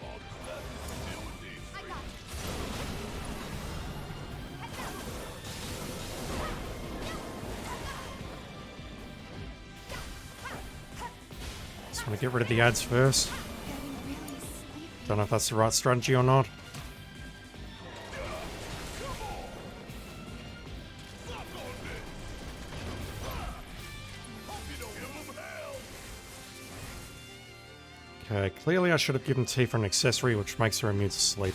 [SPEAKER 10] I'll just let you deal with these
[SPEAKER 6] I
[SPEAKER 10] three.
[SPEAKER 6] got
[SPEAKER 1] Just want to get rid of the ads first.
[SPEAKER 2] Getting really sleepy.
[SPEAKER 1] Don't know if that's the right strategy or not.
[SPEAKER 10] Suck on this. Hope you don't give them hell.
[SPEAKER 1] Okay, clearly I should have given Tifa an accessory which makes her immune to sleep.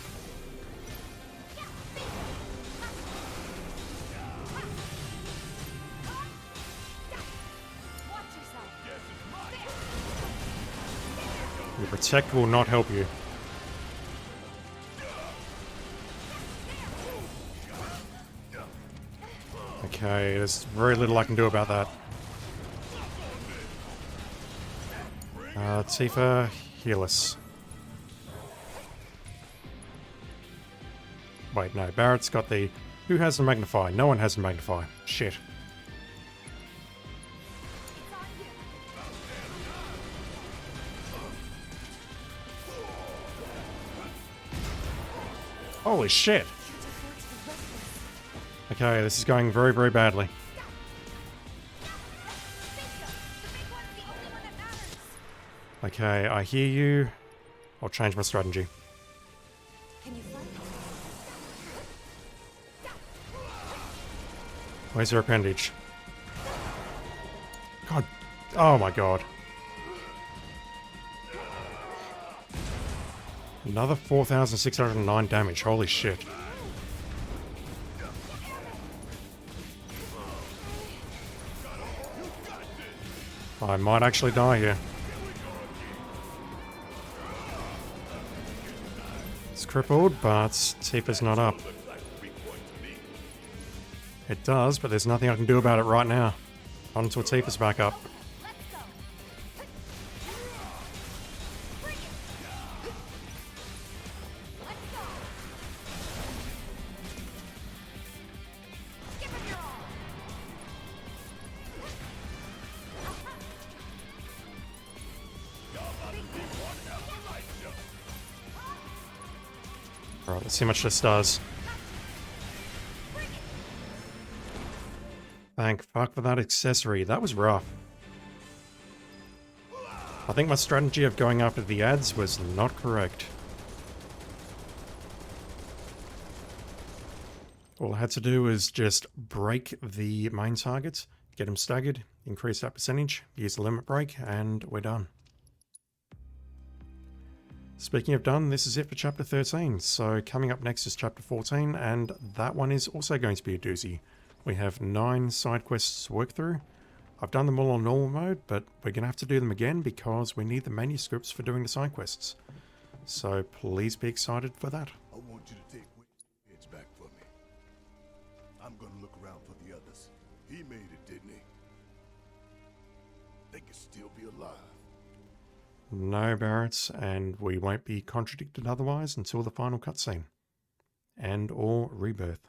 [SPEAKER 6] Watch yourself.
[SPEAKER 1] Your protect will not help you. Okay, there's very little I can do about that. Tifa, heal us. Wait, no, Barrett's got the... Who has the magnify? No one has the magnify. Shit.
[SPEAKER 6] It's on you.
[SPEAKER 1] Holy shit! Okay, this is going very, very badly. Okay, I hear you. I'll change my strategy.
[SPEAKER 6] Can you fight?
[SPEAKER 1] Where's her appendage? God. Oh my god. Another 4,609 damage. Holy shit. I might actually die here. It's crippled, but Tifa's not up. It does, but there's nothing I can do about it right now. Not until Tifa's back up.
[SPEAKER 6] Let's go. Bring it. Let's go. Give it your all.
[SPEAKER 1] Alright, let's see how much this does. Thank fuck for that accessory. That was rough. I think my strategy of going after the ads was not correct. All I had to do was just break the main target, get him staggered, increase that percentage, use the limit break, and we're done. Speaking of done, this is it for chapter 13. So coming up next is chapter 14, and that one is also going to be a doozy. We have 9 side quests to work through. I've done them all on normal mode, but we're going to have to do them again because we need the manuscripts for doing the side quests. So please be excited for that.
[SPEAKER 10] I want you to take Edge back for me. I'm gonna look around for the others. He made it, didn't he? They could still be alive.
[SPEAKER 1] No, Barretts, and we won't be contradicted otherwise until the final cutscene. And or rebirth.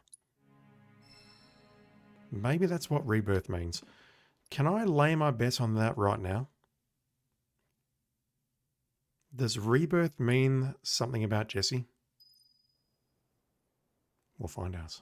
[SPEAKER 1] Maybe that's what rebirth means. Can I lay my bet on that right now? Does rebirth mean something about Jesse? We'll find out.